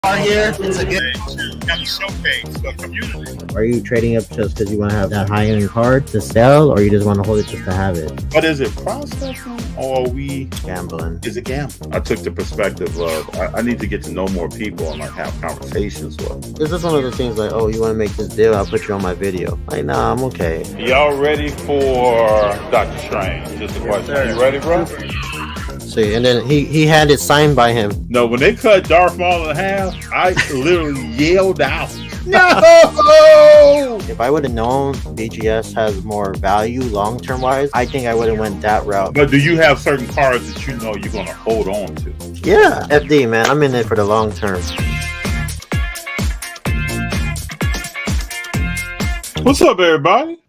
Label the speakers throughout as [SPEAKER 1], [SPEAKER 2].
[SPEAKER 1] Here, it's a good
[SPEAKER 2] kind of showcase the community.
[SPEAKER 3] Are you trading up just because you want to have that high-end card to sell, or you just want to hold it just to have it?
[SPEAKER 2] But is it prospecting or are we
[SPEAKER 3] Gambling.
[SPEAKER 2] Is it gambling? I took the perspective of I need to get to know more people and like have conversations with.
[SPEAKER 3] Is this one of the things like, oh, you want to make this deal? I'll put you on my video. Like, nah, I'm okay.
[SPEAKER 2] Y'all ready for Dr. Strange? Just a question. Are you ready, bro?
[SPEAKER 3] See, and then he had it signed by him.
[SPEAKER 2] No, when they cut Darth Maul in half, I literally yelled out, "No!"
[SPEAKER 3] If I would have known BGS has more value long-term wise, I think I would have went that route.
[SPEAKER 2] But do you have certain cards that you know you're going to hold on to?
[SPEAKER 3] Yeah, FD, man. I'm in it for the long term.
[SPEAKER 2] What's up, everybody?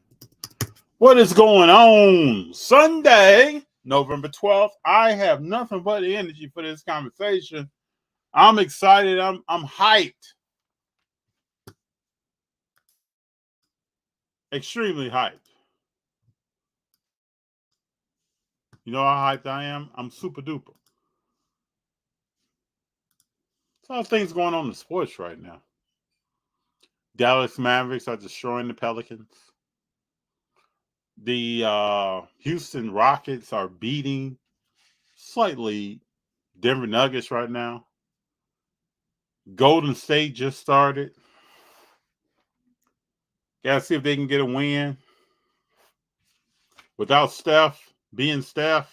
[SPEAKER 2] What is going on? Sunday, November 12th. I have nothing but energy for this conversation. I'm excited. I'm hyped. Extremely hyped. You know how hyped I am? I'm super duper. There's a lot of things going on in sports right now. Dallas Mavericks are destroying the Pelicans. The Houston Rockets are beating slightly Denver Nuggets right now. Golden State just started. Got to see if they can get a win. Without Steph being Steph.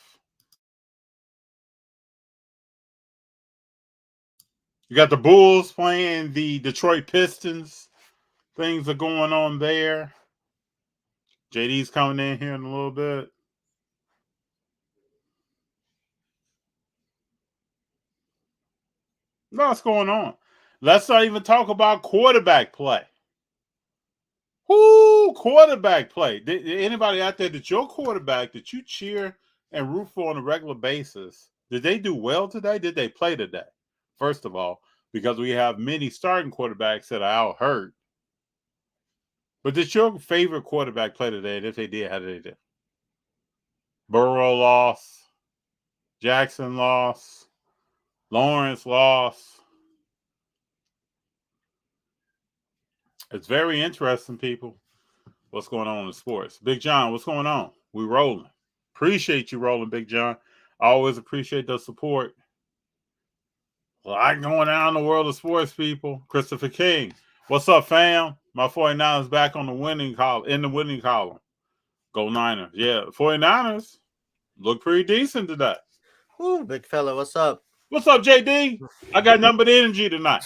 [SPEAKER 2] You got the Bulls playing the Detroit Pistons. Things are going on there. JD's coming in here in a little bit. What's going on? Let's not even talk about quarterback play. Whoo, quarterback play. Did anybody out there that your quarterback that you cheer and root for on a regular basis, did they do well today? Did they play today? First of all, because we have many starting quarterbacks that are out hurt. But did your favorite quarterback play today? And if they did, how did they do? Burrow lost. Jackson lost. Lawrence lost. It's very interesting, people, what's going on in sports. Big John, what's going on? We rolling. Appreciate you rolling, Big John. I always appreciate the support. A lot going on in the world of sports, people. Christopher King, what's up, fam? My 49ers back on the winning column, in the winning column. Go Niners. Yeah, 49ers look pretty decent today.
[SPEAKER 3] Ooh, big fella, what's up?
[SPEAKER 2] What's up, JD? I got nothing but energy tonight.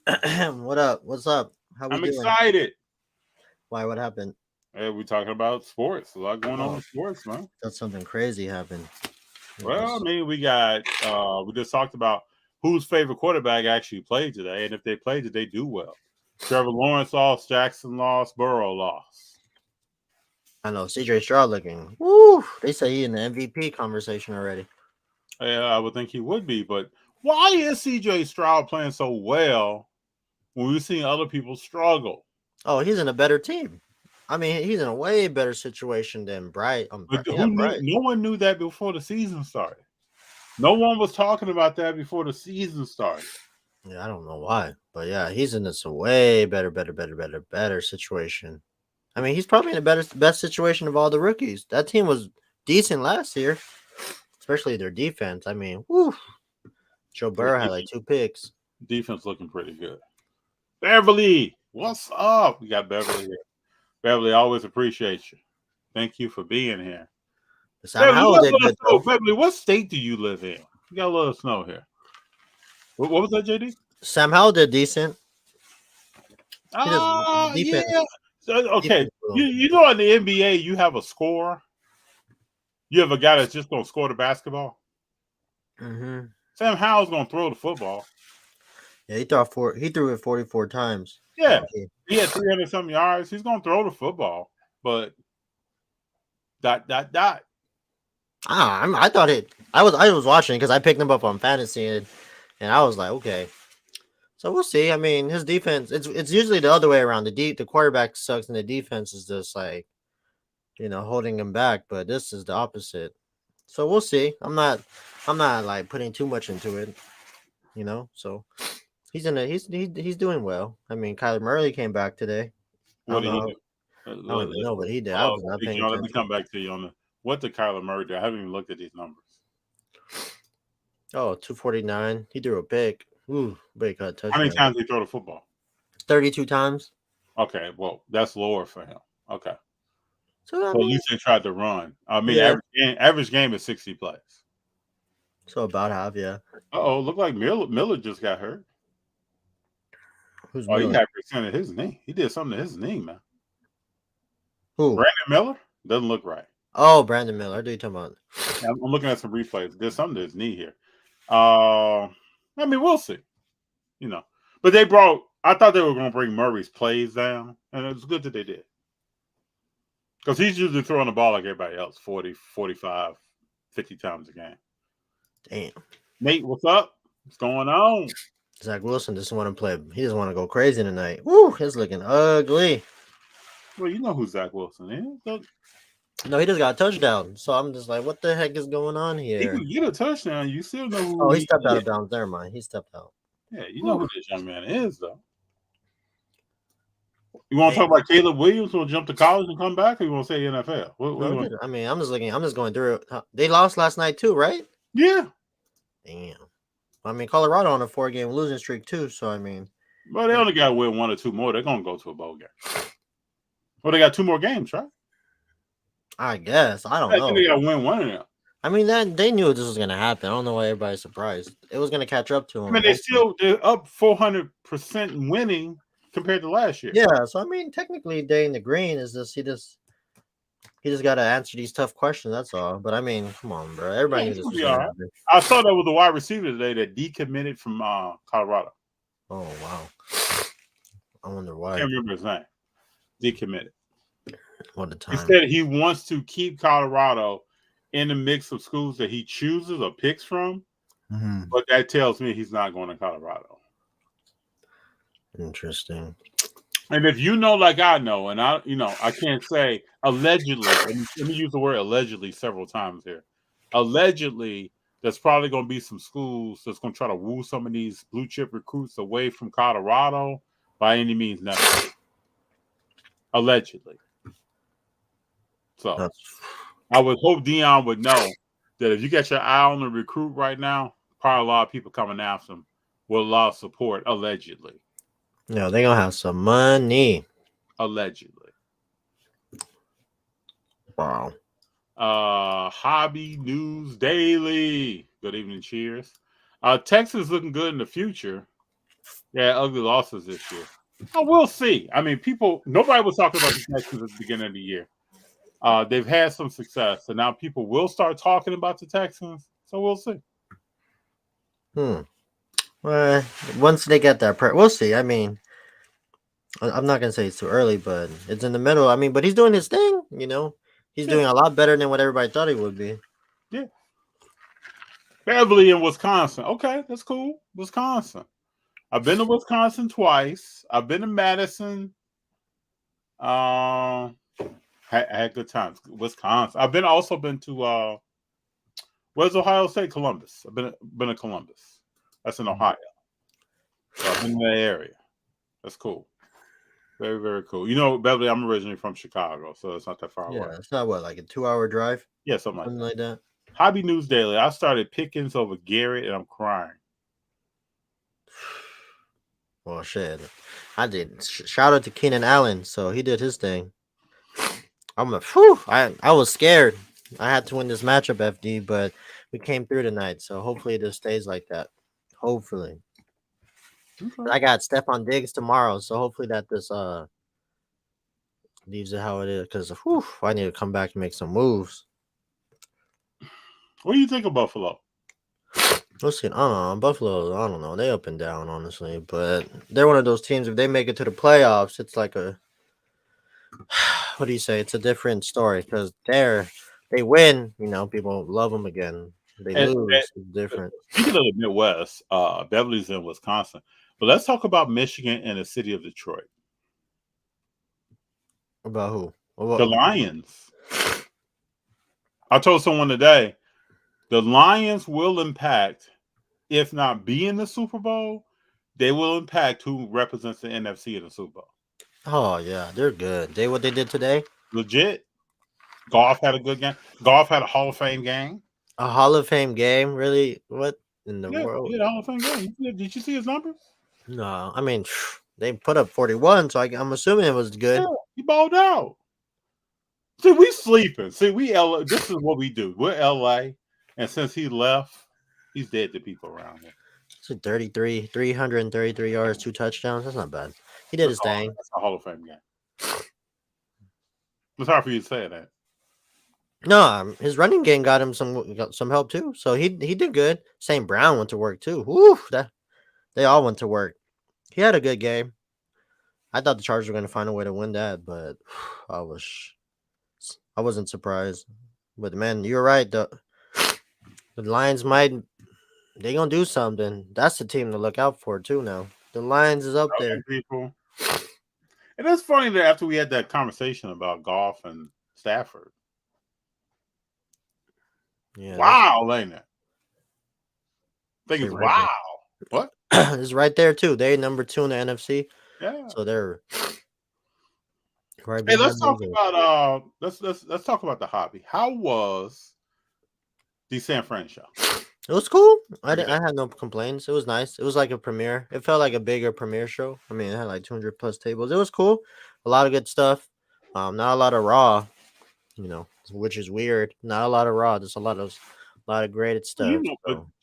[SPEAKER 3] What up? What's up? How we
[SPEAKER 2] I'm
[SPEAKER 3] doing?
[SPEAKER 2] excited.
[SPEAKER 3] Why? What happened?
[SPEAKER 2] Hey, we're talking about sports. A lot going on in sports, man.
[SPEAKER 3] That's something crazy happened.
[SPEAKER 2] Well, I mean, we just talked about whose favorite quarterback actually played today, and if they played, did they do well? Trevor Lawrence lost, Jackson lost, Burrow lost.
[SPEAKER 3] I know CJ Stroud looking. Woo! They say he in the MVP conversation already.
[SPEAKER 2] Yeah, I would think he would be, but why is CJ Stroud playing so well when we're seeing other people struggle?
[SPEAKER 3] Oh, he's in a better team. I mean, he's in a way better situation than Bright.
[SPEAKER 2] But no one knew that before the season started. No one was talking about that before the season started.
[SPEAKER 3] Yeah, I don't know why, but yeah, he's in this way better situation. I mean, he's probably in the best situation of all the rookies. That team was decent last year, especially their defense. I mean, whoo. Joe Burrow had like 2 picks.
[SPEAKER 2] Defense looking pretty good. Beverly, what's up? We got Beverly here. Beverly, always appreciate you. Thank you for being here. Beverly, what state do you live in? You gotta let us know here. What was that, JD?
[SPEAKER 3] Sam Howell did decent.
[SPEAKER 2] Yeah. Okay. You know in the NBA you have a scorer. You have a guy that's just gonna score the basketball.
[SPEAKER 3] Mm-hmm.
[SPEAKER 2] Sam Howell's gonna throw the football.
[SPEAKER 3] Yeah, he threw it 44 times.
[SPEAKER 2] Yeah, he had 300-something yards. He's gonna throw the football, but ...
[SPEAKER 3] I thought it. I was watching because I picked him up on fantasy, and I was like, okay. So we'll see. I mean, his defense. It's usually the other way around. The quarterback sucks, and the defense is just like, holding him back. But this is the opposite. So we'll see. I'm not like putting too much into it. So he's doing well. I mean, Kyler Murray came back today. I
[SPEAKER 2] What
[SPEAKER 3] don't
[SPEAKER 2] did he
[SPEAKER 3] know.
[SPEAKER 2] do?
[SPEAKER 3] I don't even know what he did. I
[SPEAKER 2] Hold
[SPEAKER 3] was
[SPEAKER 2] on,
[SPEAKER 3] not
[SPEAKER 2] Big
[SPEAKER 3] paying
[SPEAKER 2] John, let me
[SPEAKER 3] attention.
[SPEAKER 2] come back to you on what did Kyler Murray do? I haven't even looked at these numbers.
[SPEAKER 3] Oh, 249. He threw a pick. Ooh, big
[SPEAKER 2] How many
[SPEAKER 3] touchdown.
[SPEAKER 2] times did he throw the football?
[SPEAKER 3] 32 times.
[SPEAKER 2] Okay, well, that's lower for him. Okay.
[SPEAKER 3] So I
[SPEAKER 2] So at
[SPEAKER 3] mean,
[SPEAKER 2] least they tried to run. I mean,
[SPEAKER 3] yeah.
[SPEAKER 2] average game is 60 plays.
[SPEAKER 3] So about half, yeah.
[SPEAKER 2] Look like Miller just got hurt.
[SPEAKER 3] Who's
[SPEAKER 2] Oh, he
[SPEAKER 3] Miller?
[SPEAKER 2] had percent of his knee. He did something to his knee, man.
[SPEAKER 3] Who?
[SPEAKER 2] Brandon Miller doesn't look right.
[SPEAKER 3] Oh, Brandon Miller. What are you talking about?
[SPEAKER 2] I'm looking at some replays. There's something to his knee here. I mean, we'll see. But they brought. I thought they were going to bring Murray's plays down, and it was good that they did. Because he's usually throwing the ball like everybody else, 40, 45, 50 times a game.
[SPEAKER 3] Damn.
[SPEAKER 2] Nate, what's up? What's going on?
[SPEAKER 3] Zach Wilson just want to play. He just want to go crazy tonight. Woo, he's looking ugly.
[SPEAKER 2] Well, you know who Zach Wilson is.
[SPEAKER 3] No, he just got a touchdown. So I'm just like, what the heck is going on
[SPEAKER 2] He
[SPEAKER 3] here?
[SPEAKER 2] can get a touchdown. You still know who
[SPEAKER 3] Oh, he
[SPEAKER 2] he
[SPEAKER 3] stepped out
[SPEAKER 2] is.
[SPEAKER 3] of bounds. Never mind. He stepped out.
[SPEAKER 2] Yeah, you know
[SPEAKER 3] Whew.
[SPEAKER 2] who this young man is, though. You want to
[SPEAKER 3] Damn.
[SPEAKER 2] talk about Caleb Williams who will jump to college and come back, or you want to say NFL? What do you
[SPEAKER 3] No,
[SPEAKER 2] want?
[SPEAKER 3] I mean, I'm just looking. I'm just going through it. They lost last night too, right?
[SPEAKER 2] Yeah,
[SPEAKER 3] Damn. I mean, Colorado on a 4-game losing streak too. So I mean,
[SPEAKER 2] but they only got to win one or two more. They're gonna go to a bowl game. Well, they got 2 more games, right?
[SPEAKER 3] I guess I don't
[SPEAKER 2] I think
[SPEAKER 3] know.
[SPEAKER 2] they got to win one of them.
[SPEAKER 3] I mean, that they knew this was gonna happen. I don't know why everybody's surprised. It was gonna catch up to them.
[SPEAKER 2] I mean, they're up 400% in winning compared to last year.
[SPEAKER 3] Yeah. So I mean, technically, day in the green is just he just got to answer these tough questions. That's all. But I mean, come on, bro. Everybody
[SPEAKER 2] Yeah,
[SPEAKER 3] knew
[SPEAKER 2] he's
[SPEAKER 3] this
[SPEAKER 2] gonna
[SPEAKER 3] was
[SPEAKER 2] be
[SPEAKER 3] gonna
[SPEAKER 2] all right.
[SPEAKER 3] happen.
[SPEAKER 2] I saw that with the wide receiver today that decommitted from Colorado.
[SPEAKER 3] Oh wow. I wonder why.
[SPEAKER 2] I can't remember his name. Decommitted.
[SPEAKER 3] What a
[SPEAKER 2] He
[SPEAKER 3] time.
[SPEAKER 2] said he wants to keep Colorado in the mix of schools that he chooses or picks from, but that tells me he's not going to Colorado.
[SPEAKER 3] Interesting.
[SPEAKER 2] And if you know, like I know, and I can't say allegedly. Let me use the word allegedly several times here. Allegedly, there's probably going to be some schools that's going to try to woo some of these blue chip recruits away from Colorado by any means necessary. Allegedly. So I would hope Dion would know that if you got your eye on the recruit right now, probably a lot of people coming after him with a lot of support, allegedly.
[SPEAKER 3] No, they're gonna have some money.
[SPEAKER 2] Allegedly.
[SPEAKER 3] Wow.
[SPEAKER 2] Hobby News Daily. Good evening, cheers. Texas looking good in the future. Yeah, ugly losses this year. Oh, we'll see. I mean, nobody was talking about the Texans at the beginning of the year. They've had some success, and now people will start talking about the Texans. So we'll see.
[SPEAKER 3] Well, once they get that, we'll see. I mean, I'm not gonna say it's too early, but it's in the middle. I mean, but he's doing his thing. He's doing a lot better than what everybody thought he would be.
[SPEAKER 2] Yeah. Beverly in Wisconsin. Okay, that's cool. Wisconsin. I've been to Wisconsin twice. I've been to Madison. Had good times. Wisconsin. I've also been to where's Ohio State? Columbus. I've been to Columbus. That's in Ohio. So I've been in that area. That's cool. Very, very cool. Beverly, I'm originally from Chicago, so it's not that far away.
[SPEAKER 3] Yeah, it's not like a 2-hour drive.
[SPEAKER 2] Yeah, something
[SPEAKER 3] like that.
[SPEAKER 2] Hobby News Daily. I started Pickens over Garrett, and I'm crying.
[SPEAKER 3] Well, shit. I did. Shout out to Keenan Allen. So he did his thing. I was scared. I had to win this matchup, FD, but we came through tonight. So hopefully it just stays like that. Hopefully. Okay. I got Stephon Diggs tomorrow, so hopefully that this leaves it how it is. Because I need to come back and make some moves.
[SPEAKER 2] What do you think of Buffalo?
[SPEAKER 3] Let's see. I don't know. Buffalo, I don't know. They up and down, honestly. But they're one of those teams, if they make it to the playoffs, it's like what do you say? It's a different story because they win, people love them again. They lose, it's different.
[SPEAKER 2] Speaking of the Midwest, Beverly's in Wisconsin. But let's talk about Michigan and the city of Detroit.
[SPEAKER 3] About who?
[SPEAKER 2] The Lions. I told someone today, the Lions will impact if not be in the Super Bowl, they will impact who represents the NFC in the Super Bowl.
[SPEAKER 3] Oh yeah, they're good. What they did today.
[SPEAKER 2] Legit. Golf had a good game. Golf had a Hall of Fame game.
[SPEAKER 3] A Hall of Fame game, really? What in the
[SPEAKER 2] Yeah,
[SPEAKER 3] world?
[SPEAKER 2] he had a Hall of Fame game. Did you see his numbers?
[SPEAKER 3] No, I mean they put up 41, so I'm assuming it was
[SPEAKER 2] Yeah,
[SPEAKER 3] good.
[SPEAKER 2] he balled out. See, we sleeping. See, we LA. This is what we do. We're LA, and since he left, he's dead to people around here.
[SPEAKER 3] So 333 yards, 2 touchdowns. That's not bad. He did his thing.
[SPEAKER 2] That's a Hall of Fame game. It's hard for you to say that.
[SPEAKER 3] No, his running game got him some help too. So he did good. St. Brown went to work too. Woo, they all went to work. He had a good game. I thought the Chargers were going to find a way to win that, but I wasn't surprised. But man, you're right. The Lions they gonna do something. That's the team to look out for too. Now the Lions is up there.
[SPEAKER 2] People. And it's funny that after we had that conversation about Goff and Stafford.
[SPEAKER 3] Yeah.
[SPEAKER 2] Wow, ain't it? I think it's
[SPEAKER 3] right
[SPEAKER 2] wow. What?
[SPEAKER 3] It's right there too. They number 2 in the NFC.
[SPEAKER 2] Yeah.
[SPEAKER 3] So they're right.
[SPEAKER 2] Hey, let's talk about let's talk about the hobby. How was the San Fran show?
[SPEAKER 3] It was cool. I had no complaints. It was nice. It was like a premiere. It felt like a bigger premiere show. I mean, it had like 200 plus tables. It was cool. A lot of good stuff. Not a lot of Raw, which is weird. Not a lot of Raw. Just a lot of graded stuff.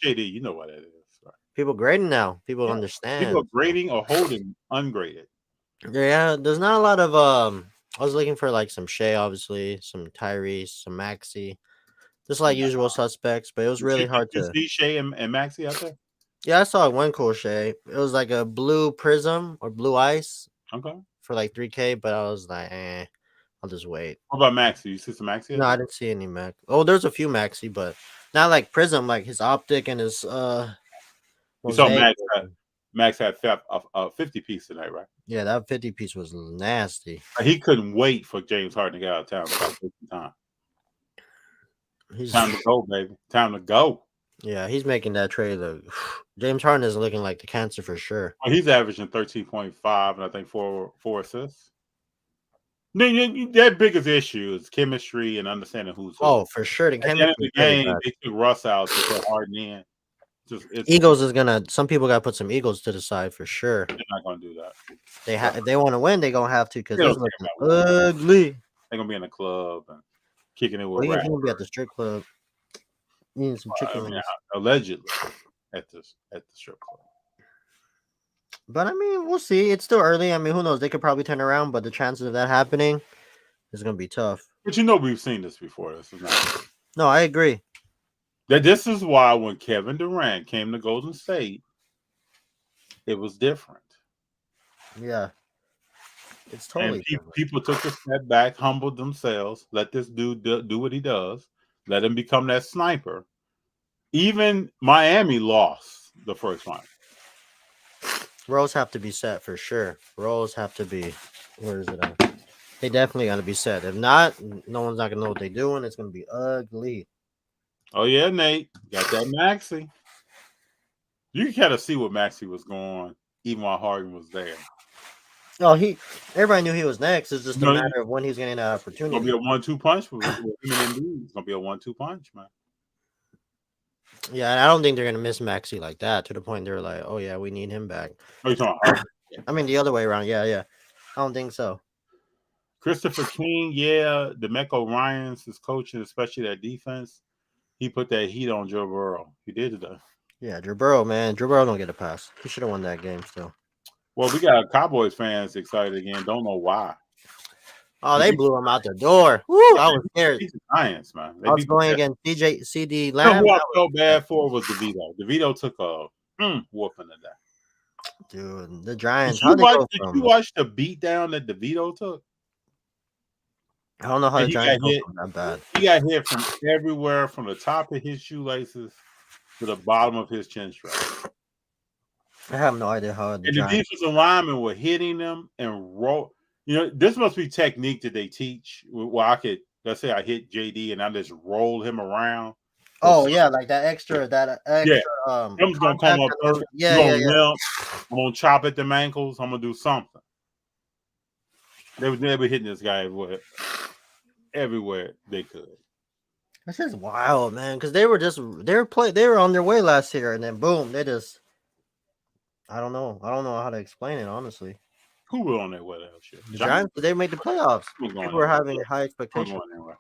[SPEAKER 2] JD, you know what it is. Right?
[SPEAKER 3] People grading now. People understand.
[SPEAKER 2] People are grading or holding ungraded.
[SPEAKER 3] Yeah, there's not a lot of I was looking for like some Shea, obviously, some Tyrese, some Maxi. Just like usual suspects, but it was really hard to
[SPEAKER 2] see Shea and Maxi out there.
[SPEAKER 3] Yeah, I saw one cool Shea. It was like a blue prism or blue ice.
[SPEAKER 2] Okay.
[SPEAKER 3] For like 3K, but I was like, I'll just wait.
[SPEAKER 2] What about Maxi? You see some Maxi?
[SPEAKER 3] No, I didn't see any Max. Oh, there's a few Maxi, but not like Prism, like his optic and his
[SPEAKER 2] You saw Max had a 50 piece tonight, right?
[SPEAKER 3] Yeah, that 50 piece was nasty.
[SPEAKER 2] He couldn't wait for James Harden to get out of town. Time to go, baby. Time to go.
[SPEAKER 3] Yeah, he's making that trade look. James Harden is looking like the cancer for sure.
[SPEAKER 2] Well, he's averaging 13.5 and I think four assists. Their biggest issue is chemistry and understanding who's who.
[SPEAKER 3] Oh, for sure.
[SPEAKER 2] At the end of the game, they took Russ out to put Harden in.
[SPEAKER 3] Eagles is gonna. Some people got to put some Eagles to the side for sure.
[SPEAKER 2] They're not gonna do that.
[SPEAKER 3] If they want to win, they gonna have to because it's looking ugly.
[SPEAKER 2] They're gonna be in the club and kicking it with.
[SPEAKER 3] Well, you're gonna be at the strip club. Eating some chicken wings.
[SPEAKER 2] Allegedly at the strip club.
[SPEAKER 3] But I mean, we'll see. It's still early. I mean, who knows? They could probably turn around, but the chances of that happening is gonna be tough.
[SPEAKER 2] But we've seen this before. This is not.
[SPEAKER 3] No, I agree.
[SPEAKER 2] This is why when Kevin Durant came to Golden State, it was different.
[SPEAKER 3] Yeah. It's totally
[SPEAKER 2] different. People took a step back, humbled themselves, let this dude do what he does, let him become that sniper. Even Miami lost the first one.
[SPEAKER 3] Roles have to be set for sure. Roles have to be. Where is it at? They definitely got to be set. If not, no one's not going to know what they're doing. It's going to be ugly.
[SPEAKER 2] Oh, yeah, Nate. Got that Maxi. You can kind of see what Maxi was going even while Harden was there.
[SPEAKER 3] Oh, everybody knew he was next. It's just a matter of when he's getting that opportunity.
[SPEAKER 2] It's going to be a 1-2 punch with him and Embiid. It's going to be a 1-2 punch, man.
[SPEAKER 3] Yeah, I don't think they're going to miss Maxi like that to the point they're like, oh, yeah, we need him back.
[SPEAKER 2] Oh, you talking about?
[SPEAKER 3] I mean, the other way around. Yeah. I don't think so.
[SPEAKER 2] Christopher King, yeah. DeMeco Ryans is coaching, especially that defense. He put that heat on Joe Burrow. He did today.
[SPEAKER 3] Yeah, Joe Burrow, man. Joe Burrow don't get a pass. He should have won that game still.
[SPEAKER 2] Well, we got Cowboys fans excited again. Don't know why.
[SPEAKER 3] Oh, they blew him out the door. Woo, I was scared.
[SPEAKER 2] Giants, man.
[SPEAKER 3] I was going against CD Lamb.
[SPEAKER 2] Who I felt bad for was DeVito. DeVito took a whooping today.
[SPEAKER 3] Dude, the Giants.
[SPEAKER 2] Did you watch the beatdown that DeVito took?
[SPEAKER 3] I don't know how the Giants go from that bad.
[SPEAKER 2] He got hit from everywhere, from the top of his shoelaces to the bottom of his chin strap.
[SPEAKER 3] I have no idea how
[SPEAKER 2] the defensive linemen were hitting them and roll. This must be technique that they teach. Well, let's say I hit JD and I just roll him around.
[SPEAKER 3] Oh yeah, like that extra
[SPEAKER 2] Yeah, Them's gonna come
[SPEAKER 3] contact
[SPEAKER 2] up
[SPEAKER 3] and
[SPEAKER 2] first.
[SPEAKER 3] yeah,
[SPEAKER 2] You're
[SPEAKER 3] yeah,
[SPEAKER 2] gonna
[SPEAKER 3] yeah.
[SPEAKER 2] limp. I'm gonna chop at them ankles. I'm gonna do something. They were hitting this guy everywhere they could.
[SPEAKER 3] This is wild, man. Because they were on their way last year, and then boom, they just I don't know. I don't know how to explain it honestly.
[SPEAKER 2] Who were on their way last year?
[SPEAKER 3] The
[SPEAKER 2] Giants?
[SPEAKER 3] Giants, they made the playoffs.
[SPEAKER 2] I'm going
[SPEAKER 3] People were
[SPEAKER 2] anywhere.
[SPEAKER 3] having high
[SPEAKER 2] I'm
[SPEAKER 3] expectations.
[SPEAKER 2] going anywhere.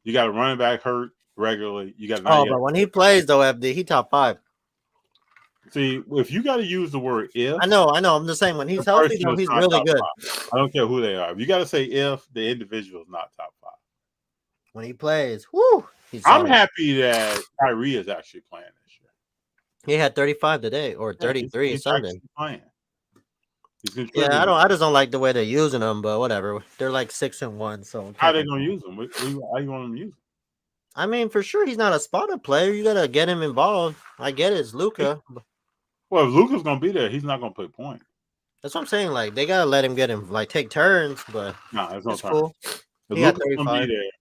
[SPEAKER 2] You got a running back hurt regularly. You got
[SPEAKER 3] Oh, but when he plays though, FD, he top 5.
[SPEAKER 2] see if you got to use the word if.
[SPEAKER 3] I know. I'm just saying when he's
[SPEAKER 2] the
[SPEAKER 3] healthy
[SPEAKER 2] person
[SPEAKER 3] though,
[SPEAKER 2] is
[SPEAKER 3] he's
[SPEAKER 2] not
[SPEAKER 3] really
[SPEAKER 2] top
[SPEAKER 3] good.
[SPEAKER 2] 5. I don't care who they are. If you got to say if the individual is not top 5.
[SPEAKER 3] When he plays, whoo, he's
[SPEAKER 2] I'm
[SPEAKER 3] solid.
[SPEAKER 2] happy that Kyrie is actually playing this year.
[SPEAKER 3] He had 35 today or
[SPEAKER 2] Yeah,
[SPEAKER 3] 33
[SPEAKER 2] he's
[SPEAKER 3] Sunday.
[SPEAKER 2] actually playing. He's
[SPEAKER 3] Yeah,
[SPEAKER 2] contributing.
[SPEAKER 3] I just don't like the way they're using them, but whatever. They're like 6-1, so
[SPEAKER 2] How they gonna use him? How you want them to use him?
[SPEAKER 3] I mean, for sure he's not a spotted player. You gotta get him involved. I get it, it's Luca.
[SPEAKER 2] Well, if Luka's gonna be there, he's not gonna play point.
[SPEAKER 3] That's what I'm saying. Like they gotta let him get him like take turns, but
[SPEAKER 2] No, there's no
[SPEAKER 3] it's
[SPEAKER 2] time.
[SPEAKER 3] cool.
[SPEAKER 2] If
[SPEAKER 3] He got
[SPEAKER 2] Luka's gonna
[SPEAKER 3] 35.
[SPEAKER 2] be there,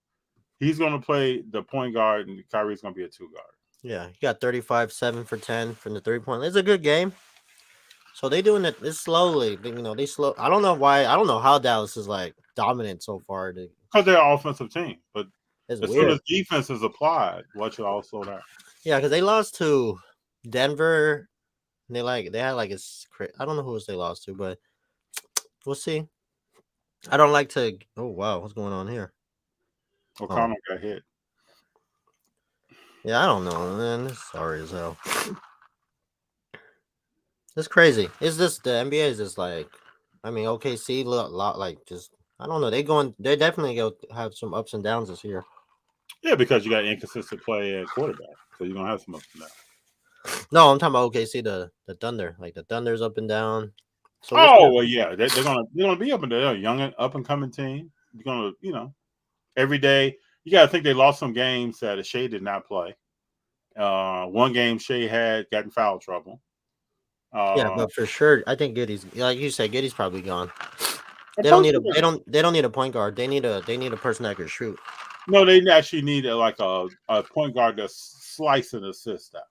[SPEAKER 2] he's gonna play the point guard, and Kyrie's gonna be a 2 guard.
[SPEAKER 3] Yeah, he got 35, 7 for 10 from the 3-point. It's a good game. So they doing it this slowly. They slow. I don't know why. I don't know how Dallas is like dominant so far.
[SPEAKER 2] Because they're an offensive team, but
[SPEAKER 3] It's
[SPEAKER 2] as soon
[SPEAKER 3] weird.
[SPEAKER 2] as defense is applied, watch it all slow down.
[SPEAKER 3] Yeah, because they lost to Denver. And they had like I don't know who else they lost to, but we'll see. I don't like to. Oh wow, what's going on here?
[SPEAKER 2] O'Connell got hit.
[SPEAKER 3] Yeah, I don't know, man. This sorry as hell. It's crazy. Is this the NBA? Is just like, I mean, OKC lot like just I don't know. They definitely go have some ups and downs this year.
[SPEAKER 2] Yeah, because you got inconsistent play at quarterback, so you're gonna have some ups and downs.
[SPEAKER 3] No, I'm talking about OKC, the Thunder. Like the Thunder's up and down. So
[SPEAKER 2] well, yeah, they're gonna be up and down. They're a young up and coming team. You're gonna, every day. You got to think they lost some games that Shea did not play. One game Shea got in foul trouble.
[SPEAKER 3] Yeah, but for sure, I think Giddy's like you said. Giddy's probably gone. They don't need a point guard. They need a person that can shoot.
[SPEAKER 2] No, they actually need a point guard that's slice and assist out.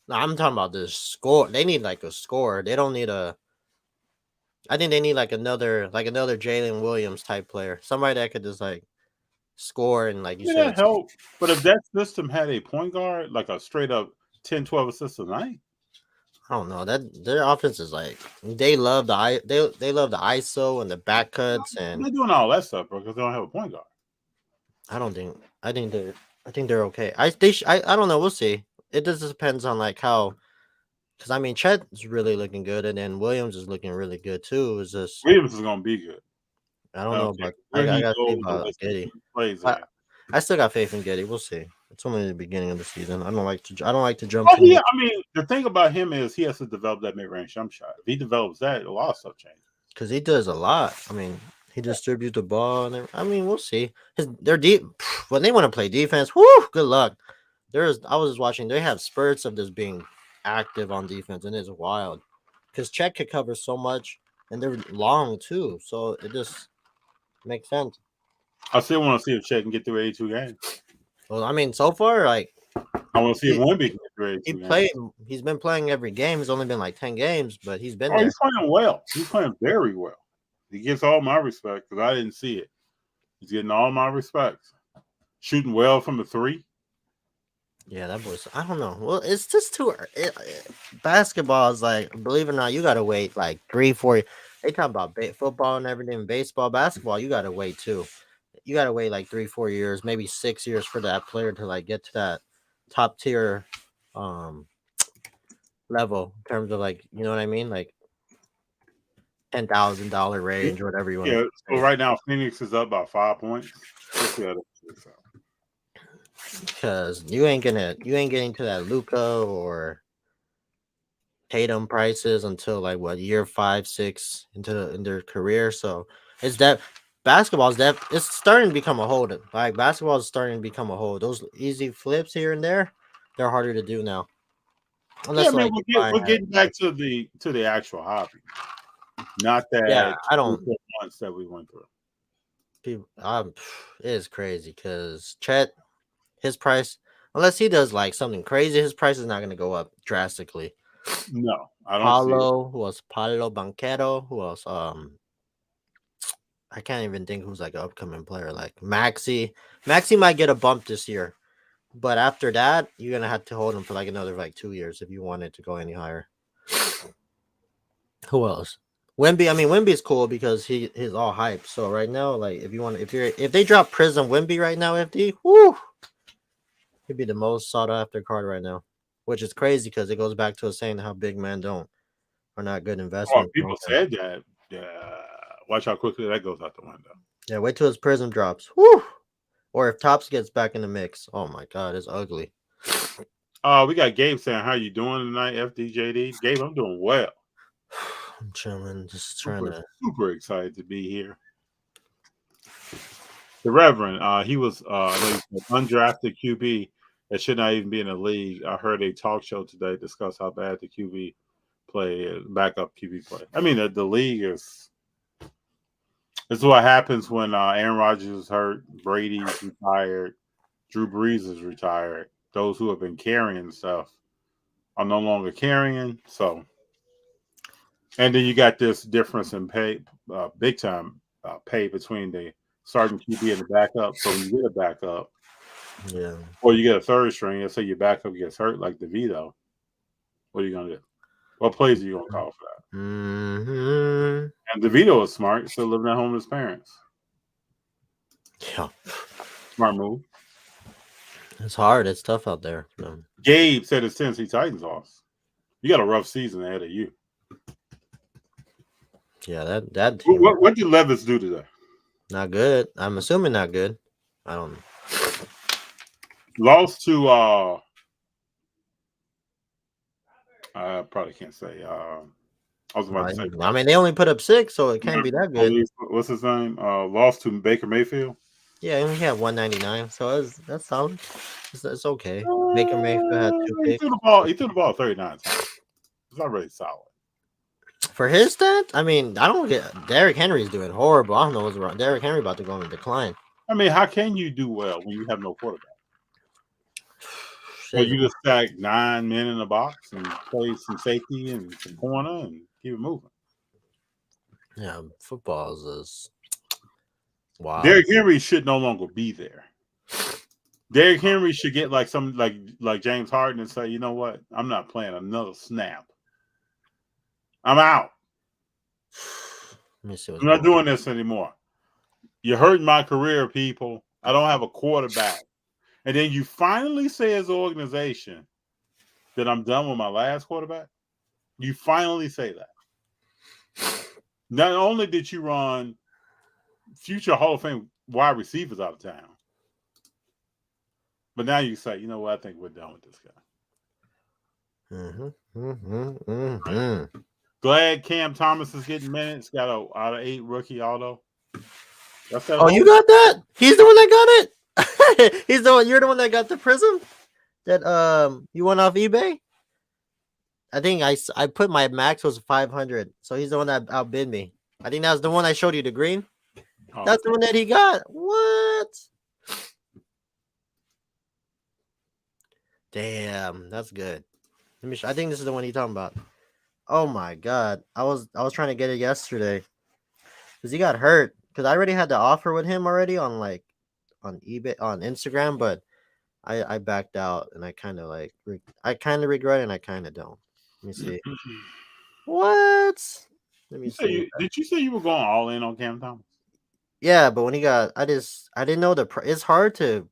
[SPEAKER 3] No, I'm talking about the score. They need like a score. They don't need a. I think they need like another Jalen Williams type player, somebody that could just like score and like you said
[SPEAKER 2] help. But if that system had a point guard, like a straight up 10, 12 assists a night,
[SPEAKER 3] I don't know that their offense is like they love they love the ISO and the back cuts and
[SPEAKER 2] they're doing all that stuff, bro, because they don't have a point guard.
[SPEAKER 3] I think they're okay. I don't know. We'll see. It just depends on like how, because I mean Chet is really looking good and then Williams is looking really good too. It's just
[SPEAKER 2] Williams is gonna be good.
[SPEAKER 3] I don't know about
[SPEAKER 2] I
[SPEAKER 3] got to see about Giddy. I still got faith in Giddy. We'll see. It's only the beginning of the season. I don't like to jump.
[SPEAKER 2] Oh yeah, I mean the thing about him is he has to develop that mid range jump shot. If he develops that, a lot of stuff changes.
[SPEAKER 3] Because he does a lot. I mean, he distributes the ball, and I mean, we'll see. They're deep when they want to play defense. Whoo, good luck. I was just watching. They have spurts of just being active on defense, and it's wild. Because Chet could cover so much, and they're long too, so it just makes sense.
[SPEAKER 2] I still want to see if Chet can get through 82 games.
[SPEAKER 3] Well, I mean, so far, like
[SPEAKER 2] I want to see if Wemby can get through 82 games.
[SPEAKER 3] He's been playing every game. He's only been like 10 games, but he's been there.
[SPEAKER 2] He's playing well. He's playing very well. He gets all my respect because I didn't see it. He's getting all my respect. Shooting well from the 3.
[SPEAKER 3] Yeah, that boy's. I don't know. Well, it's just too. Basketball is like, believe it or not, you gotta wait like 3-4. They talk about football and everything, baseball, basketball. You gotta wait too. You gotta wait like 3-4 years, maybe 6 years for that player to like get to that top tier, level in terms of like, you know what I mean, like $10,000 range or whatever you want.
[SPEAKER 2] Yeah. So right now, Phoenix is up by 5 points.
[SPEAKER 3] Because you ain't getting to that Luka or Tatum prices until like what year 5, 6 in their career. So it's that it's starting to become a hold. Like basketball is starting to become a hold. Those easy flips here and there, they're harder to do now.
[SPEAKER 2] Unless, yeah, we're getting back to the actual hobby, not that.
[SPEAKER 3] Yeah, I don't.
[SPEAKER 2] Months that we went through.
[SPEAKER 3] It is crazy because Chet, his price. Unless he does like something crazy, his price is not going to go up drastically.
[SPEAKER 2] No, I don't see it.
[SPEAKER 3] Paulo, who else? Paulo Banquero, who else? I can't even think who's like an upcoming player. Like Maxi. Maxi might get a bump this year, but after that, you're gonna have to hold him for like another like 2 years if you want it to go any higher. Who else? Wemby. I mean, Wemby is cool because he's all hype. So right now, like if they drop Prism Wemby right now, FD, whoo, he'd be the most sought after card right now, which is crazy because it goes back to us saying how big men don't are not good
[SPEAKER 2] Oh,
[SPEAKER 3] investments.
[SPEAKER 2] people said that. Watch how quickly that goes out the window.
[SPEAKER 3] Yeah, wait till his Prism drops. Whoo! Or if Tops gets back in the mix. Oh my god, it's ugly.
[SPEAKER 2] We got Gabe saying, "How you doing tonight, FDJD?" Gabe, I'm doing well.
[SPEAKER 3] I'm chilling, just trying to.
[SPEAKER 2] Super excited to be here. The Reverend, he was an undrafted QB that should not even be in the league. I heard a talk show today discuss how bad the QB play, backup QB play. I mean, the league is. This is what happens when Aaron Rodgers is hurt, Brady's retired, Drew Brees is retired. Those who have been carrying stuff are no longer carrying. So, and then you got this difference in pay, big time pay between the starting QB and the backup. So when you get a backup,
[SPEAKER 3] Yeah.
[SPEAKER 2] or you get a third string, let's say your backup gets hurt like DeVito, what are you gonna do? What plays are you gonna call for that?
[SPEAKER 3] Mm-hmm.
[SPEAKER 2] And DeVito is smart, still living at home with his parents.
[SPEAKER 3] Yeah.
[SPEAKER 2] Smart move.
[SPEAKER 3] It's hard. It's tough out there. So.
[SPEAKER 2] Gabe said his Tennessee Titans lost. You got a rough season ahead of you.
[SPEAKER 3] Yeah, that team
[SPEAKER 2] What did Levis do today?
[SPEAKER 3] not good. I'm assuming not good. I don't know.
[SPEAKER 2] Lost to I probably can't say. I was about to say.
[SPEAKER 3] I mean, they only put up 6, so it can't be that good.
[SPEAKER 2] What's his name? Lost to Baker Mayfield.
[SPEAKER 3] Yeah, he only had 199, so that's solid. It's okay. Baker Mayfield had 2
[SPEAKER 2] He
[SPEAKER 3] picks.
[SPEAKER 2] threw the ball. He threw the ball 39 times. It's not really solid.
[SPEAKER 3] For his stats, I mean, I don't get Derrick Henry's doing horrible. I don't know what's wrong. Derrick Henry about to go in decline.
[SPEAKER 2] I mean, how can you do well when you have no quarterback? Well, you just stack 9 men in the box and play some safety and some corner and keep it moving.
[SPEAKER 3] Yeah, football is wow.
[SPEAKER 2] Derrick Henry should no longer be there. Derrick Henry should get like some like James Harden and say, you know what? I'm not playing another snap. I'm out.
[SPEAKER 3] Let me see what's
[SPEAKER 2] I'm not doing this anymore. You're hurting my career, people. I don't have a quarterback. And then you finally say as an organization that I'm done with my last quarterback. You finally say that. Not only did you run future Hall of Fame wide receivers out of town, but now you say, you know what? I think we're done with this guy. Glad Cam Thomas is getting minutes. Got a out of 8 rookie auto.
[SPEAKER 3] Oh, you got that? He's the one that got it. He's the one. You're the one that got the Prism that you went off eBay. I think I put my max was 500, so he's the one that outbid me. I think that's the one I showed you, the green. Oh, that's the one that he got. What? Damn, that's good. Let me. I think this is the one he's talking about. Oh my god, I was trying to get it yesterday because he got hurt. Because I already had the offer with him already on eBay on Instagram, but I backed out and I kind of regret it and I kind of don't. Let me see. What? Let me see.
[SPEAKER 2] Did you say you were going all in on Cam Thomas?
[SPEAKER 3] Yeah, but when he got, I didn't know it's hard to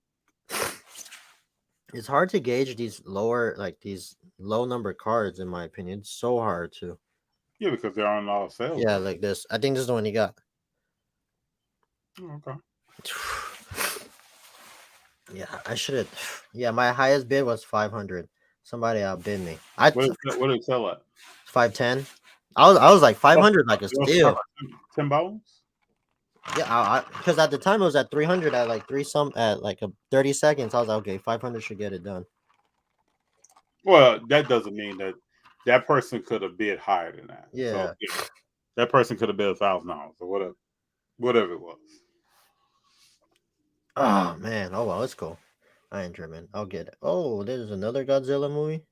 [SPEAKER 3] gauge these these low number cards, in my opinion. It's so hard to.
[SPEAKER 2] Yeah, because they're on all sales.
[SPEAKER 3] Yeah, like this. I think this is the one he got.
[SPEAKER 2] Oh, okay.
[SPEAKER 3] Yeah, I should have. Yeah, my highest bid was 500. Somebody outbid me. What
[SPEAKER 2] did it sell at?
[SPEAKER 3] 510. I was like 500, like a steal.
[SPEAKER 2] 10 bones.
[SPEAKER 3] Yeah, because at the time it was at 300 at like 30 seconds. I was like, okay, 500 should get it done.
[SPEAKER 2] Well, that doesn't mean that person could have bid higher than that.
[SPEAKER 3] Yeah,
[SPEAKER 2] so, that person could have bid $1,000 or whatever it was.
[SPEAKER 3] Oh man, oh well, it's cool. I ain't tripping. I'll get it. Oh, there's another Godzilla movie.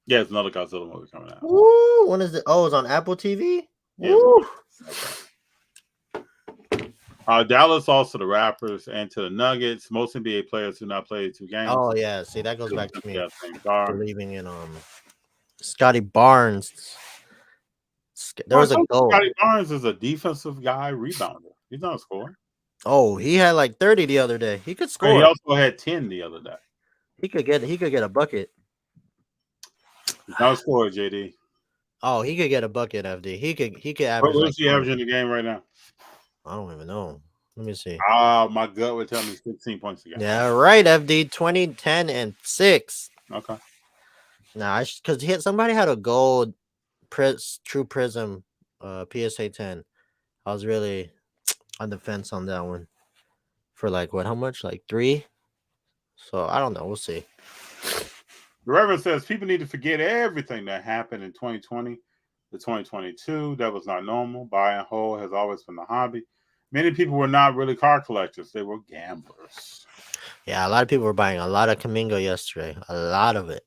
[SPEAKER 2] Yeah, it's another Godzilla movie coming out.
[SPEAKER 3] Woo! When is it? Oh, it's on Apple TV.
[SPEAKER 2] Yeah,
[SPEAKER 3] Woo!
[SPEAKER 2] Dallas lost to the Raptors and to the Nuggets. Most NBA players do not play 2 games.
[SPEAKER 3] Oh yeah, see that goes back to me
[SPEAKER 2] Yeah, same guard.
[SPEAKER 3] believing in Scotty Barnes. There was a goal.
[SPEAKER 2] Scotty Barnes is a defensive guy, rebounder. He's not a scorer.
[SPEAKER 3] Oh, he had like 30 the other day. He could
[SPEAKER 2] He
[SPEAKER 3] score.
[SPEAKER 2] also had 10 the other day.
[SPEAKER 3] He could get a bucket.
[SPEAKER 2] He's not a scorer, JD.
[SPEAKER 3] Oh, he could get a bucket, FD. He could average.
[SPEAKER 2] What
[SPEAKER 3] like
[SPEAKER 2] is he averaging in the game right now?
[SPEAKER 3] I don't even know. Let me see.
[SPEAKER 2] My gut would tell me 16 points a game.
[SPEAKER 3] Yeah, right, FD. 20, 10, and 6.
[SPEAKER 2] Okay.
[SPEAKER 3] Nah, because somebody had a gold True Prism PSA 10. I was really on the fence on that one. For like what? How much? Like 3? So I don't know. We'll see.
[SPEAKER 2] The Reverend says people need to forget everything that happened in 2020 to 2022. That was not normal. Buy and hold has always been the hobby. Many people were not really car collectors. They were gamblers.
[SPEAKER 3] Yeah, a lot of people were buying a lot of Kaminga yesterday. A lot of it.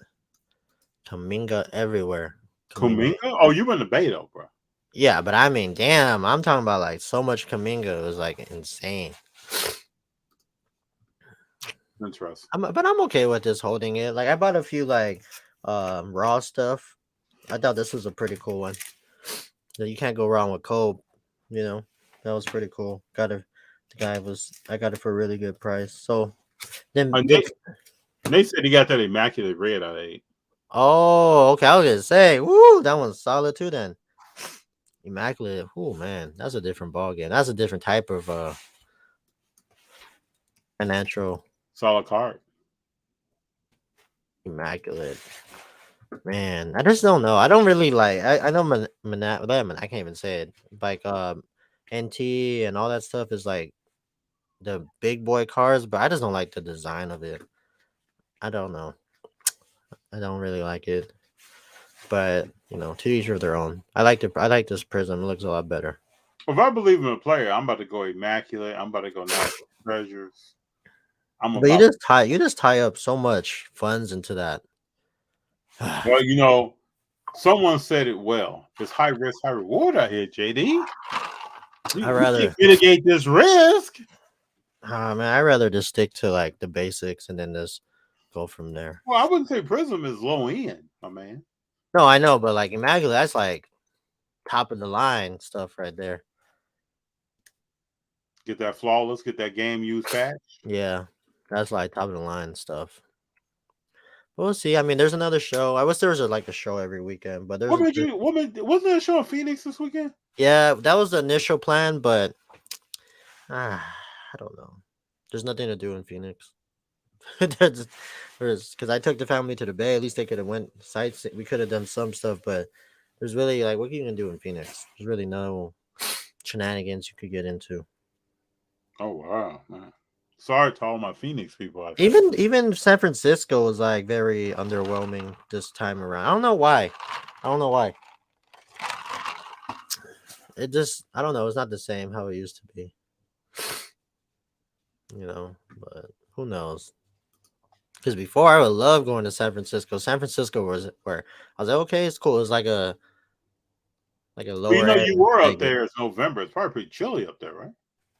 [SPEAKER 3] Kaminga everywhere.
[SPEAKER 2] Kuminga? Oh, you were in the Bay, though, bro.
[SPEAKER 3] Yeah, but I mean, damn, I'm talking about like so much Kaminga. It was like insane.
[SPEAKER 2] Interesting.
[SPEAKER 3] But I'm okay with this holding it. Like I bought a few like raw stuff. I thought this was a pretty cool one. So you can't go wrong with Kobe. You know, that was pretty cool. I got it for a really good price. So then
[SPEAKER 2] they said he got that immaculate red out of 8.
[SPEAKER 3] Oh, okay. I was gonna say, woo, that one's solid too. Then immaculate. Oh man, that's a different ball game. That's a different type of financial.
[SPEAKER 2] Solid card.
[SPEAKER 3] Immaculate. Man, I just don't know. I don't really like. I know I can't even say it. Like NT and all that stuff is like the big boy cars, but I just don't like the design of it. I don't know. I don't really like it. But to each of their own. I like this prism. It looks a lot better.
[SPEAKER 2] If I believe in a player, I'm about to go immaculate. I'm about to go natural treasures.
[SPEAKER 3] But you just tie up so much funds into that.
[SPEAKER 2] Well, someone said it well. It's high risk, high reward out here, JD.
[SPEAKER 3] I rather
[SPEAKER 2] mitigate this risk.
[SPEAKER 3] Man, I rather just stick to like the basics and then just go from there.
[SPEAKER 2] Well, I wouldn't say Prism is low end, my man.
[SPEAKER 3] No, I know, but like immaculate, that's like top of the line stuff right there.
[SPEAKER 2] Get that flawless, get that game used patch.
[SPEAKER 3] Yeah, that's like top of the line stuff. We'll see. I mean, there's another show. I wish there was a show every weekend, but there's.
[SPEAKER 2] Wasn't there a show in Phoenix this weekend?
[SPEAKER 3] Yeah, that was the initial plan, but I don't know. There's nothing to do in Phoenix. Because I took the family to the Bay. At least they could have went sites. We could have done some stuff, but there's really like what you can do in Phoenix. There's really no shenanigans you could get into.
[SPEAKER 2] Oh wow, man. Sorry to all my Phoenix people.
[SPEAKER 3] Even San Francisco was like very underwhelming this time around. I don't know why. It just I don't know. It's not the same how it used to be. But who knows? Because before I would love going to San Francisco. San Francisco was where I was like, okay, it's cool. It's like a lower.
[SPEAKER 2] You were up there. It's November. It's probably pretty chilly up there, right?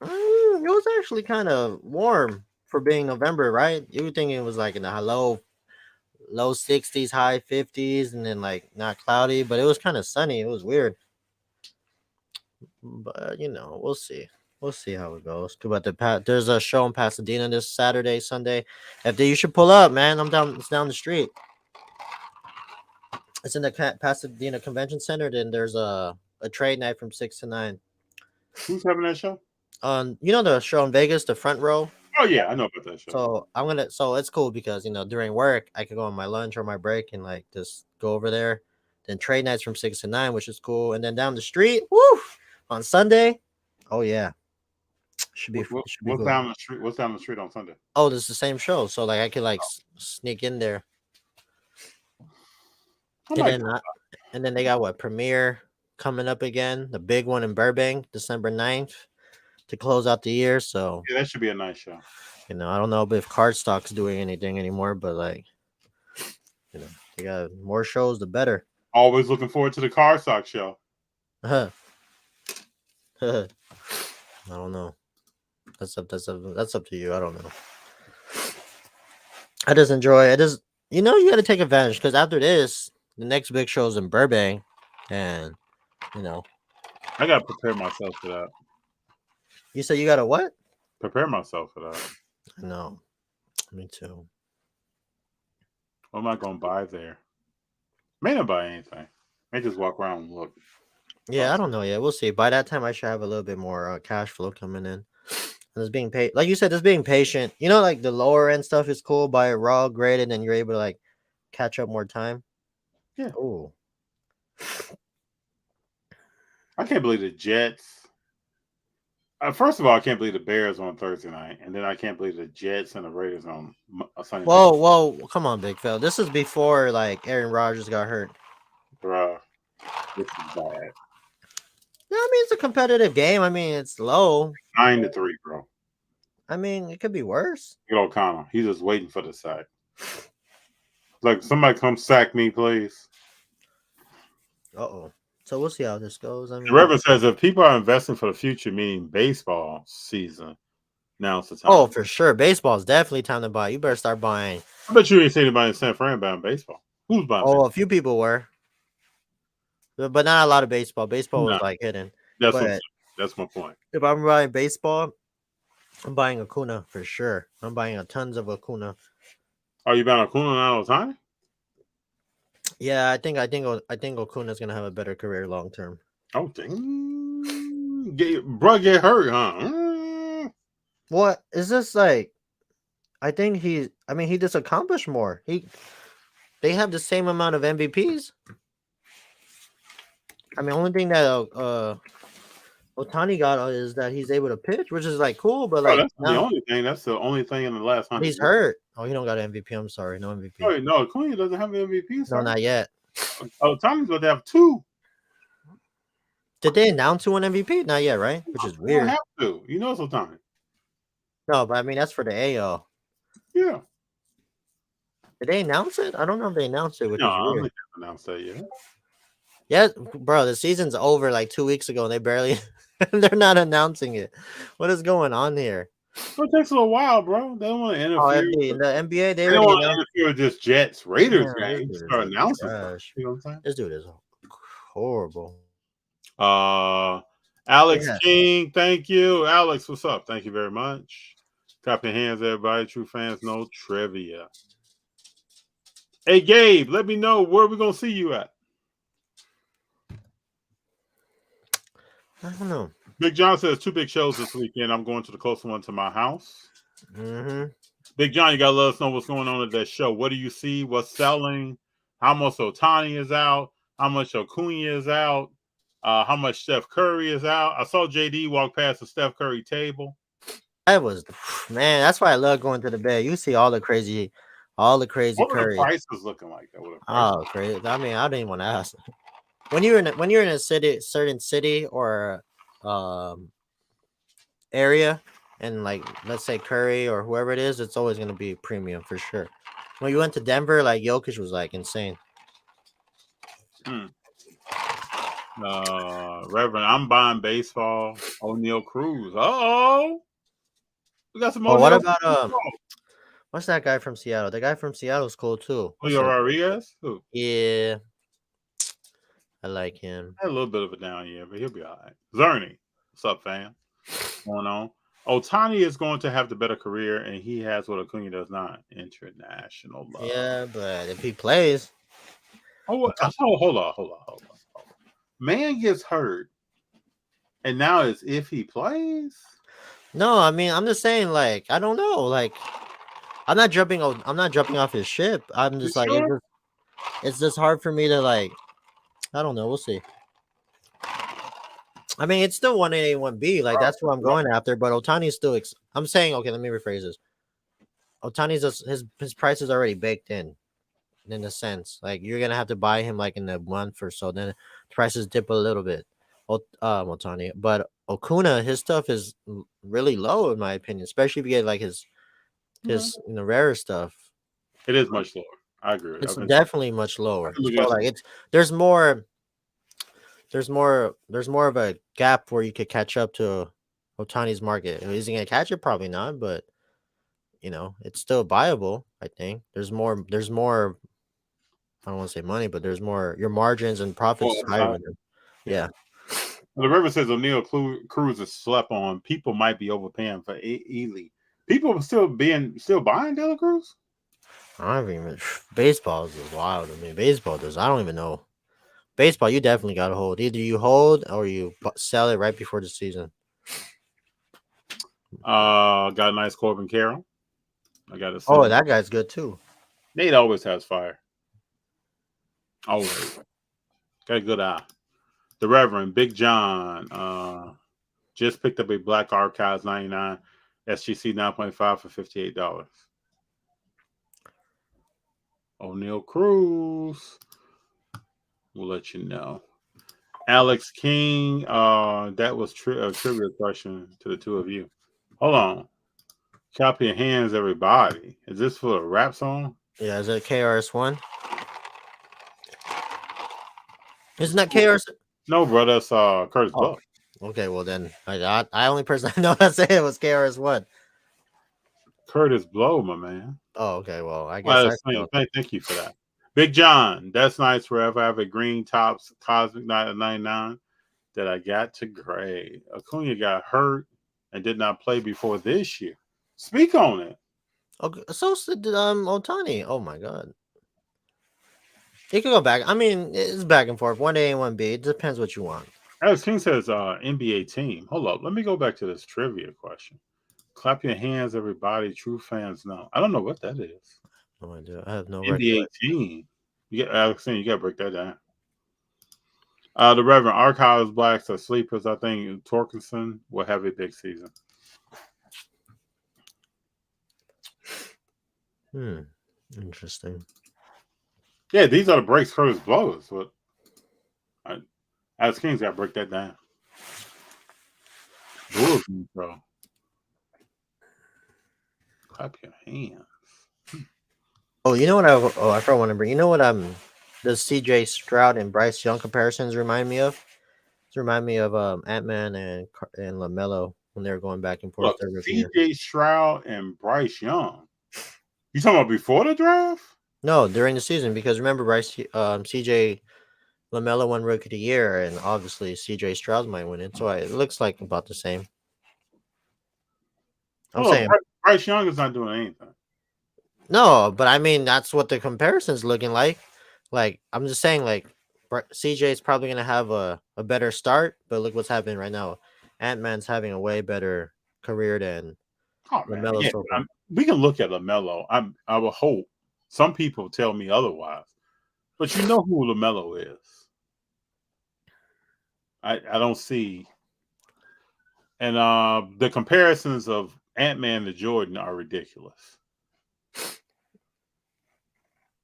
[SPEAKER 3] It was actually kind of warm for being November, right? You would think it was like in the low 60s, high 50s, and then like not cloudy, but it was kind of sunny. It was weird. But we'll see. We'll see how it goes. But there's a show in Pasadena this Saturday, Sunday. You should pull up, man. It's down the street. It's in the Pasadena Convention Center. Then there's a trade night from 6 to 9.
[SPEAKER 2] Who's having that show?
[SPEAKER 3] The show in Vegas, the front row.
[SPEAKER 2] Oh yeah, I know about that show.
[SPEAKER 3] So it's cool because during work I could go on my lunch or my break and like just go over there. Then trade nights from 6 to 9, which is cool. And then down the street, woo, on Sunday. Oh yeah. Should be
[SPEAKER 2] what's
[SPEAKER 3] cool.
[SPEAKER 2] down the street? What's down the street on Sunday?
[SPEAKER 3] Oh, this is the same show. So like I could sneak in there. And then they got Premiere coming up again, the big one in Burbank, December 9th. to close out the year. So
[SPEAKER 2] Yeah, that should be a nice show.
[SPEAKER 3] I don't know if card stock's doing anything anymore, but like they got more shows, the better.
[SPEAKER 2] Always looking forward to the Car Sock show.
[SPEAKER 3] I don't know. That's up to you. I don't know. I just enjoy it. You got to take advantage because after this, the next big show is in Burbank, and
[SPEAKER 2] I gotta prepare myself for that.
[SPEAKER 3] you said you got to what?
[SPEAKER 2] Prepare myself for that.
[SPEAKER 3] No, me too.
[SPEAKER 2] What am I gonna buy there? May not buy anything. May just walk around and look.
[SPEAKER 3] Yeah, I don't know yet. We'll see. By that time, I should have a little bit more cash flow coming in. And just being paid, like you said, just being patient. Like the lower end stuff is cool. Buy it raw, graded, and you're able to like catch up more time.
[SPEAKER 2] Yeah.
[SPEAKER 3] Oh,
[SPEAKER 2] I can't believe the Jets. First of all, I can't believe the Bears on Thursday night, and then I can't believe the Jets and the Raiders on Sunday night.
[SPEAKER 3] whoa! Come on, big fella. This is before like Aaron Rodgers got hurt.
[SPEAKER 2] Bruh, this is bad.
[SPEAKER 3] Yeah, I mean it's a competitive game. I mean it's low.
[SPEAKER 2] 9-3, bro.
[SPEAKER 3] I mean it could be worse.
[SPEAKER 2] Get O'Connell. He's just waiting for the sack. Like somebody come sack me, please.
[SPEAKER 3] Oh. So we'll see how this goes. I mean,
[SPEAKER 2] The Reverend says if people are investing for the future, meaning baseball season, now's the time.
[SPEAKER 3] Oh, for sure. Baseball is definitely time to buy. You better start buying.
[SPEAKER 2] I bet you ain't seen anybody in San Fran buying baseball. Who's buying baseball?
[SPEAKER 3] A few people were. But not a lot of baseball. Baseball was like hidden.
[SPEAKER 2] That's my point.
[SPEAKER 3] If I'm buying baseball, I'm buying Acuna for sure. I'm buying tons of Acuna.
[SPEAKER 2] Are you buying Acuna now, Ohtani?
[SPEAKER 3] Yeah, I think Acuna is gonna have a better career long term.
[SPEAKER 2] Oh, dang. Get hurt, huh?
[SPEAKER 3] What is this like? I think he just accomplished more. They have the same amount of MVPs. I mean, only thing that Ohtani got is that he's able to pitch, which is like cool, but like
[SPEAKER 2] that's the only thing. That's the only thing in the last 100.
[SPEAKER 3] He's hurt. Oh, he don't got an MVP. I'm sorry, no MVP.
[SPEAKER 2] Oh, no, Acuna doesn't have an MVP.
[SPEAKER 3] No, not yet.
[SPEAKER 2] Ohtani's going to have 2.
[SPEAKER 3] Did they announce who won MVP? Not yet, right? Which is weird.
[SPEAKER 2] They have to. You know it's Ohtani.
[SPEAKER 3] No, but I mean that's for the AL.
[SPEAKER 2] Yeah.
[SPEAKER 3] Did they announce it? I don't know if they announced it. Which is weird.
[SPEAKER 2] I don't think they announced that yet.
[SPEAKER 3] Yeah, bro, the season's over like 2 weeks ago, and they barely they're not announcing it. What is going on here?
[SPEAKER 2] Well, it takes a little while, bro. They don't want to interfere.
[SPEAKER 3] The NBA, they
[SPEAKER 2] don't want to interfere with this Jets Raiders game. Start announcing stuff.
[SPEAKER 3] You know what I'm saying? This dude is horrible.
[SPEAKER 2] Alex King, thank you. Alex, what's up? Thank you very much. Clap your hands, everybody. True fans know trivia. Hey, Gabe, let me know where we're going to see you at.
[SPEAKER 3] I don't know.
[SPEAKER 2] Big John says 2 big shows this weekend. I'm going to the closer one to my house.
[SPEAKER 3] Mm-hmm.
[SPEAKER 2] Big John, you got to let us know what's going on at that show. What do you see? What's selling? How much Ohtani is out? How much Acuna is out? How much Steph Curry is out? I saw JD walk past the Steph Curry table.
[SPEAKER 3] That was, man, that's why I love going to the bed. You see all the crazy
[SPEAKER 2] What
[SPEAKER 3] Curry.
[SPEAKER 2] What are the prices looking like?
[SPEAKER 3] Oh, crazy. I mean, I didn't even want to ask. When you're in a certain city or area, and like let's say Curry or whoever it is, it's always gonna be premium for sure. When you went to Denver, like Jokic was like insane.
[SPEAKER 2] Reverend, I'm buying baseball. O'Neal Cruz. We got some.
[SPEAKER 3] What about what's that guy from Seattle? The guy from Seattle's cool too.
[SPEAKER 2] Julio Rodriguez. Who?
[SPEAKER 3] Yeah. I like him.
[SPEAKER 2] Had a little bit of a down year, but he'll be all right. Zerny, what's up, fam? What's going on? Ohtani is going to have the better career, and he has what Acuna does not: international love.
[SPEAKER 3] Yeah, but if he plays,
[SPEAKER 2] hold on. Man gets hurt, and now it's if he plays.
[SPEAKER 3] No, I mean I'm just saying, like I don't know, like I'm not jumping off his ship. I'm just like sure? It's just hard for me to like. I don't know. We'll see. I mean, it's still 1A, 1B. Like, that's what I'm going after. But Ohtani's still... I'm saying... Okay, let me rephrase this. Ohtani's... His price is already baked in a sense. Like, you're going to have to buy him, like, in a month or so. Then the prices dip a little bit. Ohtani. But Okuna, his stuff is really low in my opinion, especially if you get like his rarer stuff.
[SPEAKER 2] It is much lower. I agree with that.
[SPEAKER 3] It's definitely much
[SPEAKER 2] I've
[SPEAKER 3] lower.
[SPEAKER 2] been looking
[SPEAKER 3] So
[SPEAKER 2] at
[SPEAKER 3] like
[SPEAKER 2] some.
[SPEAKER 3] it's there's more of a gap where you could catch up to Otani's market. Is he gonna catch it? Probably not, but it's still viable. I think there's more. I don't want to say money, but there's more. Your margins and profits
[SPEAKER 2] Well,
[SPEAKER 3] is higher
[SPEAKER 2] upside.
[SPEAKER 3] with them.
[SPEAKER 2] Yeah.
[SPEAKER 3] Yeah.
[SPEAKER 2] Well, the river says O'Neal Cruz is slept on. People might be overpaying for Ely. People are still buying De La Cruz.
[SPEAKER 3] I don't even baseball is wild. I mean, baseball does. I don't even know. Baseball, you definitely got to hold. Either you hold or you sell it right before the season.
[SPEAKER 2] Got a nice Corbin Carroll. I got to
[SPEAKER 3] Oh,
[SPEAKER 2] send.
[SPEAKER 3] that guy's good too.
[SPEAKER 2] Nate always has fire. Always got a good eye. The Reverend Big John just picked up a Black Archives 99 SGC 9.5 for $58. O'Neal Cruz. We'll let you know. Alex King. That was a trivia question to the two of you. Hold on. Clap your hands, everybody. Is this for a rap song?
[SPEAKER 3] Yeah, is it KRS-One? Isn't that KRS?
[SPEAKER 2] No, bro. That's Curtis
[SPEAKER 3] Oh,
[SPEAKER 2] Blow.
[SPEAKER 3] okay. Well, then I only person I know that say it was KRS-One.
[SPEAKER 2] Curtis Blow, my man.
[SPEAKER 3] Oh, okay. Well, I guess
[SPEAKER 2] Well,
[SPEAKER 3] I failed.
[SPEAKER 2] thank you for that. Big John. That's nice forever. I have a green tops Cosmic 99 that I got to grade. Acuna got hurt and did not play before this year. Speak on it.
[SPEAKER 3] Okay, so did Otani. Oh my God. He could go back. I mean, it's back and forth. One A and one B. It depends what you want.
[SPEAKER 2] Alex King says NBA team. Hold up. Let me go back to this trivia question. Clap your hands, everybody. True fans know. I don't know what that is.
[SPEAKER 3] No idea. I have no
[SPEAKER 2] NBA
[SPEAKER 3] recollection.
[SPEAKER 2] team. You get Alex King, you gotta break that down. The Reverend Archives Blacks are sleepers. I think Torkelson will have a big season.
[SPEAKER 3] Interesting.
[SPEAKER 2] Yeah, these are the breaks Curtis blows. But Alex King's got to break that down. Bulls bro. Clap your hands.
[SPEAKER 3] Oh, you know what I forgot one number. You know what the CJ Stroud and Bryce Young comparisons remind me of? It remind me of Ant-Man and LaMelo when they were going back and forth
[SPEAKER 2] Look,
[SPEAKER 3] their rookie year.
[SPEAKER 2] CJ Stroud and Bryce Young. You talking about before the draft?
[SPEAKER 3] No, during the season because remember CJ LaMelo won rookie of the year and obviously CJ Stroud might win it. So it looks like about the same. I'm
[SPEAKER 2] Hold up,
[SPEAKER 3] saying
[SPEAKER 2] Bryce Young is not doing anything.
[SPEAKER 3] no, but I mean that's what the comparison's looking like. Like I'm just saying, like CJ is probably gonna have a better start, but look what's happening right now. Ant-Man's having a way better career than
[SPEAKER 2] Oh man,
[SPEAKER 3] LaMelo
[SPEAKER 2] yeah.
[SPEAKER 3] so far.
[SPEAKER 2] We can look at LaMelo. I will hope some people tell me otherwise, but you know who LaMelo is. I don't see, and the comparisons of Ant-Man to Jordan are ridiculous.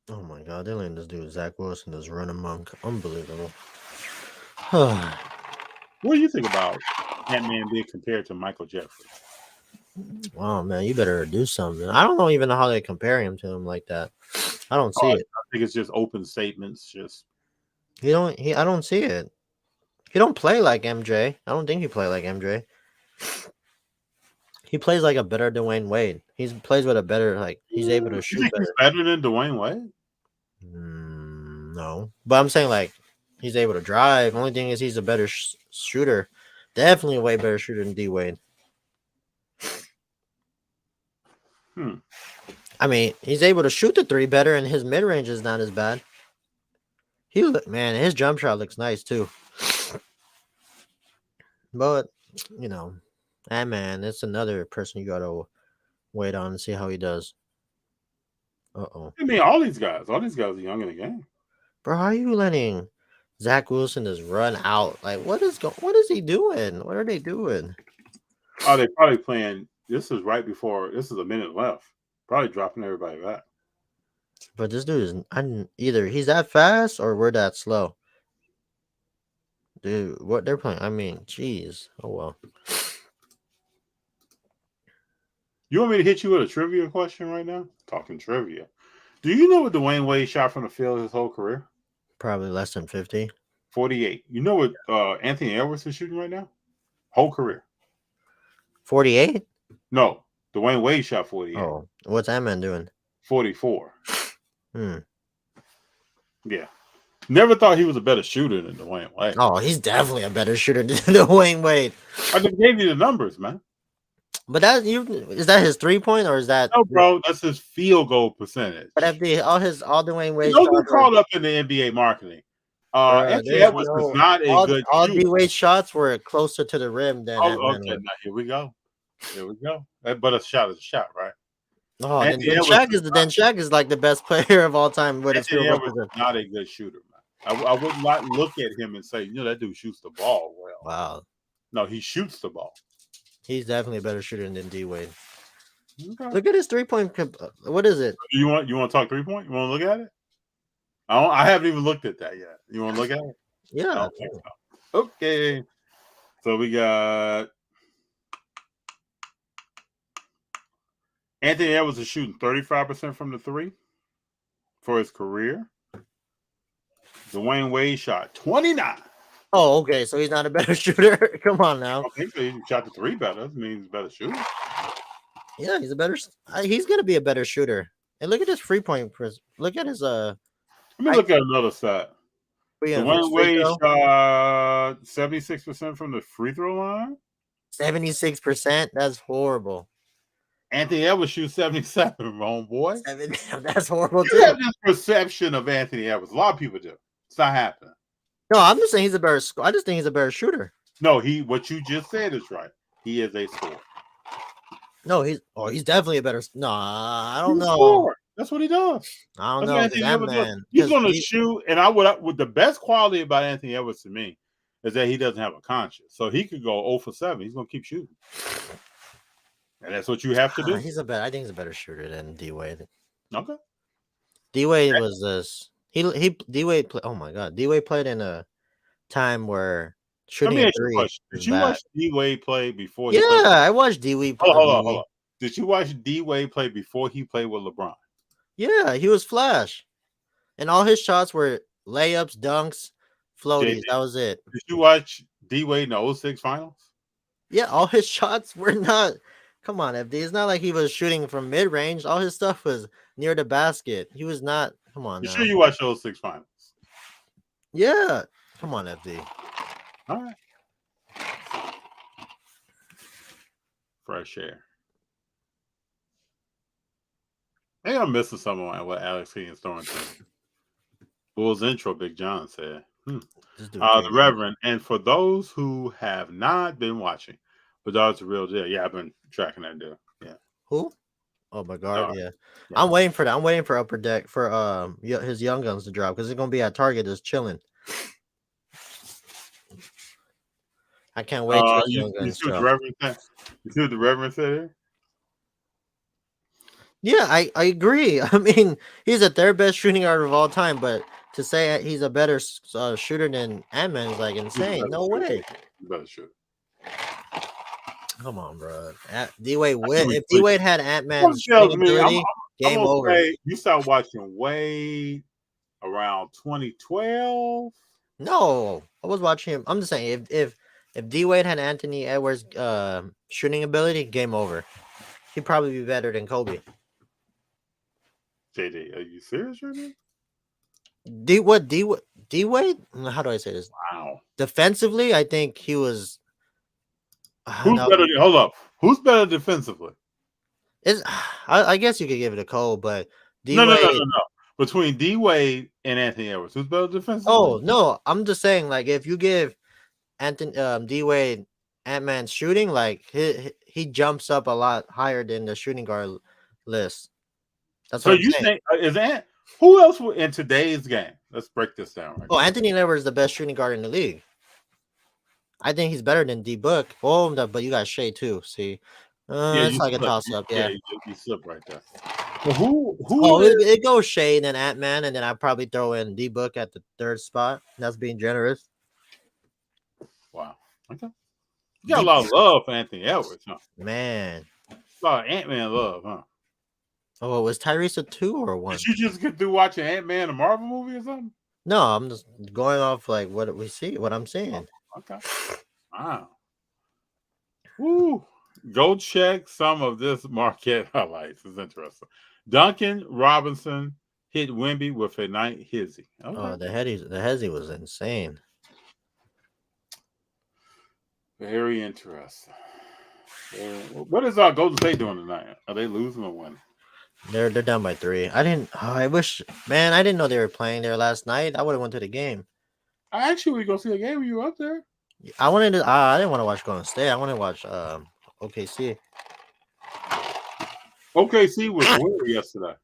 [SPEAKER 3] Oh my God, they letting this dude Zach Wilson just run amok. Unbelievable.
[SPEAKER 2] What do you think about Ant-Man being compared to Michael Jeffrey?
[SPEAKER 3] Wow, man, you better do something. I don't know even know how they compare him to him like that. I don't see it.
[SPEAKER 2] I think it's just open statements. Just
[SPEAKER 3] I don't see it. He don't play like MJ. I don't think he play like MJ. He plays like a better Dwayne Wade. He plays with a better he's able to
[SPEAKER 2] you
[SPEAKER 3] shoot
[SPEAKER 2] think he's
[SPEAKER 3] better.
[SPEAKER 2] better than Dwayne Wade?
[SPEAKER 3] No, but I'm saying he's able to drive. Only thing is he's a better shooter. Definitely a way better shooter than D Wade. I mean, he's able to shoot the three better, and his mid range is not as bad. His jump shot looks nice too. But man, it's another person you gotta wait on and see how he does.
[SPEAKER 2] I mean, all these guys are young in the game.
[SPEAKER 3] Bro, how are you letting Zach Wilson just run out? Like, what is he doing? What are they doing?
[SPEAKER 2] Oh, they probably playing. This is right before. This is a minute left. Probably dropping everybody back.
[SPEAKER 3] But this dude is either he's that fast or we're that slow. Dude, what they're playing? I mean, jeez. Oh well.
[SPEAKER 2] You want me to hit you with a trivia question right now? Talking trivia. Do you know what Dwayne Wade shot from the field his whole career?
[SPEAKER 3] Probably less than 50.
[SPEAKER 2] 48. You know what Anthony Edwards is shooting right now? Whole career.
[SPEAKER 3] 48?
[SPEAKER 2] No, Dwayne Wade shot 48.
[SPEAKER 3] Oh, what's Ant-Man doing?
[SPEAKER 2] 44.
[SPEAKER 3] Hmm.
[SPEAKER 2] Yeah. Never thought he was a better shooter than Dwayne Wade.
[SPEAKER 3] Oh, he's definitely a better shooter than Dwayne Wade.
[SPEAKER 2] I just gave you the numbers, man.
[SPEAKER 3] But is that his 3-point or is that
[SPEAKER 2] No, bro, that's his field goal percentage.
[SPEAKER 3] but all Dwayne Wade
[SPEAKER 2] Don't
[SPEAKER 3] shots
[SPEAKER 2] get caught up in the NBA marketing.
[SPEAKER 3] bruh,
[SPEAKER 2] Anthony
[SPEAKER 3] there's
[SPEAKER 2] Edwards is
[SPEAKER 3] no
[SPEAKER 2] not a good
[SPEAKER 3] all
[SPEAKER 2] shooter.
[SPEAKER 3] D Wade shots were closer to the rim than
[SPEAKER 2] Oh,
[SPEAKER 3] Ant-Man
[SPEAKER 2] okay,
[SPEAKER 3] was.
[SPEAKER 2] now here we go. Here we go. But a shot is a shot, right?
[SPEAKER 3] Oh, then
[SPEAKER 2] Anthony Edwards
[SPEAKER 3] Shaq is like the best player of all time with his
[SPEAKER 2] Anthony
[SPEAKER 3] field goal
[SPEAKER 2] Edwards is
[SPEAKER 3] percentage.
[SPEAKER 2] not a good shooter, man. I would not look at him and say, that dude shoots the ball well.
[SPEAKER 3] Wow.
[SPEAKER 2] No, he shoots the ball.
[SPEAKER 3] He's definitely a better shooter than D Wade.
[SPEAKER 2] Okay.
[SPEAKER 3] Look at his 3-point. What is it?
[SPEAKER 2] You want to talk 3-point? You want to look at it? I haven't even looked at that yet. You want to look at it?
[SPEAKER 3] Yeah.
[SPEAKER 2] Okay. So we got Anthony Edwards is shooting 35% from the three for his career. Dwayne Wade shot 29.
[SPEAKER 3] Oh, okay. So he's not a better shooter. Come on now.
[SPEAKER 2] I think he shot the three better. That means he's a better shooter.
[SPEAKER 3] Yeah, he's a better. He's gonna be a better shooter. And look at his 3-point. Look at his
[SPEAKER 2] Let me look at another side. Dwayne Wade shot 76% from the free throw line.
[SPEAKER 3] 76%. That's horrible.
[SPEAKER 2] Anthony Edwards shoots 77, homeboy.
[SPEAKER 3] That's horrible too.
[SPEAKER 2] You have this perception of Anthony Edwards. A lot of people do. It's not happening.
[SPEAKER 3] No, I'm just saying he's a better. I just think he's a better shooter.
[SPEAKER 2] No, what you just said is right. He is a scorer.
[SPEAKER 3] No, he's definitely a better. No, I don't know.
[SPEAKER 2] Scorer. That's what he does.
[SPEAKER 3] I don't know. That man,
[SPEAKER 2] he's going to shoot. And with the best quality about Anthony Edwards to me is that he doesn't have a conscience. So he could go 0 for 7. He's going to keep shooting. And that's what you have to do.
[SPEAKER 3] I think he's a better shooter than D Wade.
[SPEAKER 2] Okay.
[SPEAKER 3] D Wade was this. D Wade. Oh my God, D Wade played in a time where shooting a three.
[SPEAKER 2] Did you watch D Wade play before?
[SPEAKER 3] Yeah, I watched D Wade.
[SPEAKER 2] Hold on. Did you watch D Wade play before he played with LeBron?
[SPEAKER 3] Yeah, he was flash, and all his shots were layups, dunks, floaties. That was it.
[SPEAKER 2] Did you watch D Wade in the 06 finals?
[SPEAKER 3] Yeah, all his shots were not. Come on, FD. It's not like he was shooting from mid range. All his stuff was near the basket. He was not. Come on.
[SPEAKER 2] You sure you watched those 06 finals?
[SPEAKER 3] Yeah. Come on, FD.
[SPEAKER 2] All right. Fresh air. I think I'm missing something on what Alex Keaton's throwing to me. Bulls intro, Big John said. The Reverend. And for those who have not been watching, but that's a real deal. Yeah, I've been tracking that deal. Yeah.
[SPEAKER 3] Who? Oh my God, yeah. I'm waiting for that. I'm waiting for Upper Deck for his Young Guns to drop because it's gonna be at Target just chilling. I can't wait for Young Guns to drop.
[SPEAKER 2] You see what the Reverend said here?
[SPEAKER 3] Yeah, I agree. I mean, he's the third best shooting guard of all time, but to say he's a better shooter than Ant-Man is like insane. No way.
[SPEAKER 2] Better shooter.
[SPEAKER 3] Come on, bro. D-Wade, if D-Wade had Ant-Man's ability, game over.
[SPEAKER 2] You start watching Wade around 2012?
[SPEAKER 3] No, I was watching him. I'm just saying, if D-Wade had Anthony Edwards' shooting ability, game over. He'd probably be better than Kobe.
[SPEAKER 2] JD, are you serious right now?
[SPEAKER 3] D-Wade? How do I say this?
[SPEAKER 2] Wow.
[SPEAKER 3] Defensively, I think he was.
[SPEAKER 2] Better? Hold up. Who's better defensively?
[SPEAKER 3] I guess you could give it a Cole, but
[SPEAKER 2] D-Wade. No. Between D-Wade and Anthony Edwards, who's better defensively?
[SPEAKER 3] Oh no, I'm just saying, like if you give D-Wade Ant-Man's shooting, like he jumps up a lot higher than the shooting guard list. That's
[SPEAKER 2] so
[SPEAKER 3] what
[SPEAKER 2] you think who else in today's game? Let's break this down. Right
[SPEAKER 3] Anthony Edwards is the best shooting guard in the league. I think he's better than D-Book. Oh, but you got Shea too. See, it's like a toss-up. Yeah,
[SPEAKER 2] you slip right there. Well,
[SPEAKER 3] it goes Shea and Ant-Man, and then I probably throw in D-Book at the third spot. That's being generous.
[SPEAKER 2] Okay. You got a lot of love for Anthony Edwards, huh?
[SPEAKER 3] Man.
[SPEAKER 2] A lot of Ant-Man love, huh?
[SPEAKER 3] Oh, was Tyrese a 2 or a 1?
[SPEAKER 2] Did you just get through watching Ant-Man, a Marvel movie or something?
[SPEAKER 3] No, I'm just going off like what we see, what I'm seeing.
[SPEAKER 2] Okay. Wow. Woo. Go check some of this Marquette highlights. It's interesting. Duncan Robinson hit Wemby with a night hizzy. Okay.
[SPEAKER 3] Oh, the hezzy was insane.
[SPEAKER 2] Very interesting. What is our Golden State doing tonight? Are they losing or winning?
[SPEAKER 3] They're down by 3. I didn't. Oh, I wish, man. I didn't know they were playing there last night. I would have went to the game.
[SPEAKER 2] I actually go see a game when you were up there.
[SPEAKER 3] I wanted to. I didn't want to watch Golden State. I wanted to watch OKC.
[SPEAKER 2] OKC was where yesterday?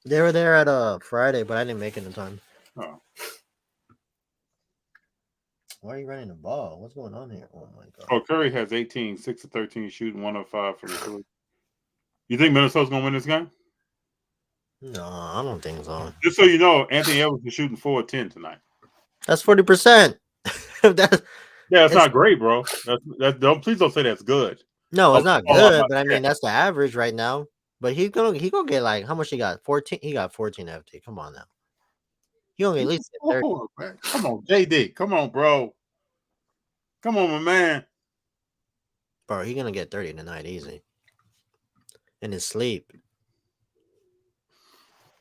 [SPEAKER 3] They were there at Friday, but I didn't make it in time.
[SPEAKER 2] Oh.
[SPEAKER 3] Why are you running the ball? What's going on here? Oh my god.
[SPEAKER 2] Oh, Curry has 18, 6 of 13 shooting, 105 from the three. You think Minnesota's gonna win this game?
[SPEAKER 3] No, I don't think so.
[SPEAKER 2] Just so you know, Anthony Edwards is shooting 4 of 10 tonight.
[SPEAKER 3] That's 40%.
[SPEAKER 2] Yeah, it's not great, bro. Don't please don't say that's good.
[SPEAKER 3] No, it's not good, but I mean that's the average right now. But he gonna get like how much he got? 14. He got 14 FT. Come on now. He only at least get 30.
[SPEAKER 2] Oh, man. Come on, JD. Come on, bro. Come on, my man.
[SPEAKER 3] Bro, he gonna get 30 tonight, easy. In his sleep.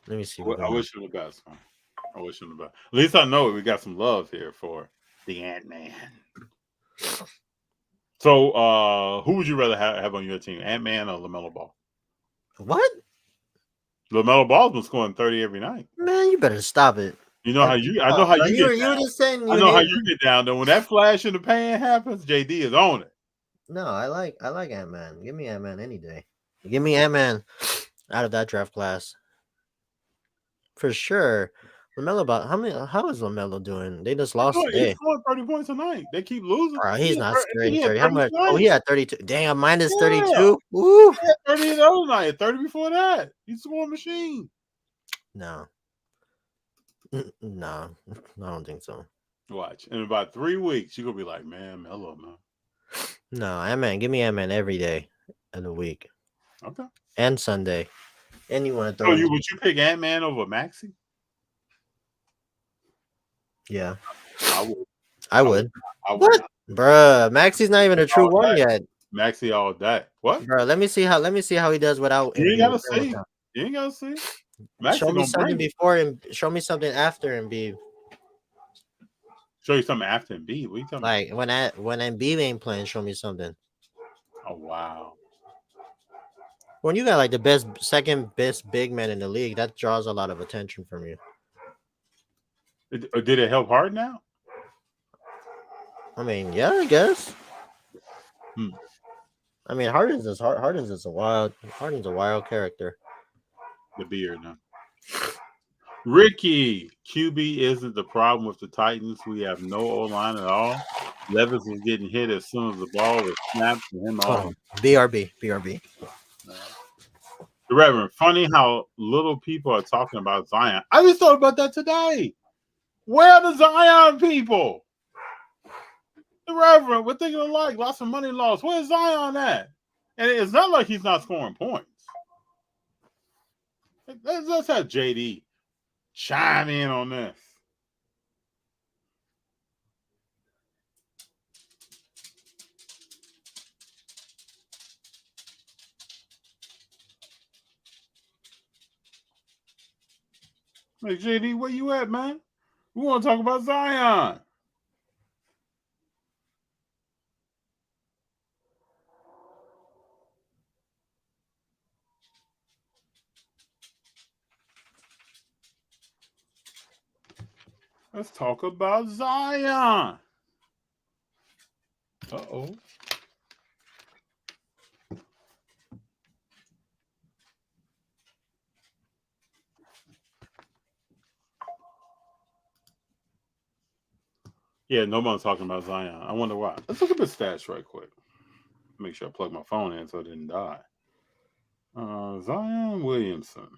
[SPEAKER 3] Let me see.
[SPEAKER 2] I wish him the best, man. I wish him the best. At least I know we got some love here for the Ant-Man. So, who would you rather have on your team, Ant-Man or LaMelo Ball?
[SPEAKER 3] What?
[SPEAKER 2] LaMelo Ball's been scoring 30 every night.
[SPEAKER 3] Man, you better stop it.
[SPEAKER 2] You know how you. I know how you get down.
[SPEAKER 3] You were just saying.
[SPEAKER 2] I know how you get down. Though when that flash in the pan happens, JD is on it.
[SPEAKER 3] No, I like Ant-Man. Give me Ant-Man any day. Give me Ant-Man out of that draft class. For sure. LaMelo Ball. How is LaMelo doing? They just lost today.
[SPEAKER 2] He's scoring 30 points a night. They keep losing.
[SPEAKER 3] Bro, he's not scoring 30.
[SPEAKER 2] 30
[SPEAKER 3] How much?
[SPEAKER 2] tonight.
[SPEAKER 3] Oh, he had 32. Damn, minus 32. Woo.
[SPEAKER 2] He had 30 the other night. 30 before that. He's a scoring machine.
[SPEAKER 3] No. No, I don't think so.
[SPEAKER 2] Watch. In about 3 weeks, you're gonna be like, man, Melo, man.
[SPEAKER 3] No, Ant-Man. Give me Ant-Man every day of the week.
[SPEAKER 2] Okay.
[SPEAKER 3] And Sunday. And you want to throw?
[SPEAKER 2] Would you pick Ant-Man over Maxey?
[SPEAKER 3] Yeah,
[SPEAKER 2] I would.
[SPEAKER 3] What, bruh? Maxey's not even a true one yet.
[SPEAKER 2] Maxey all day. What,
[SPEAKER 3] bro? Let me see how he does without.
[SPEAKER 2] You ain't gotta see. You ain't gotta see. Maxey
[SPEAKER 3] show me something before and show me something after Embiid.
[SPEAKER 2] Show you something after Embiid. What are you talking
[SPEAKER 3] like about? When Embiid ain't playing, show me something.
[SPEAKER 2] Oh wow.
[SPEAKER 3] When you got like the second best big man in the league, that draws a lot of attention from you.
[SPEAKER 2] Did it help Harden now?
[SPEAKER 3] I mean, yeah, I guess.
[SPEAKER 2] Hmm.
[SPEAKER 3] I mean, Harden's a wild character.
[SPEAKER 2] The beard, now. Ricky, QB isn't the problem with the Titans. We have no O-line at all. Levis is getting hit as soon as the ball is snapped to him off.
[SPEAKER 3] BRB.
[SPEAKER 2] The Reverend, funny how little people are talking about Zion. I just thought about that today. Where are the Zion people? The Reverend, we're thinking alike. Lots of money lost. Where's Zion at? And it's not like he's not scoring points. Let's have JD chime in on this. Hey, JD, where you at, man? We want to talk about Zion. Let's talk about Zion. Uh-oh. Yeah, nobody's talking about Zion. I wonder why. Let's look at the stats right quick. Make sure I plug my phone in so it didn't die. Zion Williamson.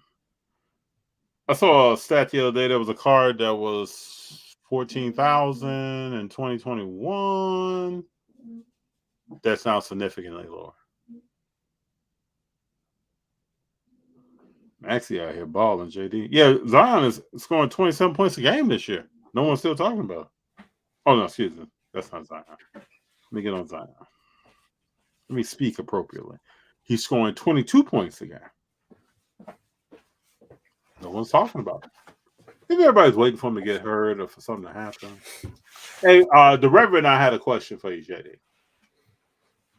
[SPEAKER 2] I saw a stat the other day. There was a card that was 14,000 in 2021. that sounds significantly lower. Maxie out here balling, JD. Yeah, Zion is scoring 27 points a game this year. No one's still talking about it. Oh, no, excuse me. That's not Zion. Let me get on Zion. Let me speak appropriately. He's scoring 22 points a game. No one's talking about it. Maybe everybody's waiting for him to get hurt or for something to happen. Hey, the Reverend, I had a question for you, JD.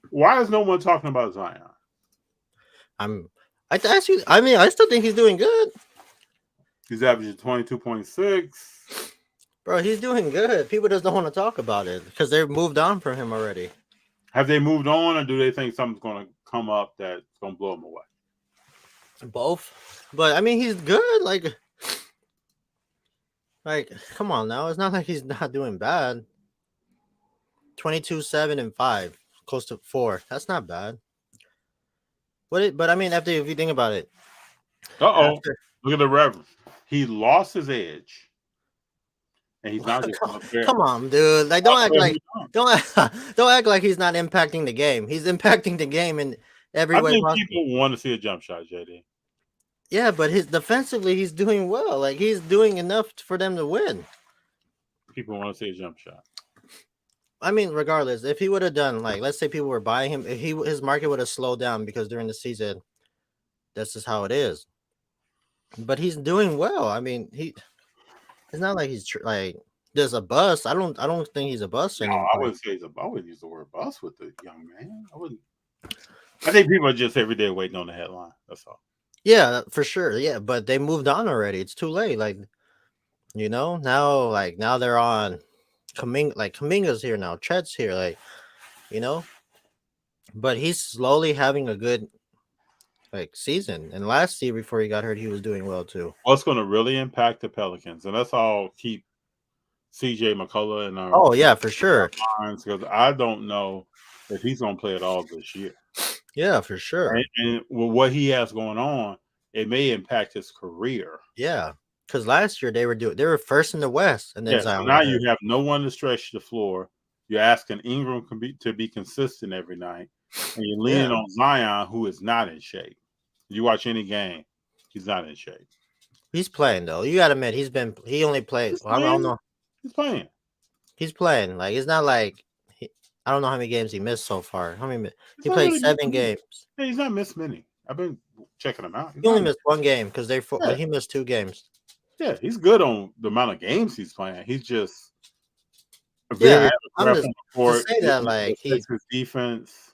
[SPEAKER 2] Why is no one talking about Zion?
[SPEAKER 3] I still think he's doing good.
[SPEAKER 2] He's averaging 22.6.
[SPEAKER 3] Bro, he's doing good. People just don't want to talk about it because they've moved on from him already.
[SPEAKER 2] Have they moved on, or do they think something's going to come up that's going to blow him away?
[SPEAKER 3] Both. But, I mean, he's good. Like, come on now. It's not like he's not doing bad. 22, 7, and 5. Close to 4. That's not bad. But I mean, if you think about it.
[SPEAKER 2] Look at the Reverend. He lost his edge. And he's not just
[SPEAKER 3] come on, dude. Like, don't act like he's not impacting the game. He's impacting the game in every way possible.
[SPEAKER 2] People want to see a jump shot, JD.
[SPEAKER 3] Yeah, but defensively, he's doing well. Like, he's doing enough for them to win.
[SPEAKER 2] People want to see a jump shot.
[SPEAKER 3] I mean, regardless, if he would have done, like, let's say people were buying him, if his market would have slowed down because during the season, this is how it is. But he's doing well. I mean, it's not like he's there's a bust. I don't think he's a bust anymore.
[SPEAKER 2] I wouldn't say I wouldn't use the word bust with the young man. I wouldn't. I think people are just every day waiting on the headline. That's all.
[SPEAKER 3] Yeah, for sure. Yeah, but they moved on already. It's too late. Like, now they're on Kuminga's here now. Chet's here, but he's slowly having a good season. And last year before he got hurt, he was doing well too.
[SPEAKER 2] What's going to really impact the Pelicans, and let's all keep CJ McCullough in our
[SPEAKER 3] for sure.
[SPEAKER 2] Minds, because I don't know if he's going to play at all this year.
[SPEAKER 3] Yeah, for sure.
[SPEAKER 2] And with what he has going on, it may impact his career.
[SPEAKER 3] Yeah, because last year they were first in the West, and then
[SPEAKER 2] so now you have no one to stretch the floor. You're asking Ingram to be consistent every night, and you're leaning on Zion, who is not in shape. You watch any game, he's not in shape.
[SPEAKER 3] He's playing though. You got to admit he only plays. I don't know.
[SPEAKER 2] He's playing.
[SPEAKER 3] He's playing. Like, it's not like I don't know how many games he missed so far. How many? He played 7 games.
[SPEAKER 2] Yeah, he's not missed many. I've been checking him out.
[SPEAKER 3] He only missed 1 game because he missed 2 games.
[SPEAKER 2] Yeah, he's good on the amount of games he's playing. He's just
[SPEAKER 3] I'm just to say that
[SPEAKER 2] his defense.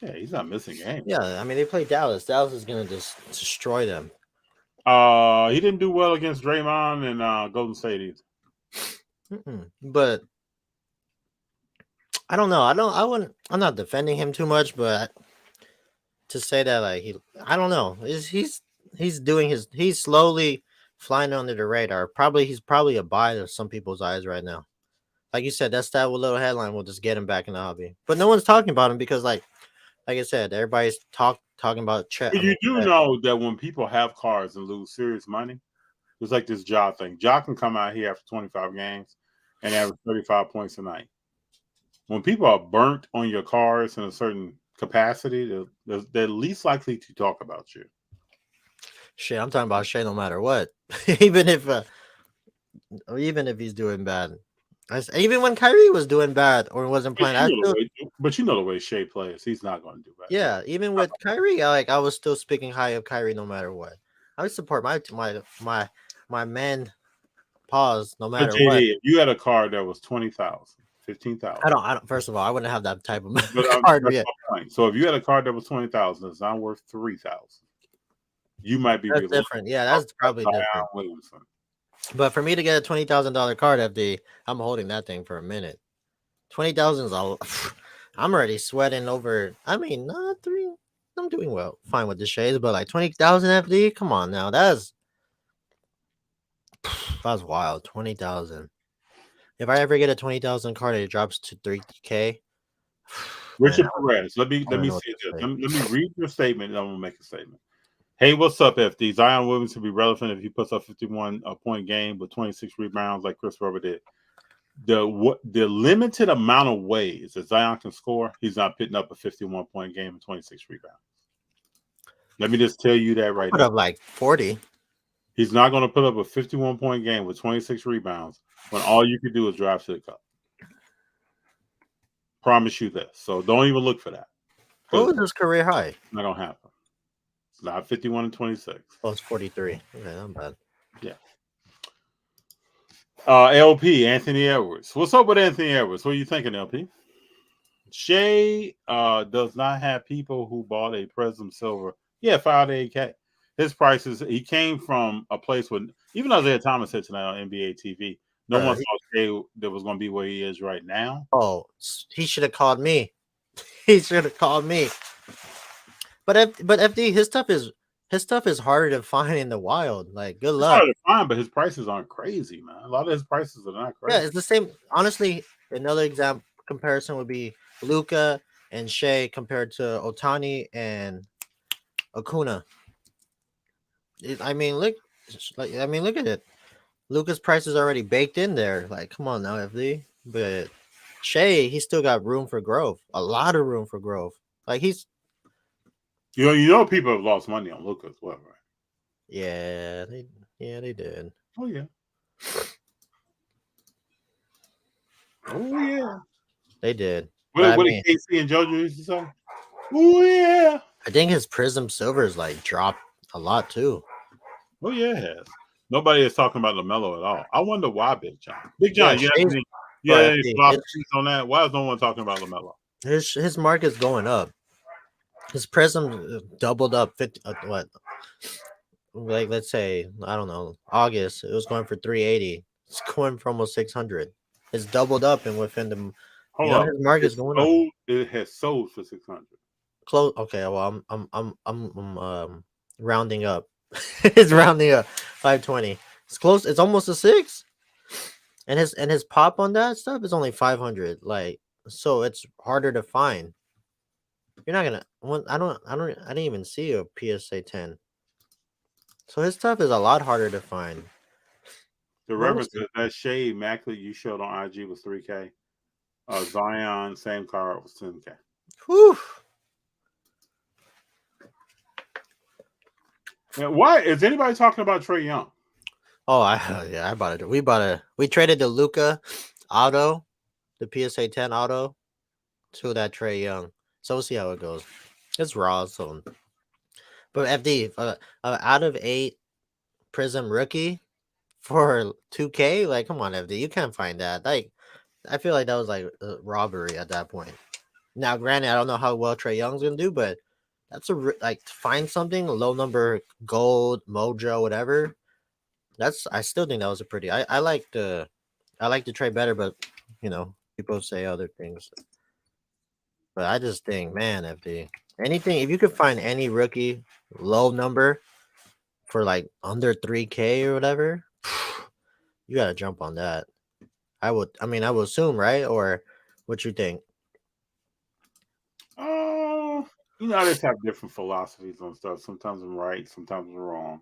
[SPEAKER 2] Yeah, he's not missing games.
[SPEAKER 3] Yeah, I mean, they play Dallas. Dallas is gonna just destroy them.
[SPEAKER 2] He didn't do well against Draymond and Golden State either.
[SPEAKER 3] But I don't know. I'm not defending him too much, but to say that I don't know. He's slowly flying under the radar. He's probably a buy to some people's eyes right now. Like you said, that little headline will just get him back in the hobby. But no one's talking about him because like I said, everybody's talking about Chet.
[SPEAKER 2] You do know that when people have cards and lose serious money, it's like this Ja thing. Ja can come out here after 25 games and average 35 points a night. When people are burnt on your cards in a certain capacity, they're least likely to talk about you.
[SPEAKER 3] Shit, I'm talking about Shea no matter what. even if he's doing bad. Even when Kyrie was doing bad or wasn't playing,
[SPEAKER 2] but you know the way Shea plays, he's not going to do bad.
[SPEAKER 3] Yeah, even with Kyrie, I was still speaking high of Kyrie no matter what. I would support my man. Pause no matter what.
[SPEAKER 2] If you had a card that was 20,000, 15,000.
[SPEAKER 3] I don't. First of all, I wouldn't have that type of card yet.
[SPEAKER 2] So if you had a card that was 20,000, it's not worth 3,000. You might be
[SPEAKER 3] different. Yeah, that's probably different. But for me to get a $20,000 card, FD, I'm holding that thing for a minute. 20,000 is all. I'm already sweating over. I mean, not 3. I'm doing well, fine with the shades, but like 20,000 FD. Come on now, that's wild. 20,000. If I ever get a 20,000 card, it drops to 3K.
[SPEAKER 2] Richard Perez, let me say this. Let me read your statement, and I'm gonna make a statement. Hey, what's up, FD? Zion Williams will be relevant if he puts up 51 point game with 26 rebounds like Chris Webber did. the limited amount of ways that Zion can score, he's not putting up a 51-point game and 26 rebounds. Let me just tell you that right
[SPEAKER 3] Put
[SPEAKER 2] now.
[SPEAKER 3] up like 40.
[SPEAKER 2] He's not going to put up a 51-point game with 26 rebounds when all you can do is drive to the cup. Promise you this. So don't even look for that.
[SPEAKER 3] What was his career high?
[SPEAKER 2] It's not going to happen. It's not 51 and 26.
[SPEAKER 3] Oh, it's 43. Okay, not bad.
[SPEAKER 2] Yeah. LP, Anthony Edwards. What's up with Anthony Edwards? What are you thinking, LP? Shea does not have people who bought a Prism Silver. Yeah, 5 to 8K. His prices, he came from a place where, even Isaiah Thomas said tonight on NBA TV, no one thought Shea that was going to be where he is right now.
[SPEAKER 3] Oh, he should have called me. He should have called me. But FD, his stuff is harder to find in the wild. Like, good luck.
[SPEAKER 2] It's harder to find, but his prices aren't crazy, man. A lot of his prices are not crazy.
[SPEAKER 3] Yeah, it's the same. Honestly, another example comparison would be Luka and Shea compared to Otani and Acuna. Look at it. Luka's price is already baked in there. Like, come on now, FD. But Shea, he still got room for growth. A lot of room for growth. Like, he's.
[SPEAKER 2] You know, people have lost money on Luka as well, right?
[SPEAKER 3] Yeah, they did.
[SPEAKER 2] Oh yeah. Oh yeah.
[SPEAKER 3] They did.
[SPEAKER 2] What did KC and JoJo used to say? Oh yeah.
[SPEAKER 3] I think his Prism Silvers like dropped a lot too.
[SPEAKER 2] Oh yeah, it has. Nobody is talking about LaMelo at all. I wonder why, Big John. Big John, you have any philosophies on that? Why is no one talking about LaMelo?
[SPEAKER 3] His market's going up. His Prism doubled up 50. What? Like, let's say, I don't know, August, it was going for 380. It's going for almost 600. It's doubled up, and within the his market's going up.
[SPEAKER 2] It has sold for 600.
[SPEAKER 3] Close. Okay, well, I'm rounding up. It's rounding up 520. It's close. It's almost a 6. And his pop on that stuff is only 500. Like, so it's harder to find. You're not gonna. I didn't even see a PSA 10. So his stuff is a lot harder to find.
[SPEAKER 2] The reference that Shea Immaculate you showed on IG was 3K. Zion, same card, was 10K.
[SPEAKER 3] Whew.
[SPEAKER 2] Now, why is anybody talking about Trae Young?
[SPEAKER 3] Oh, I bought it. We traded the Luka auto, the PSA 10 auto, to that Trae Young. So we'll see how it goes. It's raw, so. But FD, out of 8 Prism rookie for 2K, like, come on, FD, you can't find that. Like, I feel like that was like a robbery at that point. Now, granted, I don't know how well Trae Young's gonna do, but that's to find something low number gold mojo whatever. I still think that was a pretty. I like the trade better, but people say other things. But I just think, man, FD, anything if you could find any rookie low number for like under 3K or whatever, you gotta jump on that. I would assume, right? Or what you think?
[SPEAKER 2] I just have different philosophies on stuff. Sometimes I'm right, sometimes I'm wrong.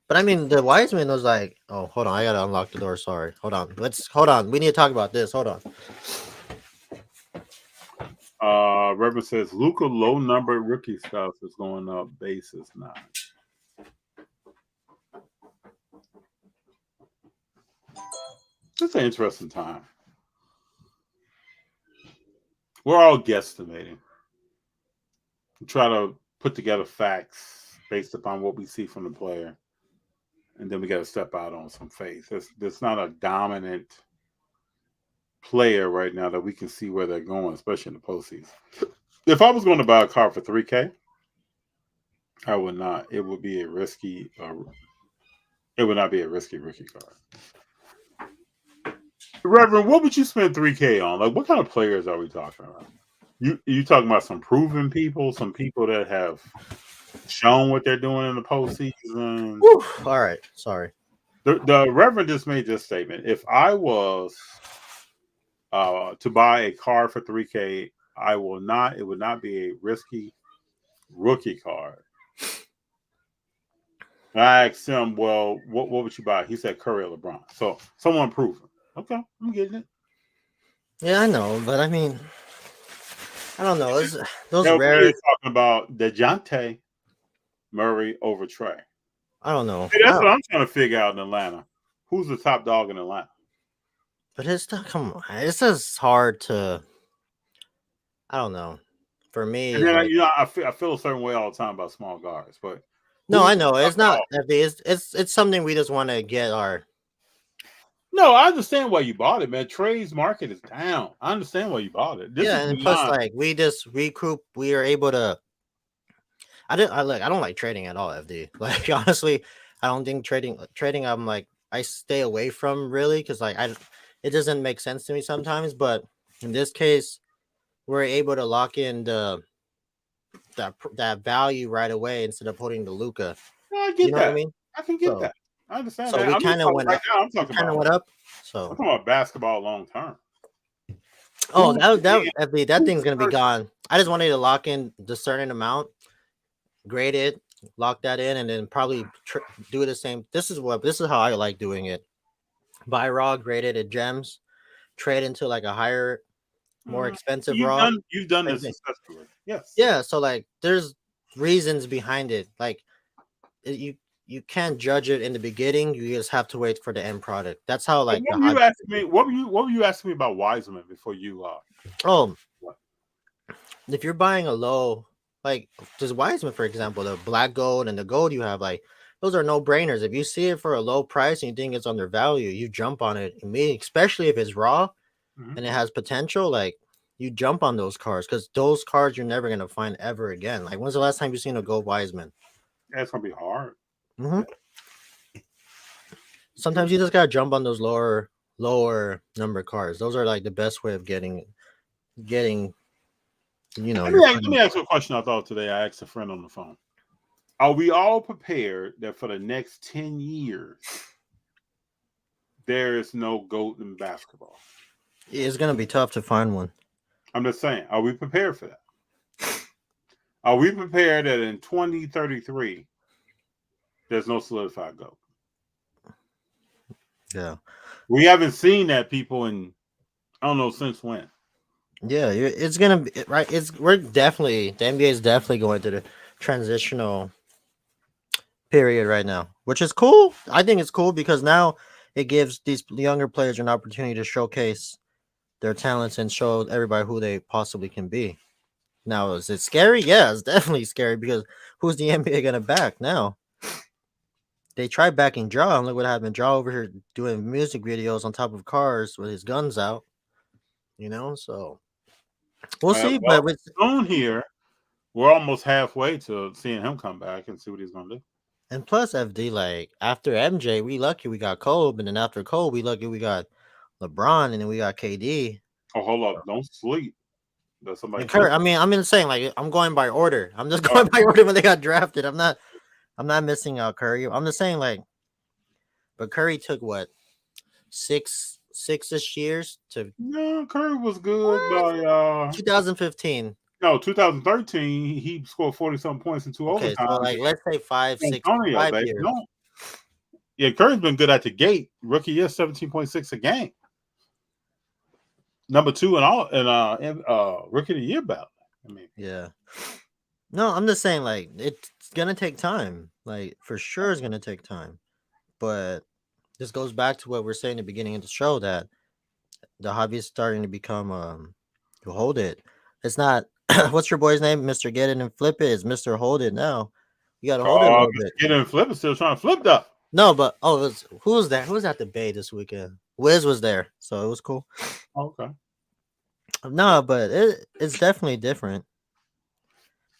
[SPEAKER 3] But I mean, the Wiseman was like, oh, hold on, I gotta unlock the door. Sorry, hold on. We need to talk about this. Hold on.
[SPEAKER 2] Reverend says Luka low number rookie stuff is going up. Basis 9. It's an interesting time. We're all guesstimating. We try to put together facts based upon what we see from the player. And then we got to step out on some faith. There's not a dominant player right now that we can see where they're going, especially in the postseason. If I was going to buy a car for 3K, I would not. It would be a risky. It would not be a risky rookie card. Reverend, what would you spend 3K on? Like, what kind of players are we talking about? You talking about some proven people, some people that have shown what they're doing in the postseason?
[SPEAKER 3] Whew. All right, sorry.
[SPEAKER 2] The Reverend just made this statement. If I was to buy a car for 3K, it would not be a risky rookie card. I asked him, well, what would you buy? He said Curry or LeBron. So someone proven. Okay, I'm getting it.
[SPEAKER 3] Yeah, I know, but I mean, I don't know. Those
[SPEAKER 2] LP
[SPEAKER 3] rare.
[SPEAKER 2] is talking about DeJounte Murray over Trey.
[SPEAKER 3] I don't know.
[SPEAKER 2] See, that's what I'm trying to figure out in Atlanta. Who's the top dog in Atlanta?
[SPEAKER 3] But it's not. Come on, it's just hard to. I don't know. For me,
[SPEAKER 2] And
[SPEAKER 3] it's
[SPEAKER 2] then
[SPEAKER 3] like
[SPEAKER 2] I feel a certain way all the time about small guards, but
[SPEAKER 3] no.
[SPEAKER 2] who's
[SPEAKER 3] I
[SPEAKER 2] the
[SPEAKER 3] know
[SPEAKER 2] top
[SPEAKER 3] it's not.
[SPEAKER 2] dog?
[SPEAKER 3] It's something we just want to get our.
[SPEAKER 2] No, I understand why you bought it, man. Trey's market is down. I understand why you bought it. This
[SPEAKER 3] Yeah,
[SPEAKER 2] is
[SPEAKER 3] and plus,
[SPEAKER 2] beyond.
[SPEAKER 3] like we just recoup. We are able to. I don't like trading at all, FD. Like honestly, I don't think trading. I'm like I stay away from really because like it doesn't make sense to me sometimes. But in this case, we're able to lock in that value right away instead of putting the Luca.
[SPEAKER 2] No, I
[SPEAKER 3] You
[SPEAKER 2] get
[SPEAKER 3] know what I
[SPEAKER 2] that.
[SPEAKER 3] mean?
[SPEAKER 2] I can get
[SPEAKER 3] So
[SPEAKER 2] that. I understand
[SPEAKER 3] so
[SPEAKER 2] that.
[SPEAKER 3] we
[SPEAKER 2] I'm just
[SPEAKER 3] kind of
[SPEAKER 2] talking
[SPEAKER 3] went
[SPEAKER 2] right
[SPEAKER 3] up.
[SPEAKER 2] now. I'm
[SPEAKER 3] We
[SPEAKER 2] talking
[SPEAKER 3] kind of
[SPEAKER 2] about.
[SPEAKER 3] went up.
[SPEAKER 2] I'm
[SPEAKER 3] So
[SPEAKER 2] talking about basketball long term.
[SPEAKER 3] oh,
[SPEAKER 2] Who's
[SPEAKER 3] that
[SPEAKER 2] who's
[SPEAKER 3] thing's
[SPEAKER 2] the
[SPEAKER 3] gonna be
[SPEAKER 2] person?
[SPEAKER 3] gone. I just wanted to lock in the certain amount, grade it, lock that in, and then probably do the same. This is how I like doing it. Buy raw, grade it at gems, trade into like a higher, more expensive raw.
[SPEAKER 2] You've done
[SPEAKER 3] Same
[SPEAKER 2] this
[SPEAKER 3] thing.
[SPEAKER 2] successfully. Yes.
[SPEAKER 3] Yeah, so like there's reasons behind it. Like you can't judge it in the beginning. You just have to wait for the end product. That's how
[SPEAKER 2] Like,
[SPEAKER 3] like the
[SPEAKER 2] what were you
[SPEAKER 3] hobby.
[SPEAKER 2] asking me? What were you asking me about Wiseman before you
[SPEAKER 3] Oh,
[SPEAKER 2] what?
[SPEAKER 3] if you're buying a low, like just Wiseman, for example, the black gold and the gold you have, like those are no brainers. If you see it for a low price and you think it's undervalued, you jump on it immediately, especially if it's raw
[SPEAKER 2] Mm-hmm.
[SPEAKER 3] and it has potential. Like you jump on those cards because those cards you're never gonna find ever again. Like when's the last time you seen a gold Wiseman?
[SPEAKER 2] That's gonna be hard.
[SPEAKER 3] Mm-hmm.
[SPEAKER 2] Yeah.
[SPEAKER 3] Sometimes you just gotta jump on those lower number cards. Those are like the best way of getting your
[SPEAKER 2] Let me
[SPEAKER 3] money.
[SPEAKER 2] ask you a question I thought today. I asked a friend on the phone. Are we all prepared that for the next 10 years there is no GOAT in basketball?
[SPEAKER 3] It's gonna be tough to find one.
[SPEAKER 2] I'm just saying, are we prepared for that? Are we prepared that in 2033 there's no solidified GOAT?
[SPEAKER 3] Yeah.
[SPEAKER 2] We haven't seen that people in I don't know since when.
[SPEAKER 3] Yeah, it's gonna be right. We're definitely the NBA is definitely going through the transitional period right now, which is cool. I think it's cool because now it gives these younger players an opportunity to showcase their talents and show everybody who they possibly can be. Now, is it scary? Yeah, it's definitely scary because who's the NBA gonna back now? They tried backing Jaw, and look what happened. Jaw over here doing music videos on top of cars with his guns out. So we'll see.
[SPEAKER 2] Well,
[SPEAKER 3] But with
[SPEAKER 2] soon here, we're almost halfway to seeing him come back and see what he's going to do.
[SPEAKER 3] And plus, FD, like after MJ, we lucky we got Kobe, and then after Kobe, we lucky we got LeBron, and then we got KD.
[SPEAKER 2] Oh, hold up. Don't sleep. There's somebody
[SPEAKER 3] And Curry,
[SPEAKER 2] close.
[SPEAKER 3] I mean, I'm in saying like I'm going by order. I'm just
[SPEAKER 2] All
[SPEAKER 3] going
[SPEAKER 2] right.
[SPEAKER 3] by order when they got drafted. I'm not missing out Curry. I'm just saying like, but Curry took what 6-ish years to
[SPEAKER 2] No, Curry was good
[SPEAKER 3] what
[SPEAKER 2] by
[SPEAKER 3] 2015.
[SPEAKER 2] no 2013. He scored 40 something points in two
[SPEAKER 3] Okay, so
[SPEAKER 2] overtimes
[SPEAKER 3] like let's say five,
[SPEAKER 2] against
[SPEAKER 3] six,
[SPEAKER 2] Antonio,
[SPEAKER 3] five
[SPEAKER 2] baby.
[SPEAKER 3] years.
[SPEAKER 2] No, yeah, Curry's been good at the gate. Rookie year 17.6 a game. Number two in rookie of the year ballot. I mean,
[SPEAKER 3] Yeah. No, I'm just saying like it's gonna take time. Like for sure, it's gonna take time. But this goes back to what we're saying at the beginning of the show that the hobby is starting to become you hold it. It's not what's your boy's name, Mr. Get It and Flip It. It's Mr. Hold It now. You gotta hold it a little bit.
[SPEAKER 2] Mr. Get in flip is still trying to flip that.
[SPEAKER 3] No, but who was there? Who was at the Bay this weekend? Wiz was there, so it was cool.
[SPEAKER 2] Okay.
[SPEAKER 3] No, but it's definitely different.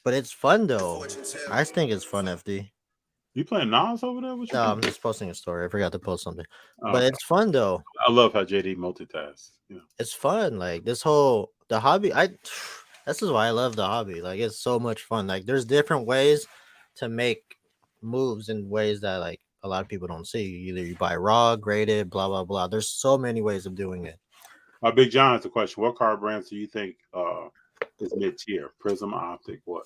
[SPEAKER 3] But it's fun though. I think it's fun, FD.
[SPEAKER 2] You playing Nas over there? What you
[SPEAKER 3] No,
[SPEAKER 2] doing?
[SPEAKER 3] I'm just posting a story. I forgot to post something.
[SPEAKER 2] Oh,
[SPEAKER 3] But
[SPEAKER 2] okay.
[SPEAKER 3] it's fun though.
[SPEAKER 2] I love how JD multitasks. You know.
[SPEAKER 3] It's fun. Like the hobby. This is why I love the hobby. Like it's so much fun. Like there's different ways to make moves in ways that like a lot of people don't see. Either you buy raw, graded, blah blah blah. There's so many ways of doing it.
[SPEAKER 2] Big John has a question. What car brands do you think is mid tier? Prism, Optic, what?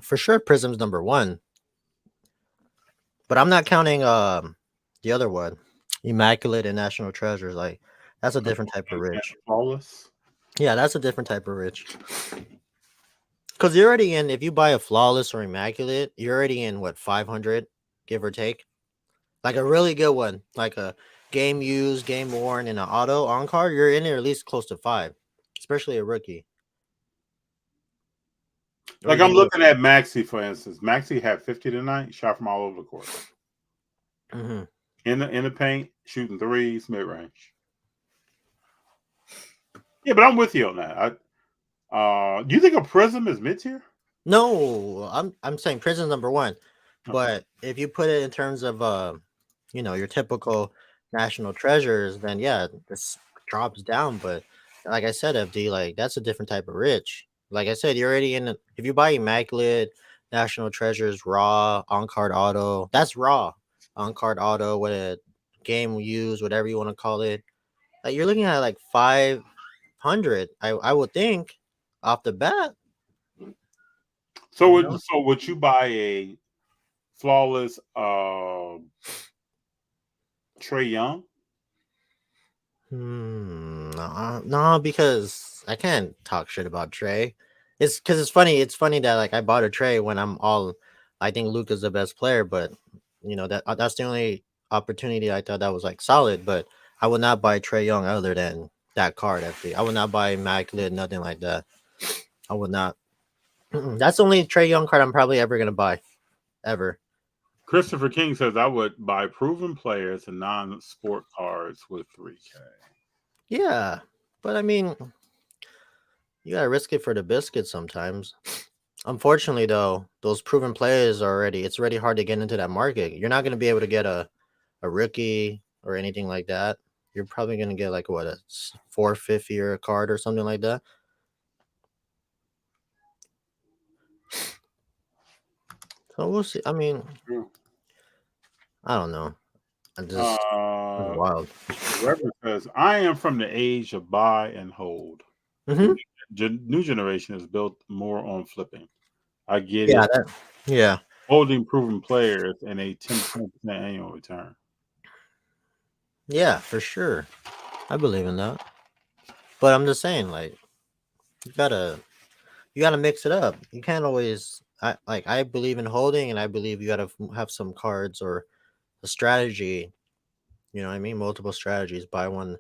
[SPEAKER 3] For sure, Prism's number one. But I'm not counting the other one, Immaculate and National Treasures. Like That's a different type of
[SPEAKER 2] And
[SPEAKER 3] rich.
[SPEAKER 2] flawless.
[SPEAKER 3] Yeah, that's a different type of rich. Because you're already in. If you buy a flawless or immaculate, you're already in what 500, give or take. Like a really good one, like a game used, game worn, and an auto on card. You're in there at least close to 5, especially a rookie. Or
[SPEAKER 2] Like
[SPEAKER 3] you
[SPEAKER 2] I'm
[SPEAKER 3] can go.
[SPEAKER 2] looking at Maxi, for instance. Maxi had 50 tonight, shot from all over the court.
[SPEAKER 3] Mm-hmm.
[SPEAKER 2] In the paint, shooting threes, mid range. Yeah, but I'm with you on that. Do you think a Prism is mid tier?
[SPEAKER 3] No, I'm saying prison number one,
[SPEAKER 2] Okay.
[SPEAKER 3] but if you put it in terms of your typical national treasures, then yeah, this drops down. But like I said, FD, like that's a different type of rich. Like I said, you're already in. If you buy immaculate national treasures, raw on card auto, that's raw on card auto with a game used, whatever you want to call it. Like you're looking at like 500. I would think off the bat,
[SPEAKER 2] So
[SPEAKER 3] you
[SPEAKER 2] would
[SPEAKER 3] know.
[SPEAKER 2] so would you buy a flawless Trey Young?
[SPEAKER 3] No, because I can't talk shit about Trey. It's because it's funny. It's funny that like I bought a Trey when I'm all. I think Luka's the best player, but that's the only opportunity I thought that was like solid. But I would not buy Trey Young other than that card. Actually, I would not buy Immaculate, nothing like that. I would not. That's the only Trey Young card I'm probably ever gonna buy, ever.
[SPEAKER 2] Christopher King says I would buy proven players and non-sport cards with 3K.
[SPEAKER 3] Yeah, but I mean, you gotta risk it for the biscuit sometimes. Unfortunately, though, those proven players are already it's already hard to get into that market. You're not gonna be able to get a rookie or anything like that. You're probably gonna get like what a 450 or a card or something like that. So we'll see. I mean,
[SPEAKER 2] True.
[SPEAKER 3] I don't know. I just it's
[SPEAKER 2] Uh,
[SPEAKER 3] wild.
[SPEAKER 2] Reverend says I am from the age of buy and hold. The
[SPEAKER 3] Hmm.
[SPEAKER 2] new generation is built more on flipping. I get
[SPEAKER 3] Yeah,
[SPEAKER 2] it.
[SPEAKER 3] yeah,
[SPEAKER 2] Holding proven players and a 10 to 20% annual return.
[SPEAKER 3] yeah, for sure. I believe in that. But I'm just saying, like, you gotta you gotta mix it up. You can't always. I believe in holding, and I believe you gotta have some cards or a strategy. You know what I mean? Multiple strategies. Buy one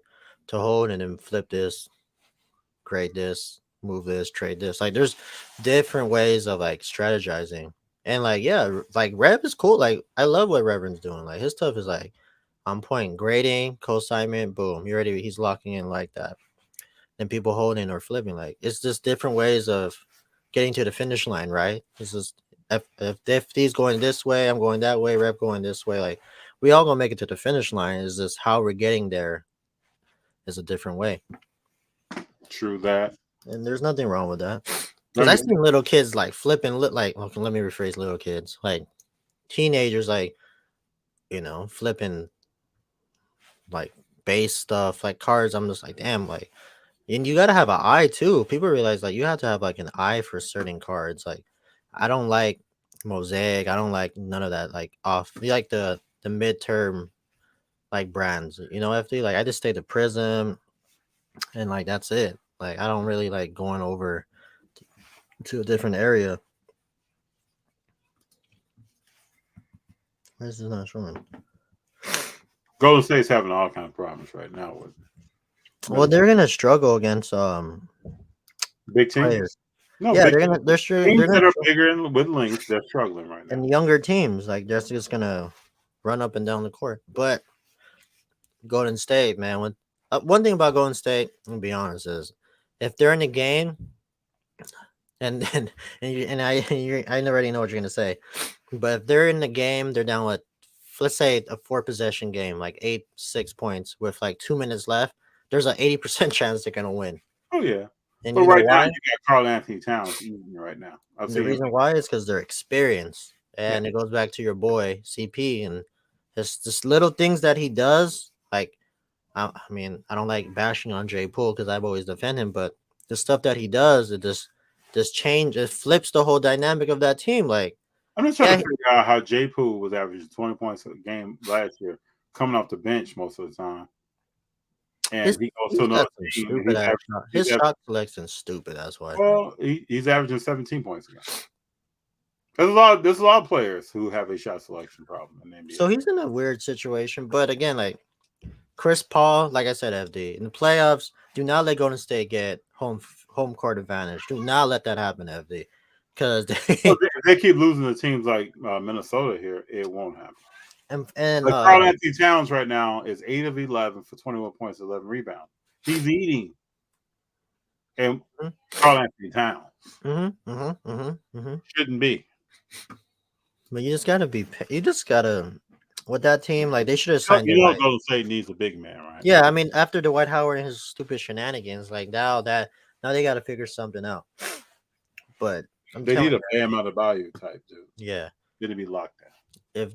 [SPEAKER 3] to hold and then flip this, create this, move this, trade this. Like there's different ways of like strategizing. And like, yeah, like Rev is cool. Like I love what Reverend's doing. Like his stuff is like on point. Grading, co-assignment, boom. You already he's locking in like that. And people holding or flipping. Like it's just different ways of getting to the finish line, right? It's just if he's going this way, I'm going that way, Rev going this way. Like we all gonna make it to the finish line. Is just how we're getting there is a different way.
[SPEAKER 2] True that.
[SPEAKER 3] And there's nothing wrong with that.
[SPEAKER 2] I
[SPEAKER 3] Because I
[SPEAKER 2] mean,
[SPEAKER 3] seen little kids like flipping, like, okay, let me rephrase little kids, like teenagers, like, flipping like base stuff, like cards. I'm just like, damn, like, and you got to have an eye too. People realize like you have to have like an eye for certain cards. Like, I don't like Mosaic. I don't like none of that. Like, off, you like the midterm like brands, FD. Like, I just stay to Prism and like that's it. Like, I don't really like going over to a different area. This is not showing.
[SPEAKER 2] Golden State's having all kind of problems right now with
[SPEAKER 3] Well,
[SPEAKER 2] really
[SPEAKER 3] they're gonna struggle against
[SPEAKER 2] big
[SPEAKER 3] players.
[SPEAKER 2] teams. No,
[SPEAKER 3] Yeah,
[SPEAKER 2] big
[SPEAKER 3] they're
[SPEAKER 2] teams
[SPEAKER 3] gonna
[SPEAKER 2] that are bigger and with links, they're struggling right now.
[SPEAKER 3] and younger teams like they're just gonna run up and down the court. But Golden State, man, one thing about Golden State, to be honest, is if they're in the game and I already know what you're gonna say, but if they're in the game, they're down with let's say a 4 possession game, like 8-6 points with like 2 minutes left. There's an 80% chance they're gonna win.
[SPEAKER 2] Oh yeah.
[SPEAKER 3] And
[SPEAKER 2] But
[SPEAKER 3] you know
[SPEAKER 2] right now
[SPEAKER 3] why?
[SPEAKER 2] you got Carl Anthony Towns eating you right now. I've
[SPEAKER 3] And the
[SPEAKER 2] seen him.
[SPEAKER 3] reason why is because they're experienced.
[SPEAKER 2] Yeah.
[SPEAKER 3] And it goes back to your boy CP and just little things that he does. Like, I mean, I don't like bashing on Jay Poole because I've always defend him, but the stuff that he does, it just change. It flips the whole dynamic of that team. Like,
[SPEAKER 2] I'm just trying to
[SPEAKER 3] yeah,
[SPEAKER 2] figure out how Jay Poole was averaging 20 points a game last year, coming off the bench most of the time. and he goes to
[SPEAKER 3] He's
[SPEAKER 2] another
[SPEAKER 3] got some
[SPEAKER 2] team, and
[SPEAKER 3] stupid ass shot.
[SPEAKER 2] he's
[SPEAKER 3] His
[SPEAKER 2] averaging
[SPEAKER 3] shot selection's stupid. That's why.
[SPEAKER 2] well, he's averaging 17 points a game. There's a lot of players who have a shot selection problem in the NBA.
[SPEAKER 3] So he's in a weird situation. But again, like Chris Paul, like I said, FD in the playoffs, do not let Golden State get home court advantage. Do not let that happen, FD, because
[SPEAKER 2] Well,
[SPEAKER 3] they
[SPEAKER 2] if they keep losing to teams like Minnesota here, it won't happen.
[SPEAKER 3] and
[SPEAKER 2] Like Karl Anthony Towns right now is 8 of 11 for 21 points, 11 rebounds. He's eating, and Karl Anthony Towns shouldn't be.
[SPEAKER 3] But you just gotta be. You just gotta with that team. Like they should have signed it right.
[SPEAKER 2] Golden State needs a big man, right?
[SPEAKER 3] Yeah, I mean after Dwight Howard and his stupid shenanigans, like now they gotta figure something out. But
[SPEAKER 2] they need a Bam Adebayo type dude.
[SPEAKER 3] Yeah,
[SPEAKER 2] Gonna be locked down.
[SPEAKER 3] If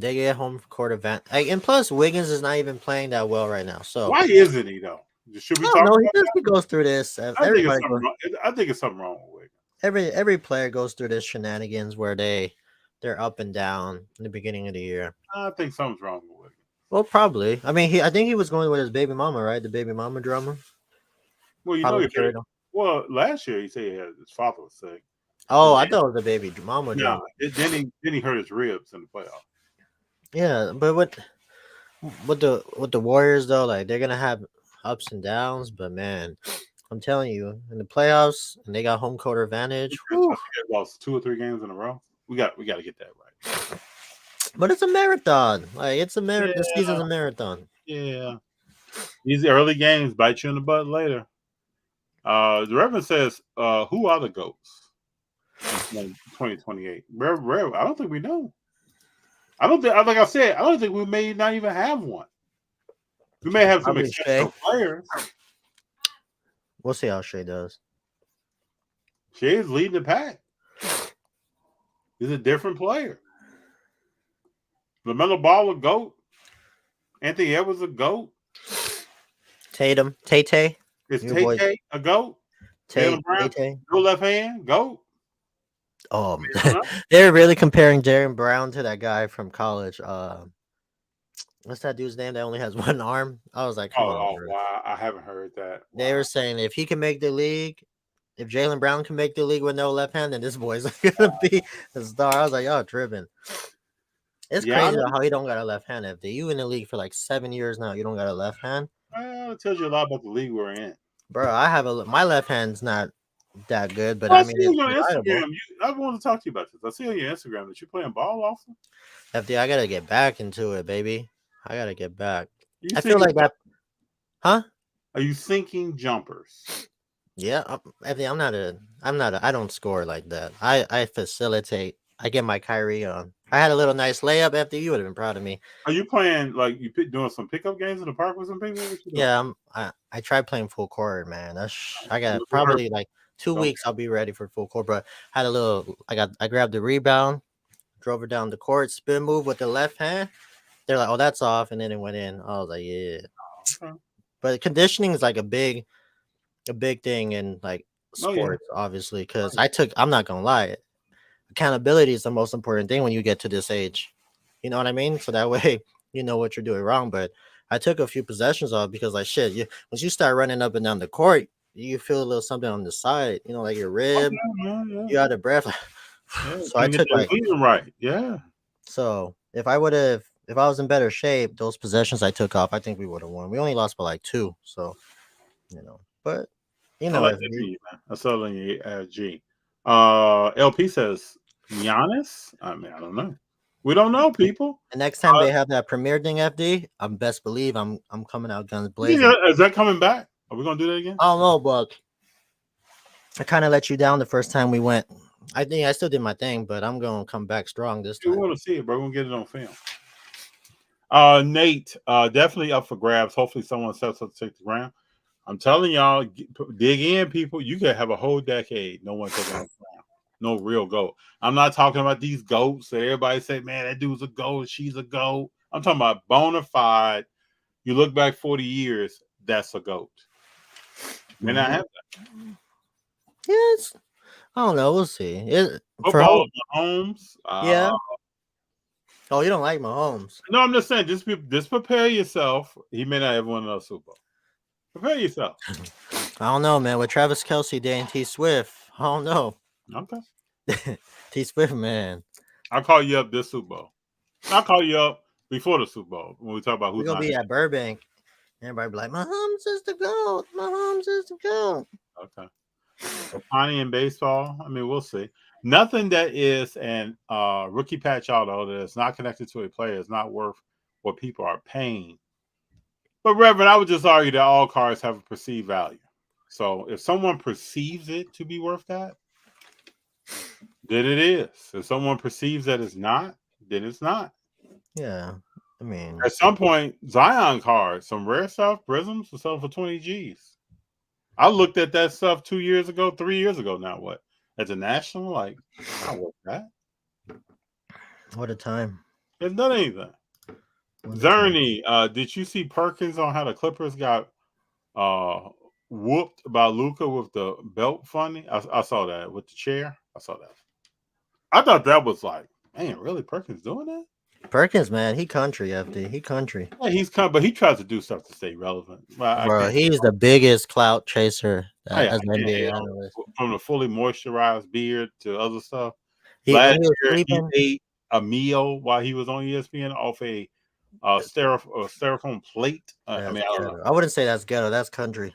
[SPEAKER 3] they get home court advantage, and plus Wiggins is not even playing that well right now. So
[SPEAKER 2] why isn't he though? Should we talk about that?
[SPEAKER 3] He goes through this.
[SPEAKER 2] I think it's something wrong with Wiggins.
[SPEAKER 3] Every player goes through this shenanigans where they're up and down in the beginning of the year.
[SPEAKER 2] I think something's wrong with Wiggins.
[SPEAKER 3] Well, probably. I mean, I think he was going with his baby mama, right? The baby mama drama.
[SPEAKER 2] Well, well, last year he said his father was sick.
[SPEAKER 3] Oh, I thought it was the baby mama drama.
[SPEAKER 2] Then he hurt his ribs in the playoffs.
[SPEAKER 3] Yeah, but with the Warriors though, like they're gonna have ups and downs, but man, I'm telling you, in the playoffs, and they got home court advantage.
[SPEAKER 2] They lost 2 or 3 games in a row. We got to get that right.
[SPEAKER 3] But it's a marathon. Like it's a marathon. The season's a marathon.
[SPEAKER 2] Yeah, these early games bite you in the butt later. The Reverend says, "Who are the GOATs in 2028?" I don't think we know. I don't think, like I said, I don't think we may not even have one. We may have some exceptional players.
[SPEAKER 3] We'll see how Shea does.
[SPEAKER 2] Shea is leading the pack. He's a different player. LaMelo Ball a GOAT. Anthony Edwards a GOAT.
[SPEAKER 3] Tatum, Tay.
[SPEAKER 2] Is Tay a GOAT? Jaylen Brown, no left hand, GOAT.
[SPEAKER 3] Oh, they're really comparing Jaylen Brown to that guy from college. What's that dude's name that only has one arm? I was like, come on.
[SPEAKER 2] Wow. I haven't heard that. Wow.
[SPEAKER 3] They were saying if he can make the league, if Jaylen Brown can make the league with no left hand, then this boy's gonna be a star. I was like, oh, tripping. It's crazy how he don't got a left hand. If you in the league for like 7 years now, you don't got a left hand.
[SPEAKER 2] Well, it tells you a lot about the league we're in.
[SPEAKER 3] Bro, I have my left hand's not that good, but
[SPEAKER 2] I mean, see on Instagram. I wanted to talk to you about this. I see on your Instagram that you're playing ball often.
[SPEAKER 3] FD, I gotta get back into it, baby. I gotta get back. I feel like that. Huh?
[SPEAKER 2] Are you sinking jumpers?
[SPEAKER 3] Yeah, FD, I don't score like that. I facilitate. I get my Kyrie on. I had a little nice layup after you would have been proud of me.
[SPEAKER 2] Are you playing like doing some pickup games in the park with some people?
[SPEAKER 3] Yeah, I tried playing full court, man. I got probably like 2 weeks. I'll be ready for full court. But I grabbed the rebound, drove it down the court, spin move with the left hand. They're like, oh, that's off, and then it went in. I was like, yeah. Okay. But conditioning is like a big thing in like sports, obviously, because I'm not gonna lie, accountability is the most important thing when you get to this age. You know what I mean? So that way you know what you're doing wrong. But I took a few possessions off because like shit, once you start running up and down the court, you feel a little something on the side, like your rib, you're out of breath. So I took
[SPEAKER 2] right. Yeah.
[SPEAKER 3] So if I was in better shape, those possessions I took off, I think we would have won. We only lost by like 2. So, but
[SPEAKER 2] I saw it on your G. LP says Giannis. I mean, I don't know. We don't know, people.
[SPEAKER 3] The next time they have that premiere thing, FD, I'm best believe I'm coming out guns blazing.
[SPEAKER 2] Is that coming back? Are we gonna do that again?
[SPEAKER 3] I don't know, but I kind of let you down the first time we went. I think I still did my thing, but I'm gonna come back strong this time.
[SPEAKER 2] We want to see it, bro. We're gonna get it on film. Nate, definitely up for grabs. Hopefully, someone steps up to take the ground. I'm telling y'all, dig in, people. You can have a whole decade. No one taking on ground. No real GOAT. I'm not talking about these GOATs that everybody say, man, that dude's a GOAT, she's a GOAT. I'm talking about bona fide. You look back 40 years, that's a GOAT. May not have that.
[SPEAKER 3] Yes. I don't know. We'll see.
[SPEAKER 2] Football, Mahomes.
[SPEAKER 3] Yeah. Oh, you don't like Mahomes?
[SPEAKER 2] No, I'm just saying, just prepare yourself. He may not have won another Super Bowl. Prepare yourself.
[SPEAKER 3] I don't know, man. With Travis Kelsey, and T Swift, I don't know.
[SPEAKER 2] Okay.
[SPEAKER 3] T Swift, man.
[SPEAKER 2] I'll call you up this Super Bowl. I'll call you up before the Super Bowl when we talk about
[SPEAKER 3] We're
[SPEAKER 2] who's
[SPEAKER 3] gonna
[SPEAKER 2] not.
[SPEAKER 3] be at Burbank. Everybody be like, Mahomes is the GOAT. Mahomes is the GOAT.
[SPEAKER 2] Okay. Otani in baseball. I mean, we'll see. Nothing that is an rookie patch auto that is not connected to a player is not worth what people are paying. But Reverend, I would just argue that all cards have a perceived value. So if someone perceives it to be worth that, then it is. If someone perceives that it's not, then it's not.
[SPEAKER 3] Yeah, I mean,
[SPEAKER 2] At some point, Zion cards, some rare stuff, prisms, will sell for 20 G's. I looked at that stuff 2 years ago, 3 years ago now. What? At the National? Like, not worth that.
[SPEAKER 3] what a time.
[SPEAKER 2] It's done anything.
[SPEAKER 3] What a time.
[SPEAKER 2] Zerny, did you see Perkins on how the Clippers got whooped by Luca with the belt funding? I saw that with the chair. I saw that. I thought that was like, man, really Perkins doing that?
[SPEAKER 3] Perkins, man, he country, FD. He country.
[SPEAKER 2] Yeah, he's come, but he tries to do stuff to stay relevant. Well, I
[SPEAKER 3] Bro,
[SPEAKER 2] can't.
[SPEAKER 3] he's the biggest clout chaser
[SPEAKER 2] I
[SPEAKER 3] as an
[SPEAKER 2] can't
[SPEAKER 3] NBA
[SPEAKER 2] hate
[SPEAKER 3] analyst.
[SPEAKER 2] from the fully moisturized beard to other stuff.
[SPEAKER 3] When
[SPEAKER 2] Last
[SPEAKER 3] he was
[SPEAKER 2] year, he
[SPEAKER 3] sleeping,
[SPEAKER 2] ate a meal while he was on ESPN off a styrofoam plate. I
[SPEAKER 3] that's
[SPEAKER 2] mean, I don't know.
[SPEAKER 3] ghetto. I wouldn't say that's ghetto. That's country.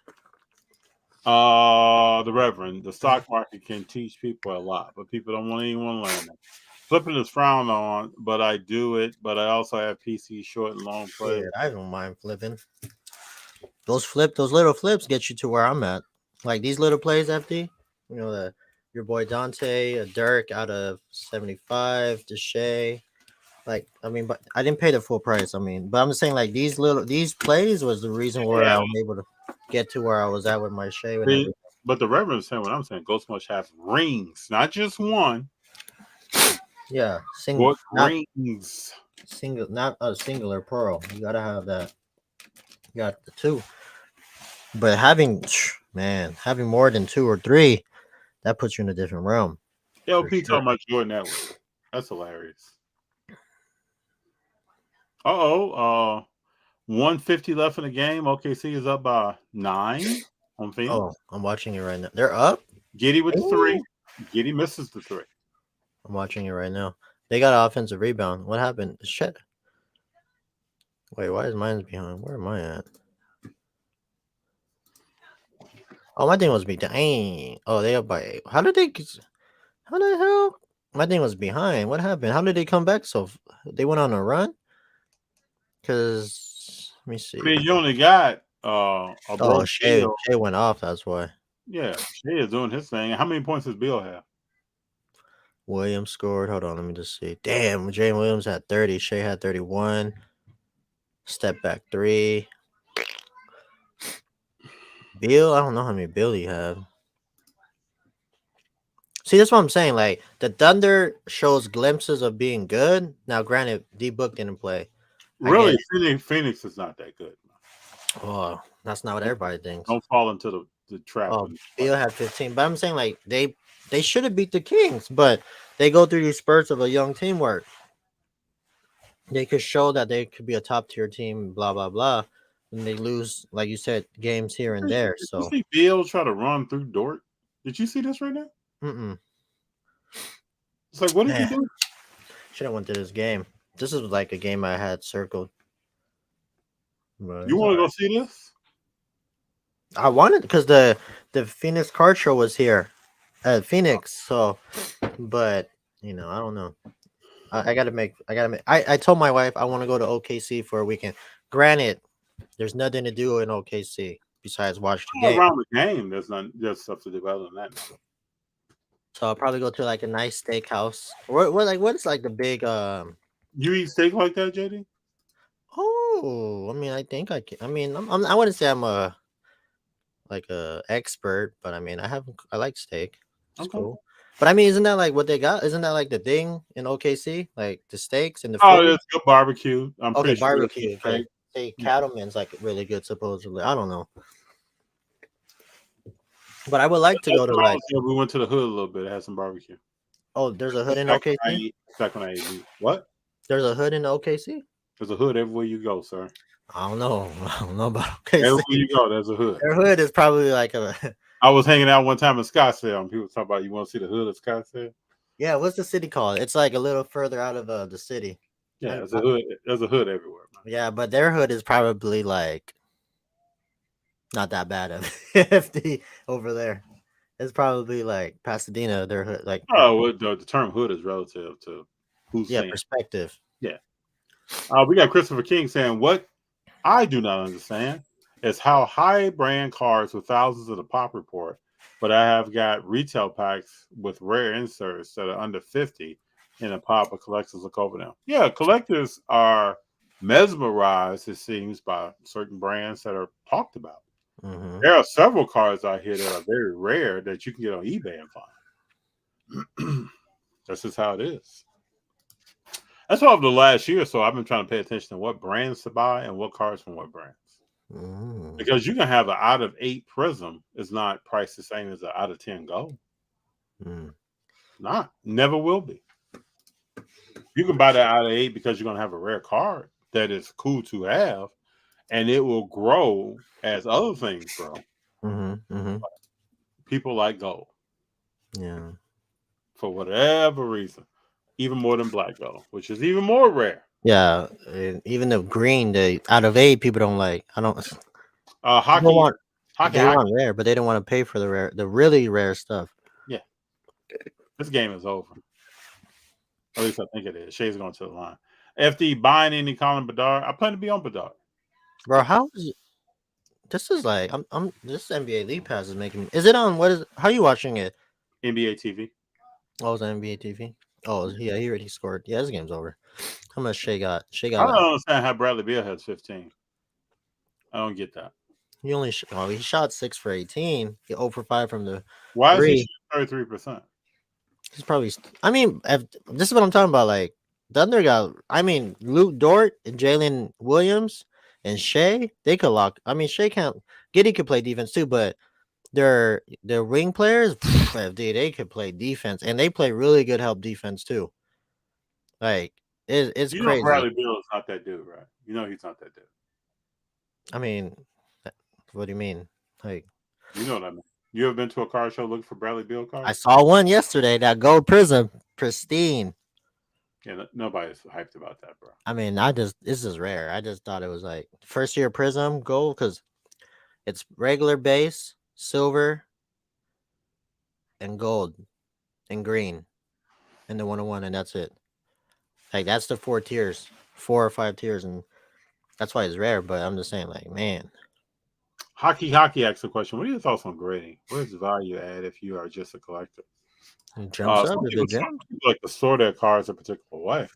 [SPEAKER 2] The Reverend, the stock market can teach people a lot, but people don't want anyone to learn it. Flipping is frowned on, but I do it. But I also have PC short and long plays.
[SPEAKER 3] Shit, I don't mind flipping. Those little flips get you to where I'm at. Like these little plays, FD. You know your boy Dante, a Dirk out of 75, Deshae. Like, I mean, but I didn't pay the full price. I mean, but I'm just saying, like these plays was the reason where
[SPEAKER 2] Yeah,
[SPEAKER 3] I was able to get to where I was at with my Shea and
[SPEAKER 2] see,
[SPEAKER 3] everything.
[SPEAKER 2] but the Reverend is saying what I'm saying. Ghost must have rings, not just one.
[SPEAKER 3] Yeah,
[SPEAKER 2] What rings?
[SPEAKER 3] not a singular pearl. You gotta have that. You got the two, but having more than two or three, that puts you in a different realm. For
[SPEAKER 2] LP
[SPEAKER 3] sure.
[SPEAKER 2] talking about Jordan Edwards. That's hilarious. 150 left in the game. OKC is up by 9 on Phoenix.
[SPEAKER 3] Oh, I'm watching it right now. They're up.
[SPEAKER 2] Giddy with the
[SPEAKER 3] Ooh.
[SPEAKER 2] 3. Giddy misses the 3.
[SPEAKER 3] I'm watching it right now. They got an offensive rebound. What happened? Shit. Wait, why is mine behind? Where am I at? Oh, my thing was dang. Oh, they up by 8. How the hell? My thing was behind. What happened? How did they come back they went on a run? Because let me see.
[SPEAKER 2] I mean, you only got a broke
[SPEAKER 3] Shea
[SPEAKER 2] Bill.
[SPEAKER 3] went off. That's why.
[SPEAKER 2] Yeah, Shea is doing his thing. How many points does Bill have?
[SPEAKER 3] Williams scored. Hold on, let me just see. Damn, Jane Williams had 30. Shea had 31. Step back 3. Bill, I don't know how many Bill he had. See, that's what I'm saying. Like the Thunder shows glimpses of being good. Now, granted, D Book didn't play.
[SPEAKER 2] Really, Phoenix is not that good.
[SPEAKER 3] Oh, that's not what everybody thinks.
[SPEAKER 2] Don't fall into the trap.
[SPEAKER 3] Oh, Bill had 15, but I'm saying like they should have beat the Kings, but they go through these spurts of a young teamwork. They could show that they could be a top tier team, blah blah blah, and they lose, like you said, games here and there.
[SPEAKER 2] Did
[SPEAKER 3] So
[SPEAKER 2] you see Bill try to run through Dort? Did you see this right now? It's like, what did you do?
[SPEAKER 3] Should have went to this game. This is like a game I had circled.
[SPEAKER 2] You want to go see this?
[SPEAKER 3] I wanted because the Phoenix Card Show was here at Phoenix. So, but I don't know. I gotta make. I told my wife I want to go to OKC for a weekend. Granted, there's nothing to do in OKC besides watch the game.
[SPEAKER 2] Around the game, there's stuff to do other than that.
[SPEAKER 3] So I'll probably go to like a nice steakhouse. What is like the big
[SPEAKER 2] You eat steak like that, JD?
[SPEAKER 3] Oh, I mean, I think I can. I mean, I wouldn't say I'm a expert, but I mean, I like steak. It's cool. But I mean, isn't that like what they got? Isn't that like the thing in OKC, like the steaks and the food?
[SPEAKER 2] Oh, it's good barbecue. I'm
[SPEAKER 3] okay,
[SPEAKER 2] pretty
[SPEAKER 3] barbecue.
[SPEAKER 2] Sure
[SPEAKER 3] okay. Say Cattleman's like really good, supposedly. I don't know. But I would like to go to like.
[SPEAKER 2] We went to the hood a little bit. It had some barbecue.
[SPEAKER 3] Oh, there's a hood in OKC.
[SPEAKER 2] Back when I ate meat. What?
[SPEAKER 3] There's a hood in OKC.
[SPEAKER 2] There's a hood everywhere you go, sir.
[SPEAKER 3] I don't know. I don't know about OKC.
[SPEAKER 2] Everywhere you go, there's a hood.
[SPEAKER 3] Their hood is probably like a
[SPEAKER 2] I was hanging out one time in Scottsdale, and people talk about you want to see the hood of Scottsdale.
[SPEAKER 3] yeah. What's the city called? It's like a little further out of the city.
[SPEAKER 2] Yeah,
[SPEAKER 3] I,
[SPEAKER 2] there's a
[SPEAKER 3] I,
[SPEAKER 2] hood. There's a hood everywhere, man.
[SPEAKER 3] yeah, but their hood is probably like not that bad of FD over there. It's probably like Pasadena. Their hood, like
[SPEAKER 2] Oh, well, the term hood is relative to who's
[SPEAKER 3] yeah,
[SPEAKER 2] saying.
[SPEAKER 3] perspective.
[SPEAKER 2] Yeah. We got Christopher King saying, "What I do not understand is how high brand cars with thousands of the pop report, but I have got retail packs with rare inserts that are under 50 in a pop, but collectors look over them. Yeah, collectors are mesmerized, it seems, by certain brands that are talked about.
[SPEAKER 3] Mm-hmm.
[SPEAKER 2] There are several cars out here that are very rare that you can get on eBay and find. That's just how it is. That's why over the last year or so, I've been trying to pay attention to what brands to buy and what cars from what brands.
[SPEAKER 3] Mm.
[SPEAKER 2] Because you can have an out of 8 Prism is not priced the same as an out of 10 Gold.
[SPEAKER 3] Mm.
[SPEAKER 2] Not. Never will be. You can buy that out of 8 because you're going to have a rare card that is cool to have, and it will grow as other things grow.
[SPEAKER 3] Mm-hmm. Mm-hmm.
[SPEAKER 2] People like gold.
[SPEAKER 3] Yeah.
[SPEAKER 2] For whatever reason. Even more than black gold, which is even more rare.
[SPEAKER 3] Yeah. Even the green, the out of 8, people don't like. I don't. People
[SPEAKER 2] Hockey.
[SPEAKER 3] they want rare, but they don't want to pay for the really rare stuff.
[SPEAKER 2] Yeah. This game is over. At least I think it is. Shay's going to the line. FD buying any Colin Bedard. I plan to be on Bedard.
[SPEAKER 3] Bro, how is this is like I'm this NBA League Pass is making is it on what is how are you watching it?
[SPEAKER 2] NBA TV.
[SPEAKER 3] Oh, it's on NBA TV. Oh yeah, he already scored. Yeah, this game's over. How much Shea got? Shea
[SPEAKER 2] I
[SPEAKER 3] got
[SPEAKER 2] don't
[SPEAKER 3] like
[SPEAKER 2] understand how Bradley Beal has 15. I don't get that.
[SPEAKER 3] he only he shot 6 for 18. He 0 for 5 from the
[SPEAKER 2] Why is he
[SPEAKER 3] 3.
[SPEAKER 2] shooting 33%?
[SPEAKER 3] He's probably I mean this is what I'm talking about. Like Thunder got I mean Luke Dort and Jalen Williams and Shea, they could lock. I mean Shea can't Giddy could play defense too, but their wing players, dude, they could play defense and they play really good help defense too. Like it's
[SPEAKER 2] You know
[SPEAKER 3] crazy.
[SPEAKER 2] Bradley Beal is not that dude, right? You know he's not that dude.
[SPEAKER 3] I mean, what do you mean? Like
[SPEAKER 2] You know what I mean. You ever been to a car show looking for Bradley Beal
[SPEAKER 3] I
[SPEAKER 2] cars?
[SPEAKER 3] saw one yesterday, that gold prism, pristine.
[SPEAKER 2] Yeah, nobody's hyped about that, bro.
[SPEAKER 3] I mean, this is rare. I just thought it was like first year prism gold because it's regular base, silver, and gold, and green, and the 101, and that's it. Like that's the 4 tiers, 4 or 5 tiers, and that's why it's rare. But I'm just saying, like, man,
[SPEAKER 2] Hockey asks the question: what are your thoughts on grading? What is the value add if you are just a collector?
[SPEAKER 3] it jumps up
[SPEAKER 2] Some
[SPEAKER 3] if
[SPEAKER 2] people,
[SPEAKER 3] it jumps.
[SPEAKER 2] like to store their cards a particular way.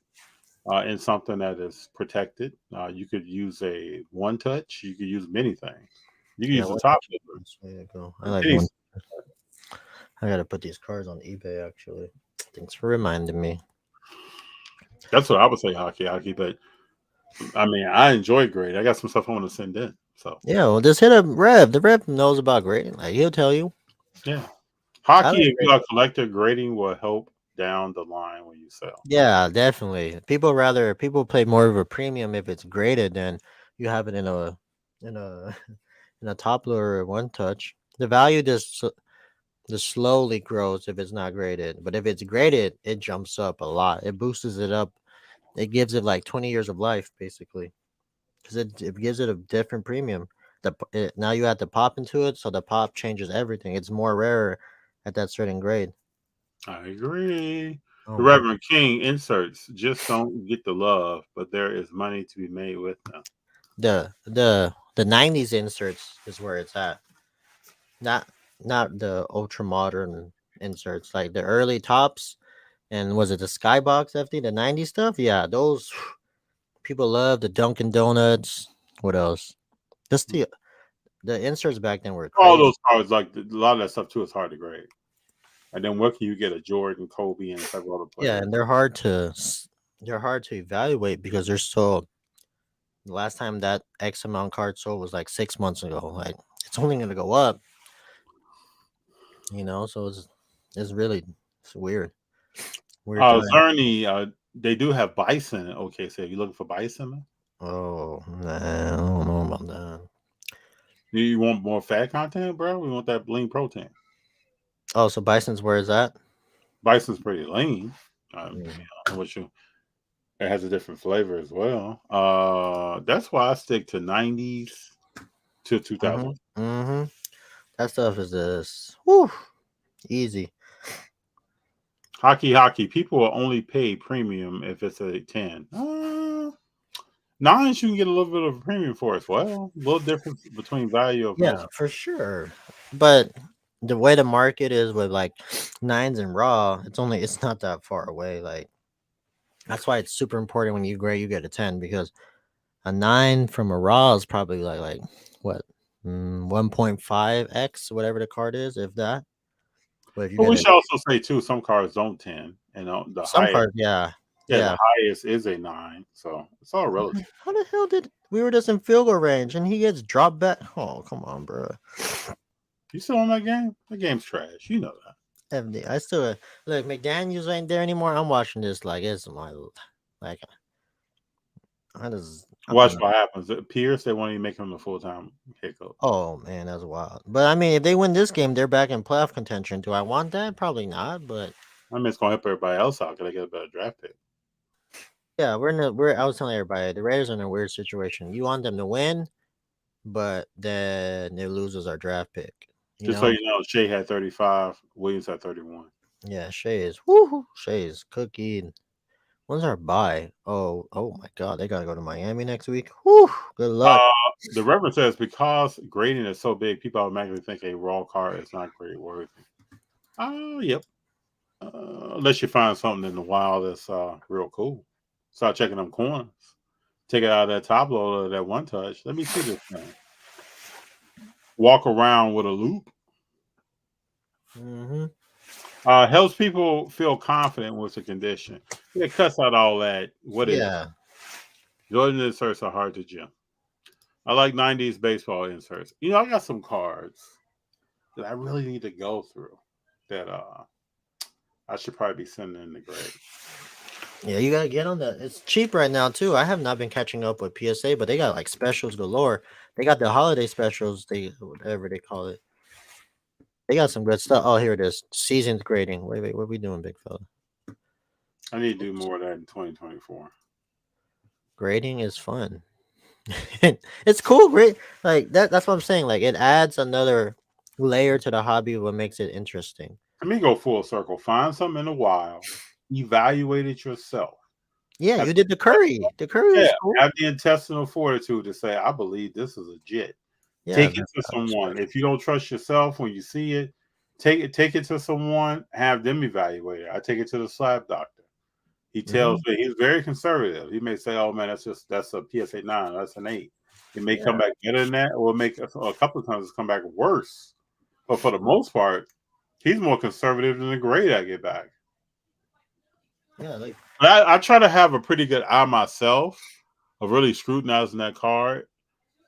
[SPEAKER 2] In something that is protected. You could use a one touch. You could use many things. You can
[SPEAKER 3] Yeah,
[SPEAKER 2] use the top.
[SPEAKER 3] way to go. I like one. I gotta put these cards on eBay. Actually, thanks for reminding me.
[SPEAKER 2] That's what I would say, hockey. But I mean, I enjoy grade. I got some stuff I want to send in. So
[SPEAKER 3] Yeah, well, just hit up Rev. The Rev knows about grading. Like he'll tell you.
[SPEAKER 2] yeah, hockey.
[SPEAKER 3] Like
[SPEAKER 2] If you are a collector, grading will help down the line when you sell.
[SPEAKER 3] yeah, definitely. People play more of a premium if it's graded than you have it in a in a top loader or one touch. The value just slowly grows if it's not graded, but if it's graded, it jumps up a lot. It boosts it up. It gives it like 20 years of life basically because it gives it a different premium. Now you have to pop into it, so the pop changes everything. It's more rarer at that certain grade.
[SPEAKER 2] I agree.
[SPEAKER 3] Oh
[SPEAKER 2] The
[SPEAKER 3] my
[SPEAKER 2] Reverend King inserts just don't get the love, but there is money to be made with them.
[SPEAKER 3] the 90s inserts is where it's at. Not not the ultra modern inserts like the early tops and was it the skybox FD the 90s stuff? Yeah, those people love the Dunkin' Donuts. What else? Just the inserts back then were
[SPEAKER 2] All
[SPEAKER 3] crazy.
[SPEAKER 2] those cards, like a lot of that stuff too, is hard to grade. And then what can you get? A Jordan, Kobe, and several other
[SPEAKER 3] Yeah,
[SPEAKER 2] players.
[SPEAKER 3] and they're hard to evaluate because they're so the last time that X amount card sold was like 6 months ago. Like it's only gonna go up, so it's really it's weird. Weird time.
[SPEAKER 2] Zerny They do have bison. Okay, so you looking for bison, man?
[SPEAKER 3] Oh, man, I don't know about that.
[SPEAKER 2] You want more fat content, bro? We want that lean protein.
[SPEAKER 3] Oh, so Bison's where is that?
[SPEAKER 2] Bison's pretty lean.
[SPEAKER 3] Mm.
[SPEAKER 2] Which it has a different flavor as well. That's why I stick to 90s to 2000.
[SPEAKER 3] Mm-hmm. Mm-hmm. That stuff is this. Whew, easy.
[SPEAKER 2] Hockey. People will only pay premium if it's a 10. Nines you can get a little bit of a premium for as well. A little difference between value of
[SPEAKER 3] Yeah,
[SPEAKER 2] most.
[SPEAKER 3] for sure. But the way the market is with like nines and raw, it's not that far away. Like that's why it's super important when you grade you get a 10 because a 9 from a raw is probably like what 1.5x whatever the card is, if that. But if you
[SPEAKER 2] But
[SPEAKER 3] get
[SPEAKER 2] we
[SPEAKER 3] a
[SPEAKER 2] should also say too, some cards don't 10, and the
[SPEAKER 3] some
[SPEAKER 2] highest,
[SPEAKER 3] cards, yeah,
[SPEAKER 2] yeah, the
[SPEAKER 3] yeah.
[SPEAKER 2] highest is a 9. So it's all relative.
[SPEAKER 3] How the hell did we were just in field goal range and he gets dropped back? Oh, come on, bro.
[SPEAKER 2] You still on that game? That game's trash. You know that.
[SPEAKER 3] FD. I still look. McDaniel's ain't there anymore. I'm watching this like it's my like. I just I don't
[SPEAKER 2] Watch
[SPEAKER 3] know.
[SPEAKER 2] what happens. Pierce, they won't even make him the full time head coach.
[SPEAKER 3] Oh man, that's wild. But I mean, if they win this game, they're back in playoff contention. Do I want that? Probably not. But
[SPEAKER 2] I mean, it's gonna help everybody else out because they get a better draft pick.
[SPEAKER 3] yeah, we're. I was telling everybody the Raiders are in a weird situation. You want them to win, but then they loses our draft pick. You
[SPEAKER 2] Just so
[SPEAKER 3] know?
[SPEAKER 2] you know, Shea had 35, Williams had 31.
[SPEAKER 3] Yeah, Shay is woohoo. Shay is cookie. When's our bye? Oh my God, they gotta go to Miami next week. Whew, good luck.
[SPEAKER 2] Uh, the reference says because grading is so big, people automatically think a raw card is not grade worthy. Oh, yep. Unless you find something in the wild that's real cool. Start checking them corners. Take it out of that top loader, that one touch. Let me see this thing. Walk around with a loop.
[SPEAKER 3] Mm-hmm.
[SPEAKER 2] Helps people feel confident with the condition. It cuts out all that. What is it?
[SPEAKER 3] Yeah.
[SPEAKER 2] Jordan inserts are hard to gem. I like 90s baseball inserts. You know, I got some cards that I really need to go through that I should probably be sending in the grade.
[SPEAKER 3] Yeah, you gotta get on that. It's cheap right now too. I have not been catching up with PSA, but they got like specials galore. They got the holiday specials, they whatever they call it. They got some good stuff. Oh, here it is. Seasoned grading. Wait, what are we doing, big fella?
[SPEAKER 2] I need to do more of that in 2024.
[SPEAKER 3] Grading is fun. It's cool, great. Like that's what I'm saying. Like it adds another layer to the hobby, what makes it interesting.
[SPEAKER 2] Let me go full circle. Find something in the wild. Evaluate it yourself.
[SPEAKER 3] Yeah,
[SPEAKER 2] Have,
[SPEAKER 3] you did the curry. The curry
[SPEAKER 2] yeah,
[SPEAKER 3] was cool.
[SPEAKER 2] have the intestinal fortitude to say, I believe this is legit.
[SPEAKER 3] Yeah,
[SPEAKER 2] Take it to
[SPEAKER 3] that was
[SPEAKER 2] someone.
[SPEAKER 3] special.
[SPEAKER 2] If you don't trust yourself when you see it, take it to someone, have them evaluate it. I take it to the slab doctor. He tells
[SPEAKER 3] Mhm.
[SPEAKER 2] me he's very conservative. He may say, "Oh man, that's a PSA 9, that's an 8." It may come
[SPEAKER 3] Yeah,
[SPEAKER 2] back better than that, or make a couple of times it's come back worse. But for the most part, he's more conservative than the grade I get back.
[SPEAKER 3] yeah, like
[SPEAKER 2] But I try to have a pretty good eye myself of really scrutinizing that card.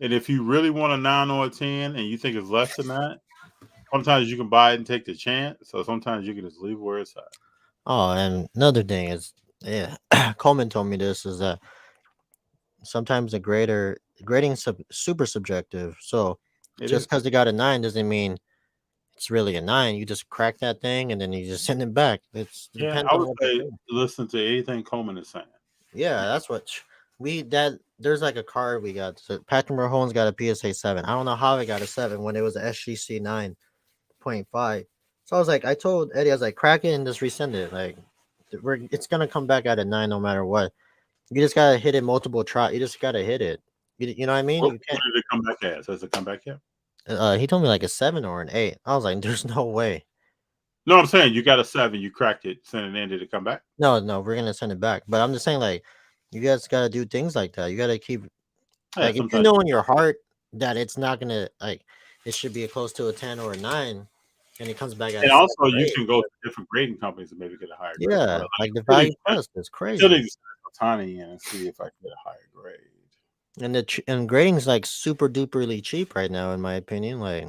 [SPEAKER 2] And if you really want a 9 or a 10 and you think it's less than that, sometimes you can buy it and take the chance. So sometimes you can just leave where it's at.
[SPEAKER 3] oh, and another thing is, yeah, Coleman told me this is that sometimes the grading super subjective. So
[SPEAKER 2] It
[SPEAKER 3] just
[SPEAKER 2] is.
[SPEAKER 3] because they got a 9 doesn't mean it's really a 9. You just crack that thing and then you just send it back. It
[SPEAKER 2] Yeah,
[SPEAKER 3] depends
[SPEAKER 2] I
[SPEAKER 3] on
[SPEAKER 2] would
[SPEAKER 3] what they
[SPEAKER 2] say
[SPEAKER 3] do.
[SPEAKER 2] listen to anything Coleman is saying.
[SPEAKER 3] Yeah, that's what we that there's like a card we got. So Patrick Mahomes got a PSA 7. I don't know how he got a 7 when it was a SGC 9.5. So I was like, I told Eddie, I was like, crack it and just resend it. Like, it's gonna come back at a 9 no matter what. You just gotta hit it multiple try. You just gotta hit it. You know what I mean? You
[SPEAKER 2] What
[SPEAKER 3] can't.
[SPEAKER 2] did it come back as? Has it come back yet?
[SPEAKER 3] He told me like a 7 or an 8. I was like, there's no way.
[SPEAKER 2] No, I'm saying you got a 7, you cracked it, sent it in, did it come back?
[SPEAKER 3] No, we're gonna send it back. But I'm just saying, like, you guys gotta do things like that. You gotta keep
[SPEAKER 2] Yeah,
[SPEAKER 3] like if you
[SPEAKER 2] sometimes.
[SPEAKER 3] know in your heart that it's not gonna like it should be close to a 10 or a 9, and it comes back at a
[SPEAKER 2] And
[SPEAKER 3] 7
[SPEAKER 2] also,
[SPEAKER 3] or
[SPEAKER 2] you
[SPEAKER 3] 8.
[SPEAKER 2] can go to different grading companies and maybe get a higher grade as well.
[SPEAKER 3] Yeah,
[SPEAKER 2] Like,
[SPEAKER 3] like the value plus is
[SPEAKER 2] still
[SPEAKER 3] crazy.
[SPEAKER 2] need to send Otani in and see if I can get a higher grade.
[SPEAKER 3] And and grading's like super duperly cheap right now, in my opinion. Like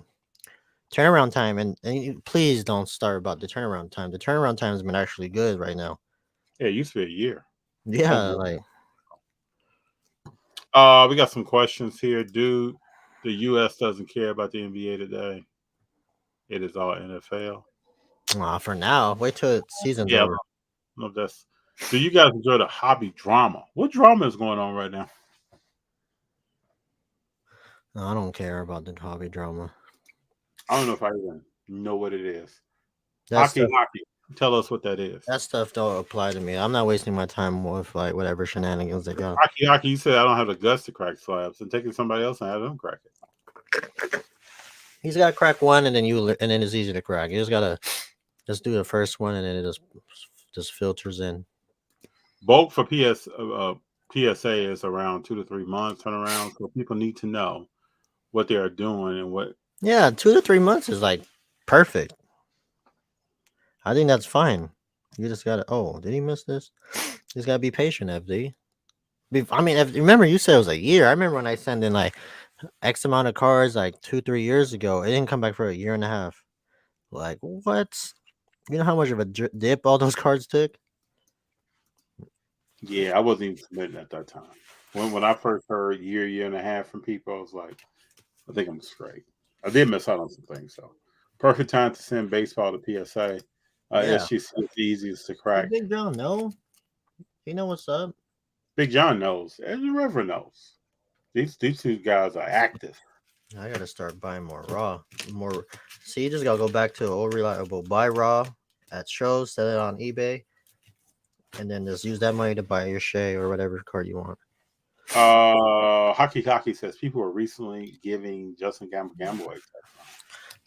[SPEAKER 3] turnaround time, and please don't start about the turnaround time. The turnaround time has been actually good right now.
[SPEAKER 2] Yeah, it used to be a year.
[SPEAKER 3] Yeah,
[SPEAKER 2] Hopefully.
[SPEAKER 3] like
[SPEAKER 2] We got some questions here, dude. The U.S. doesn't care about the NBA today. It is all NFL.
[SPEAKER 3] for now. Wait till season's
[SPEAKER 2] Yeah,
[SPEAKER 3] over.
[SPEAKER 2] no, that's. Do you guys enjoy the hobby drama? What drama is going on right now?
[SPEAKER 3] No, I don't care about the hobby drama.
[SPEAKER 2] I don't know if I even know what it is.
[SPEAKER 3] That stuff
[SPEAKER 2] Hockey. Tell us what that is.
[SPEAKER 3] that stuff don't apply to me. I'm not wasting my time with like whatever shenanigans they got.
[SPEAKER 2] Hockey. You said I don't have the guts to crack slabs, and taking somebody else and have them crack it.
[SPEAKER 3] He's got to crack one, and then and then it's easy to crack. You just gotta just do the first one, and then it just filters in.
[SPEAKER 2] Bulk for PSA is around 2 to 3 months turnaround, so people need to know what they are doing and what.
[SPEAKER 3] Yeah, 2 to 3 months is like perfect. I think that's fine. You just gotta. Oh, did he miss this? You just gotta be patient, FD. I mean, remember you said it was a year. I remember when I sent in like X amount of cards like 2 3 years ago. It didn't come back for a year and a half. Like what? You know how much of a dip all those cards took?
[SPEAKER 2] Yeah, I wasn't even submitting at that time. When I first heard year and a half from people, I was like, I think I'm straight. I did miss out on some things, so perfect time to send baseball to PSA.
[SPEAKER 3] Yeah.
[SPEAKER 2] SGC is the easiest to
[SPEAKER 3] Did
[SPEAKER 2] crack.
[SPEAKER 3] Big John know? He know what's up.
[SPEAKER 2] Big John knows, and the River knows. These two guys are active.
[SPEAKER 3] I gotta start buying more raw. More. See, you just gotta go back to old reliable. Buy raw at shows, sell it on eBay, and then just use that money to buy your Shea or whatever card you want.
[SPEAKER 2] Hockey says people are recently giving Justin Gamble away.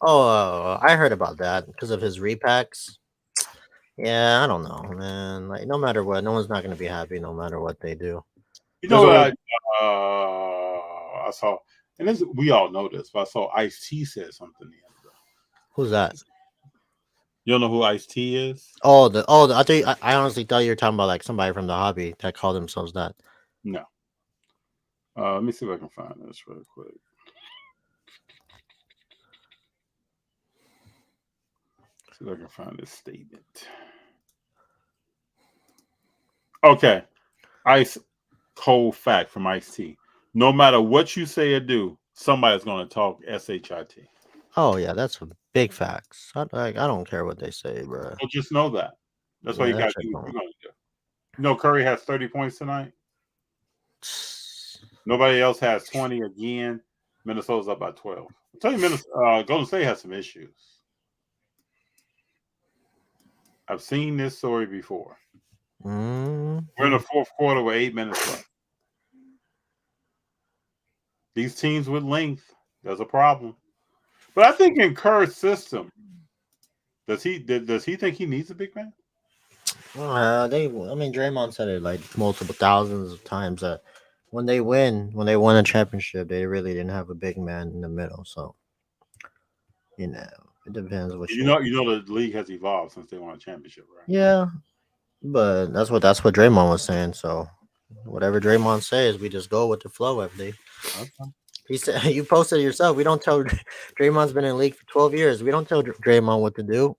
[SPEAKER 3] Oh, I heard about that because of his repacks. Yeah, I don't know, man. Like, no matter what, no one's not gonna be happy no matter what they do.
[SPEAKER 2] You
[SPEAKER 3] There's
[SPEAKER 2] know what
[SPEAKER 3] only
[SPEAKER 2] I saw, and this, we all know this, but I saw Ice T said something the other day.
[SPEAKER 3] who's that?
[SPEAKER 2] You don't know who Ice T is?
[SPEAKER 3] I think I honestly thought you were talking about like somebody from the hobby that called themselves that.
[SPEAKER 2] No. Let me see if I can find this real quick. See if I can find this statement. Okay. Ice cold fact from Ice T. No matter what you say or do, somebody's going to talk SHIT.
[SPEAKER 3] Oh yeah, that's big facts. I don't care what they say, bro.
[SPEAKER 2] So just know that. That's why
[SPEAKER 3] Yeah,
[SPEAKER 2] you got
[SPEAKER 3] that
[SPEAKER 2] to
[SPEAKER 3] shit
[SPEAKER 2] do what
[SPEAKER 3] don't.
[SPEAKER 2] you're going to do. You know, Curry has 30 points tonight. Nobody else has 20 again. Minnesota's up by 12. I'll tell you, Golden State has some issues. I've seen this story before.
[SPEAKER 3] Mm-hmm.
[SPEAKER 2] We're in the fourth quarter with 8 minutes left. These teams with length, there's a problem. But I think in Kerr's system, does he think he needs a big man?
[SPEAKER 3] I mean, Draymond said it like multiple thousands of times that when they won a championship, they really didn't have a big man in the middle. So, you know, it depends what you want.
[SPEAKER 2] You know the league has evolved since they won a championship, right?
[SPEAKER 3] Yeah, but that's what Draymond was saying. So, whatever Draymond says, we just go with the flow. FD.
[SPEAKER 2] Okay.
[SPEAKER 3] He said you posted it yourself. We don't tell Draymond's been in the league for 12 years. We don't tell Draymond what to do.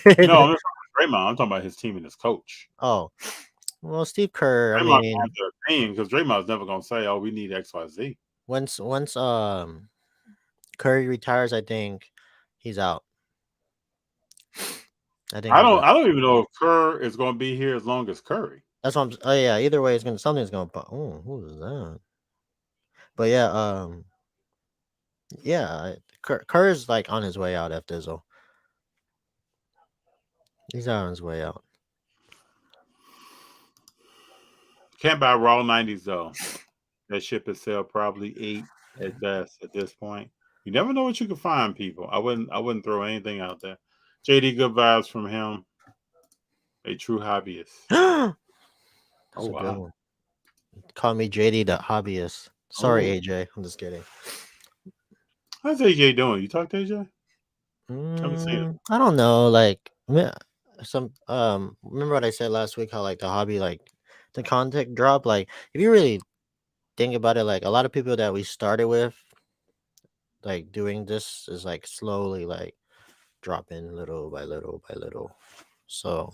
[SPEAKER 2] No, I'm not talking about Draymond. I'm talking about his team and his coach.
[SPEAKER 3] Oh, well, Steve Kerr. I
[SPEAKER 2] Draymond
[SPEAKER 3] mean,
[SPEAKER 2] has their opinion because Draymond's never going to say, "Oh, we need X, Y, Z."
[SPEAKER 3] once Curry retires, I think he's out. I think he's out.
[SPEAKER 2] I don't even know if Kerr is going to be here as long as Curry.
[SPEAKER 3] That's what I'm. Oh yeah. Either way, something's gonna. Oh, who is that? But yeah, yeah. Kerr is like on his way out after Dizzle. He's on his way out.
[SPEAKER 2] Can't buy raw 90s though. That ship is sell probably 8 at best at this point. You never know what you can find, people. I wouldn't throw anything out there. JD, good vibes from him. A true hobbyist.
[SPEAKER 3] That's
[SPEAKER 2] Oh
[SPEAKER 3] a good
[SPEAKER 2] wow.
[SPEAKER 3] one. Call me JD the hobbyist. Sorry,
[SPEAKER 2] Oh.
[SPEAKER 3] AJ. I'm just kidding.
[SPEAKER 2] How's AJ doing? You talk to AJ? I haven't seen it.
[SPEAKER 3] I don't know. Like, some remember what I said last week? How like the hobby, like the content drop. Like, if you really think about it, like a lot of people that we started with, like doing this is like slowly like dropping little by little by little. So,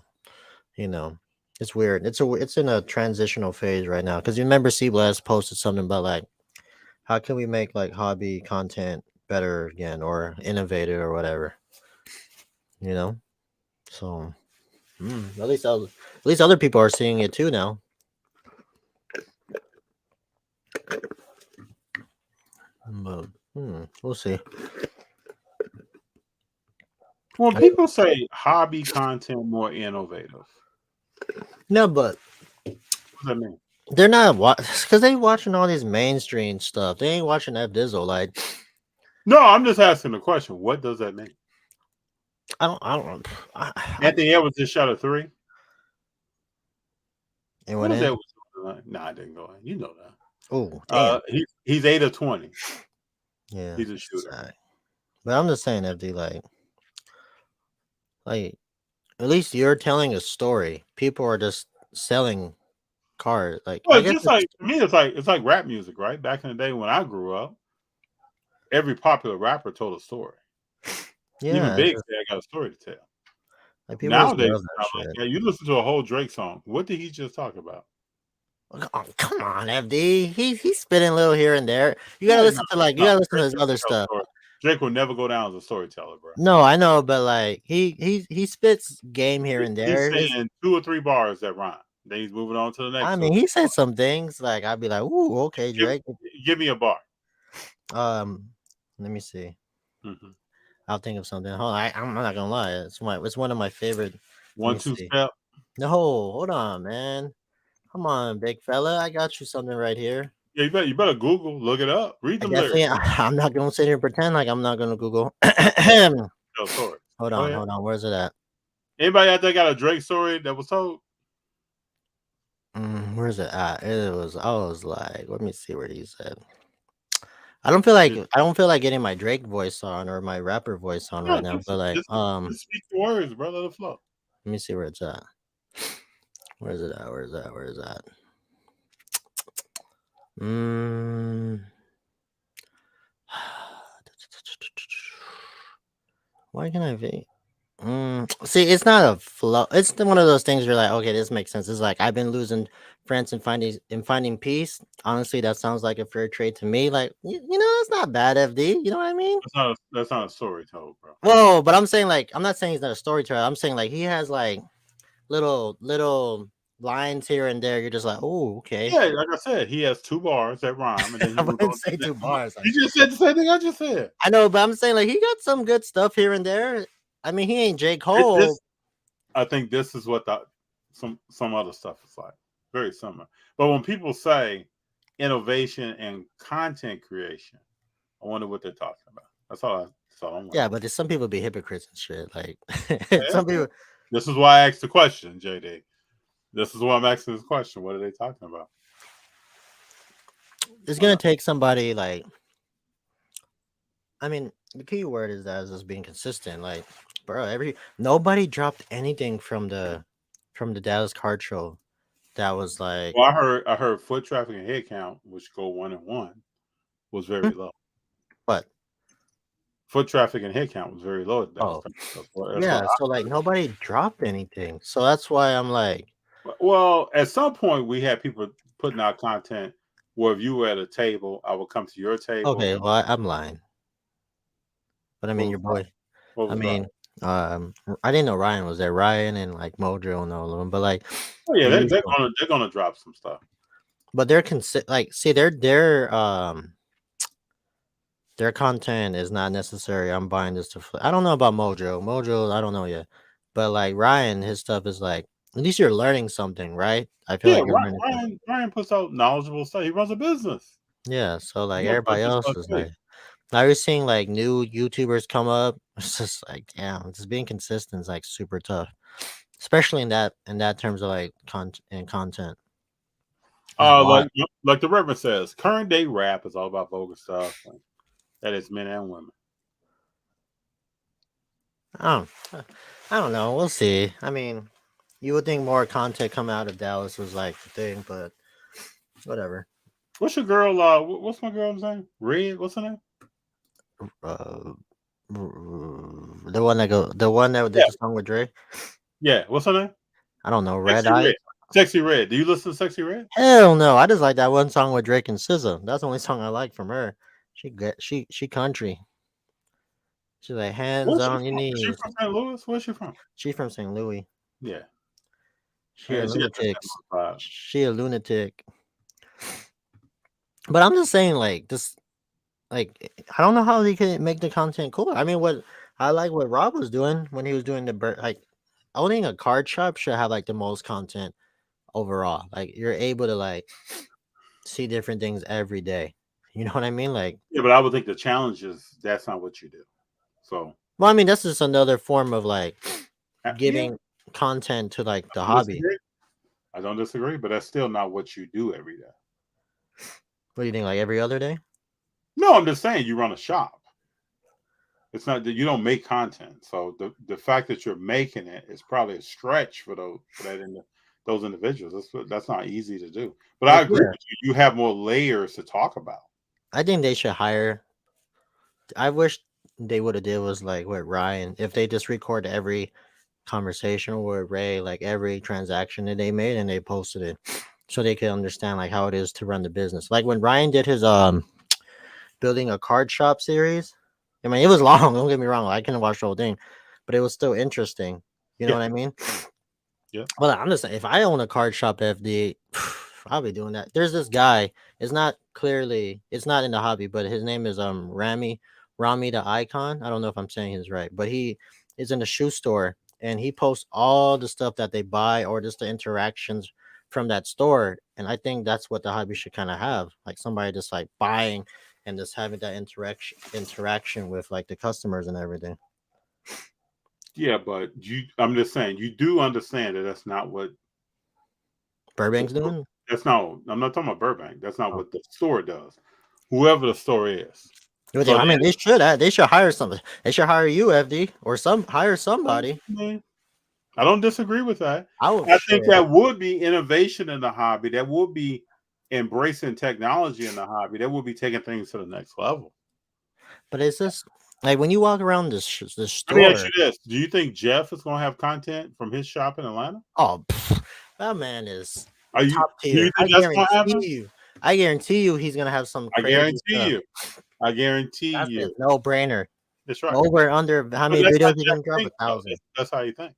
[SPEAKER 3] you know. It's weird. It's in a transitional phase right now. Because you remember C Blast posted something about like how can we make like hobby content better again or innovative or whatever. You know. So at least other people are seeing it too now. But we'll see.
[SPEAKER 2] When people say hobby content more innovative,
[SPEAKER 3] No, but
[SPEAKER 2] what does that mean?
[SPEAKER 3] they're not because they watching all these mainstream stuff. They ain't watching F Dizzle. Like
[SPEAKER 2] No, I'm just asking the question. What does that mean?
[SPEAKER 3] I don't.
[SPEAKER 2] Anthony Edwards just shot a 3.
[SPEAKER 3] It
[SPEAKER 2] What
[SPEAKER 3] went
[SPEAKER 2] is
[SPEAKER 3] in.
[SPEAKER 2] that? Nah, I didn't go in. You know that.
[SPEAKER 3] Oh damn.
[SPEAKER 2] He's 8 of 20.
[SPEAKER 3] Yeah,
[SPEAKER 2] He's a
[SPEAKER 3] that's
[SPEAKER 2] shooter.
[SPEAKER 3] sad. But I'm just saying, FD, like at least you're telling a story. People are just selling cars. Like
[SPEAKER 2] Well,
[SPEAKER 3] I
[SPEAKER 2] it's
[SPEAKER 3] guess
[SPEAKER 2] just
[SPEAKER 3] it's
[SPEAKER 2] like to me, it's like rap music, right? Back in the day when I grew up, every popular rapper told a story. Even
[SPEAKER 3] yeah, it's
[SPEAKER 2] Big
[SPEAKER 3] just,
[SPEAKER 2] said I got a story to tell.
[SPEAKER 3] like people just
[SPEAKER 2] Nowadays,
[SPEAKER 3] love
[SPEAKER 2] it's
[SPEAKER 3] that
[SPEAKER 2] not like
[SPEAKER 3] shit.
[SPEAKER 2] that. You listen to a whole Drake song. What did he just talk about?
[SPEAKER 3] Oh, come on, FD. He's spitting a little here and there. You gotta
[SPEAKER 2] Yeah,
[SPEAKER 3] listen to
[SPEAKER 2] no.
[SPEAKER 3] his
[SPEAKER 2] Drake
[SPEAKER 3] other
[SPEAKER 2] doesn't tell
[SPEAKER 3] stuff.
[SPEAKER 2] stories. Drake will never go down as a storyteller, bro.
[SPEAKER 3] No, I know, but like he spits game here and
[SPEAKER 2] He's
[SPEAKER 3] there.
[SPEAKER 2] saying 2 or 3 bars that rhyme. Then he's moving on to the
[SPEAKER 3] I
[SPEAKER 2] next 2 or
[SPEAKER 3] mean,
[SPEAKER 2] 3
[SPEAKER 3] he said
[SPEAKER 2] bars.
[SPEAKER 3] some things like I'd be like, "Ooh, okay,
[SPEAKER 2] Give,
[SPEAKER 3] Drake."
[SPEAKER 2] give me a bar.
[SPEAKER 3] Let me see.
[SPEAKER 2] Mm-hmm.
[SPEAKER 3] I'll think of something. Hold on, I'm not gonna lie. It's one of my favorite. Let me
[SPEAKER 2] 1-2
[SPEAKER 3] see.
[SPEAKER 2] step.
[SPEAKER 3] No, hold on, man. Come on, big fella. I got you something right here.
[SPEAKER 2] Yeah, you better Google, look it up, read
[SPEAKER 3] I
[SPEAKER 2] them
[SPEAKER 3] definitely.
[SPEAKER 2] lyrics.
[SPEAKER 3] I'm not gonna sit here and pretend like I'm not gonna Google.
[SPEAKER 2] Tell stories.
[SPEAKER 3] Hold
[SPEAKER 2] Go
[SPEAKER 3] on,
[SPEAKER 2] ahead.
[SPEAKER 3] hold on. Where's it at?
[SPEAKER 2] Anybody out there got a Drake story that was told?
[SPEAKER 3] Where's it at? It was. I was like, let me see where he said. I don't feel like getting my Drake voice on or my rapper voice on
[SPEAKER 2] No,
[SPEAKER 3] right now. But like,
[SPEAKER 2] just speak the words, bro. Let it flow.
[SPEAKER 3] let me see where it's at. Where's it at? Where's that? Where is that? Mm. Why can I be? See, it's not a flow. It's one of those things where like, okay, this makes sense. It's like I've been losing friends and finding peace. Honestly, that sounds like a fair trade to me. Like, you know, it's not bad, FD. You know what I mean?
[SPEAKER 2] That's not a story told, bro.
[SPEAKER 3] Whoa, but I'm saying like I'm not saying he's not a storyteller. I'm saying like he has like little lines here and there. You're just like, oh, okay.
[SPEAKER 2] Yeah, like I said, he has 2 bars that rhyme, and then he
[SPEAKER 3] I
[SPEAKER 2] moves
[SPEAKER 3] wouldn't
[SPEAKER 2] on to
[SPEAKER 3] say
[SPEAKER 2] the
[SPEAKER 3] two
[SPEAKER 2] next one.
[SPEAKER 3] bars. Like,
[SPEAKER 2] You just said the same thing I just said.
[SPEAKER 3] I know, but I'm saying like he got some good stuff here and there. I mean, he ain't J. Cole.
[SPEAKER 2] This, I think, this is what some other stuff is like. Very similar. But when people say innovation and content creation, I wonder what they're talking about. That's all I'm wondering.
[SPEAKER 3] Yeah, but there's some people be hypocrites and shit. Like
[SPEAKER 2] Yeah.
[SPEAKER 3] some people.
[SPEAKER 2] This is why I asked the question, JD. This is why I'm asking this question. What are they talking about?
[SPEAKER 3] It's gonna take somebody like. I mean, the key word is that is just being consistent. Like, bro, nobody dropped anything from the Dallas card show that was like.
[SPEAKER 2] Well, I heard foot traffic and head count, which go 1 and 1, was very low.
[SPEAKER 3] What?
[SPEAKER 2] Foot traffic and head count was very low at Dallas.
[SPEAKER 3] Oh,
[SPEAKER 2] That's what
[SPEAKER 3] yeah.
[SPEAKER 2] I
[SPEAKER 3] So like
[SPEAKER 2] heard.
[SPEAKER 3] nobody dropped anything. So that's why I'm like,
[SPEAKER 2] Well, at some point we had people putting out content where if you were at a table, I would come to your table.
[SPEAKER 3] okay,
[SPEAKER 2] And
[SPEAKER 3] well I'm lying. But I
[SPEAKER 2] what
[SPEAKER 3] mean,
[SPEAKER 2] was
[SPEAKER 3] your boy.
[SPEAKER 2] what
[SPEAKER 3] I
[SPEAKER 2] was that?
[SPEAKER 3] mean, I didn't know Ryan was there. Ryan and like Mojo and all of them, but like
[SPEAKER 2] Oh yeah,
[SPEAKER 3] the usual.
[SPEAKER 2] they're gonna drop some stuff.
[SPEAKER 3] But they're like, see, their content is not necessary. I'm buying this to. I don't know about Mojo. Mojo, I don't know yet. But like Ryan, his stuff is like at least you're learning something, right? I feel
[SPEAKER 2] Yeah,
[SPEAKER 3] like you're learning something.
[SPEAKER 2] Ryan puts out knowledgeable stuff. He runs a business.
[SPEAKER 3] Yeah. So like
[SPEAKER 2] No,
[SPEAKER 3] everybody
[SPEAKER 2] just
[SPEAKER 3] else
[SPEAKER 2] like
[SPEAKER 3] is
[SPEAKER 2] me.
[SPEAKER 3] like now you're seeing like new YouTubers come up. It's just like damn, just being consistent is like super tough, especially in that terms of like content. Like why?
[SPEAKER 2] Like the Reverend says, current day rap is all about vulgar stuff. And that is men and women.
[SPEAKER 3] I don't know. We'll see. I mean, you would think more content come out of Dallas was like the thing, but whatever.
[SPEAKER 2] What's your girl? What's my girl's name? Red. What's her name?
[SPEAKER 3] Uh, the one that did
[SPEAKER 2] Yeah,
[SPEAKER 3] the song with Dre.
[SPEAKER 2] yeah. What's her name?
[SPEAKER 3] I don't know. Red
[SPEAKER 2] Sexy Red.
[SPEAKER 3] Eyes.
[SPEAKER 2] Sexy Red. Do you listen to Sexy Red?
[SPEAKER 3] Hell no. I just like that one song with Drake and SZA. That's the only song I like from her. She country. She's like hands
[SPEAKER 2] Where's she
[SPEAKER 3] on your
[SPEAKER 2] from? Is she
[SPEAKER 3] knees.
[SPEAKER 2] from St. Louis? Where's she from?
[SPEAKER 3] She from St. Louis.
[SPEAKER 2] Yeah.
[SPEAKER 3] She a
[SPEAKER 2] Yeah, she got the
[SPEAKER 3] lunatic.
[SPEAKER 2] St. Louis vibe.
[SPEAKER 3] She a lunatic. But I'm just saying, like this, like I don't know how they could make the content cool. I mean, what I like what Rob was doing when he was doing like owning a card shop should have like the most content overall. Like you're able to like see different things every day. You know what I mean? Like,
[SPEAKER 2] Yeah, but I would think the challenge is that's not what you do. So,
[SPEAKER 3] well, I mean, that's just another form of like
[SPEAKER 2] yeah,
[SPEAKER 3] giving content to like the
[SPEAKER 2] I don't
[SPEAKER 3] hobby.
[SPEAKER 2] disagree. I don't disagree, but that's still not what you do every day.
[SPEAKER 3] What do you think? Like every other day?
[SPEAKER 2] No, I'm just saying you run a shop. It's not that you don't make content. So the fact that you're making it is probably a stretch for those individuals. That's not easy to do. But I
[SPEAKER 3] Like,
[SPEAKER 2] agree
[SPEAKER 3] yeah,
[SPEAKER 2] with you. You have more layers to talk about.
[SPEAKER 3] I think they should hire. I wish they would have did was like with Ryan if they just record every conversation with Ray, like every transaction that they made, and they posted it so they could understand like how it is to run the business. Like when Ryan did his building a card shop series. I mean, it was long. Don't get me wrong. I couldn't watch the whole thing, but it was still interesting. You know
[SPEAKER 2] Yeah,
[SPEAKER 3] what I mean?
[SPEAKER 2] yeah.
[SPEAKER 3] Well, I'm just saying, if I own a card shop FD, I'll be doing that. There's this guy. It's not in the hobby, but his name is Rami the Icon. I don't know if I'm saying his right, but he is in a shoe store and he posts all the stuff that they buy or just the interactions from that store. And I think that's what the hobby should kind of have, like somebody just like buying and just having that interaction with like the customers and everything.
[SPEAKER 2] Yeah, but I'm just saying you do understand that that's not what the
[SPEAKER 3] Burbank's doing.
[SPEAKER 2] that's not. I'm not talking about Burbank. That's not
[SPEAKER 3] Oh.
[SPEAKER 2] what the store does. Whoever the store is. So
[SPEAKER 3] I mean, they should hire somebody. They should hire you, FD, or hire somebody.
[SPEAKER 2] I don't disagree with that.
[SPEAKER 3] I would
[SPEAKER 2] I think
[SPEAKER 3] shit.
[SPEAKER 2] that would be innovation in the hobby. That would be embracing technology in the hobby. That would be taking things to the next level.
[SPEAKER 3] But it's just like when you walk around the
[SPEAKER 2] Let me ask
[SPEAKER 3] store.
[SPEAKER 2] you this: do you think Jeff is going to have content from his shop in Atlanta?
[SPEAKER 3] Oh, that man is
[SPEAKER 2] Are you?
[SPEAKER 3] top
[SPEAKER 2] Do you
[SPEAKER 3] tier.
[SPEAKER 2] think that's going to happen?
[SPEAKER 3] I guarantee you, he's gonna have some
[SPEAKER 2] I
[SPEAKER 3] crazy
[SPEAKER 2] guarantee
[SPEAKER 3] stuff.
[SPEAKER 2] you. I guarantee
[SPEAKER 3] That's a
[SPEAKER 2] you.
[SPEAKER 3] no brainer.
[SPEAKER 2] That's right.
[SPEAKER 3] Over under how
[SPEAKER 2] But
[SPEAKER 3] many
[SPEAKER 2] that's how
[SPEAKER 3] videos he
[SPEAKER 2] Jeff
[SPEAKER 3] can drop? A
[SPEAKER 2] thinks, though.
[SPEAKER 3] thousand.
[SPEAKER 2] That's how he thinks.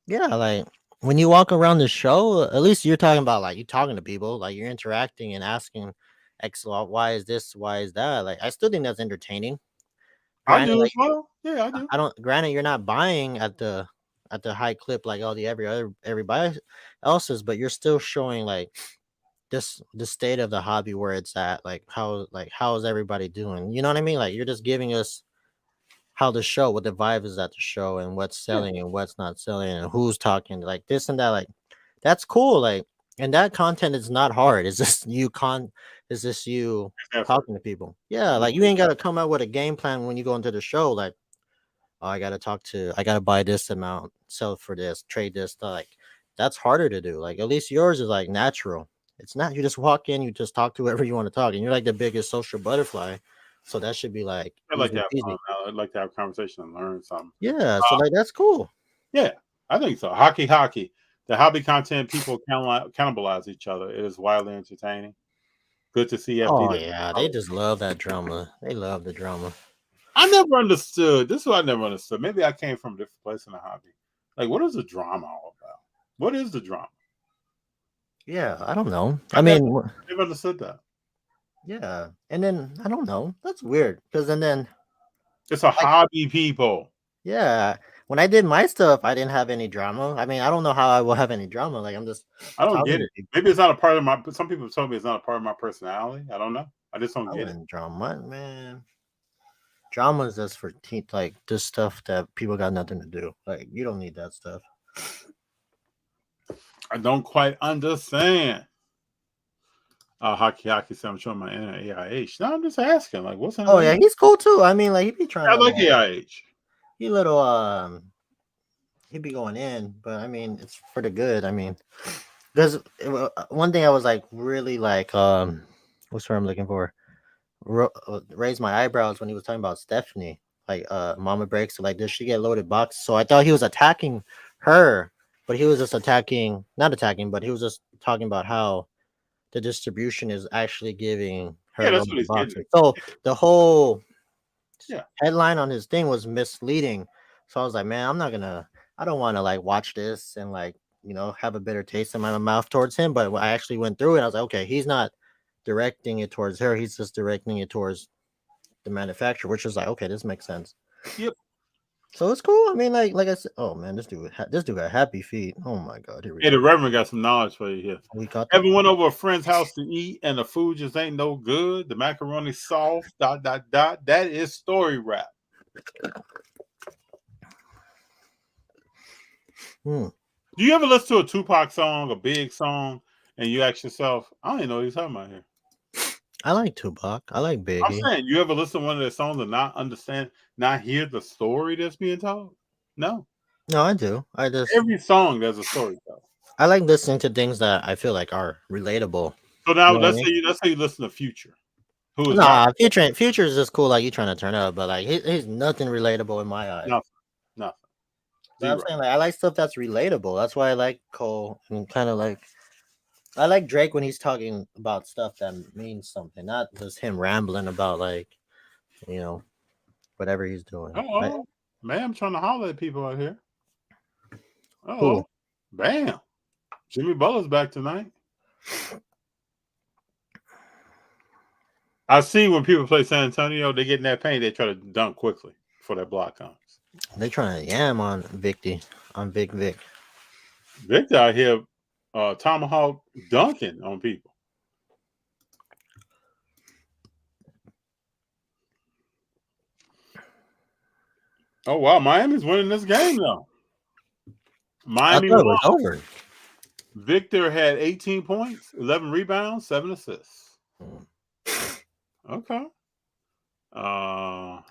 [SPEAKER 3] Yeah, like when you walk around the show, at least you're talking about like you talking to people, like you're interacting and asking X, why is this, why is that? Like I still think that's entertaining.
[SPEAKER 2] I
[SPEAKER 3] Granted,
[SPEAKER 2] do as
[SPEAKER 3] like
[SPEAKER 2] well. Yeah, I do.
[SPEAKER 3] I don't. Granted, you're not buying at the high clip like all the everybody else's, but you're still showing like the state of the hobby where it's at. Like how is everybody doing? You know what I mean? Like you're just giving us how the show, what the vibe is at the show, and what's
[SPEAKER 2] Yeah,
[SPEAKER 3] selling and what's not selling, and who's talking, like this and that. Like that's cool. Like and that content is not hard. It's just It's just you
[SPEAKER 2] it's effort.
[SPEAKER 3] talking to people. Yeah,
[SPEAKER 2] It's
[SPEAKER 3] like you ain't got to come out with a game plan when you go into the show. Like oh, I gotta buy this amount, sell for this, trade this. Like that's harder to do. Like at least yours is like natural. It's not you just walk in, you just talk to whoever you want to talk, and you're like the biggest social butterfly. So that should be like
[SPEAKER 2] I like to
[SPEAKER 3] easy
[SPEAKER 2] have
[SPEAKER 3] peasy.
[SPEAKER 2] fun. I like to have conversation and learn something.
[SPEAKER 3] Yeah, so like that's cool.
[SPEAKER 2] Yeah, I think so. Hockey. The hobby content people cannibalize each other. It is wildly entertaining. Good to see FD.
[SPEAKER 3] Oh yeah, they just love that drama. They love the drama.
[SPEAKER 2] I never understood. This is what I never understood. Maybe I came from a different place in the hobby. Like, what is the drama all about? What is the drama?
[SPEAKER 3] Yeah, I don't know.
[SPEAKER 2] I
[SPEAKER 3] I
[SPEAKER 2] never,
[SPEAKER 3] mean,
[SPEAKER 2] never understood that.
[SPEAKER 3] yeah, and then I don't know. That's weird because and then
[SPEAKER 2] It's a
[SPEAKER 3] like
[SPEAKER 2] hobby, people.
[SPEAKER 3] yeah, when I did my stuff, I didn't have any drama. I mean, I don't know how I will have any drama. Like I'm just
[SPEAKER 2] I don't
[SPEAKER 3] talking
[SPEAKER 2] get
[SPEAKER 3] to
[SPEAKER 2] it.
[SPEAKER 3] people.
[SPEAKER 2] Maybe it's not a part of my. Some people told me it's not a part of my personality. I don't know. I just don't
[SPEAKER 3] I
[SPEAKER 2] get it.
[SPEAKER 3] wouldn't drama, man. Drama is just for like this stuff that people got nothing to do. Like you don't need that stuff.
[SPEAKER 2] I don't quite understand. Hockey. So I'm showing my inner AIH. No, I'm just asking. Like, what's in
[SPEAKER 3] Oh
[SPEAKER 2] there?
[SPEAKER 3] yeah, he's cool too. I mean, like he be trying
[SPEAKER 2] I
[SPEAKER 3] to
[SPEAKER 2] like
[SPEAKER 3] like
[SPEAKER 2] AIH.
[SPEAKER 3] he little he be going in, but I mean it's for the good. I mean, there's one thing I was like really like what's what I'm looking for? Raise my eyebrows when he was talking about Stephanie, like Mama Breaks. Like, does she get loaded box? So I thought he was attacking her, but he was just not attacking, but he was just talking about how the distribution is actually giving
[SPEAKER 2] Yeah,
[SPEAKER 3] her
[SPEAKER 2] that's
[SPEAKER 3] lower
[SPEAKER 2] what he's getting
[SPEAKER 3] boxes.
[SPEAKER 2] at.
[SPEAKER 3] So the whole
[SPEAKER 2] Yeah.
[SPEAKER 3] headline on his thing was misleading. So I was like, man, I don't want to like watch this and like, have a bitter taste in my mouth towards him. But when I actually went through it, I was like, okay, he's not directing it towards her. He's just directing it towards the manufacturer, which is like, okay, this makes sense.
[SPEAKER 2] Yep.
[SPEAKER 3] So it's cool. I mean, like I said, oh man, this dude got happy feet. Oh my god, here we
[SPEAKER 2] Hey, the
[SPEAKER 3] go.
[SPEAKER 2] Reverend got some knowledge for you here.
[SPEAKER 3] We got that.
[SPEAKER 2] Ever went over a friend's house to eat and the food just ain't no good? The macaroni soft, ... That is story rap.
[SPEAKER 3] Hmm.
[SPEAKER 2] Do you ever listen to a Tupac song, a big song, and you ask yourself, I don't even know what he's talking about here?
[SPEAKER 3] I like Tupac. I like
[SPEAKER 2] I'm
[SPEAKER 3] Biggie.
[SPEAKER 2] saying, you ever listen to one of their songs and not hear the story that's being told? No.
[SPEAKER 3] No, I do.
[SPEAKER 2] Every song there's a story told.
[SPEAKER 3] I like listening to things that I feel like are relatable.
[SPEAKER 2] So now
[SPEAKER 3] You know what I mean?
[SPEAKER 2] let's say you listen to Future, who is not
[SPEAKER 3] Nah, Future is just cool. Like you trying to turn up, but like he's nothing relatable in my eyes.
[SPEAKER 2] nothing, nothing,
[SPEAKER 3] But I'm
[SPEAKER 2] zero.
[SPEAKER 3] saying like I like stuff that's relatable. That's why I like Cole and kind of like I like Drake when he's talking about stuff that means something, not just him rambling about like you know whatever he's doing.
[SPEAKER 2] Oh, man, I'm trying to holler at people out here.
[SPEAKER 3] Cool.
[SPEAKER 2] Oh, bam. Jimmy Butler's back tonight. I see when people play San Antonio, they get in that paint, they try to dunk quickly before that block comes.
[SPEAKER 3] They trying to yam on Big Vic.
[SPEAKER 2] Victor out here, tomahawk dunking on people. Oh wow, Miami's winning this game though.
[SPEAKER 3] I
[SPEAKER 2] Miami
[SPEAKER 3] thought it
[SPEAKER 2] won.
[SPEAKER 3] was over.
[SPEAKER 2] Victor had 18 points, 11 rebounds, 7 assists. Okay. The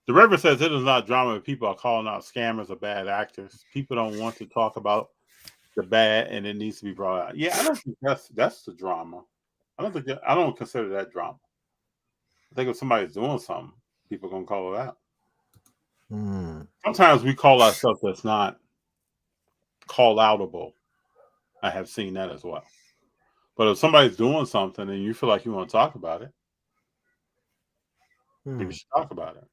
[SPEAKER 2] Reverend says it is not drama if people are calling out scammers or bad actors. People don't want to talk about the bad, and it needs to be brought out. Yeah, I don't think that's the drama. I don't consider that drama. I think if somebody's doing something, people are gonna call it out. Sometimes we call out stuff that's not call outable. I have seen that as well. But if somebody's doing something and you feel like you want to talk about it, people should talk about it.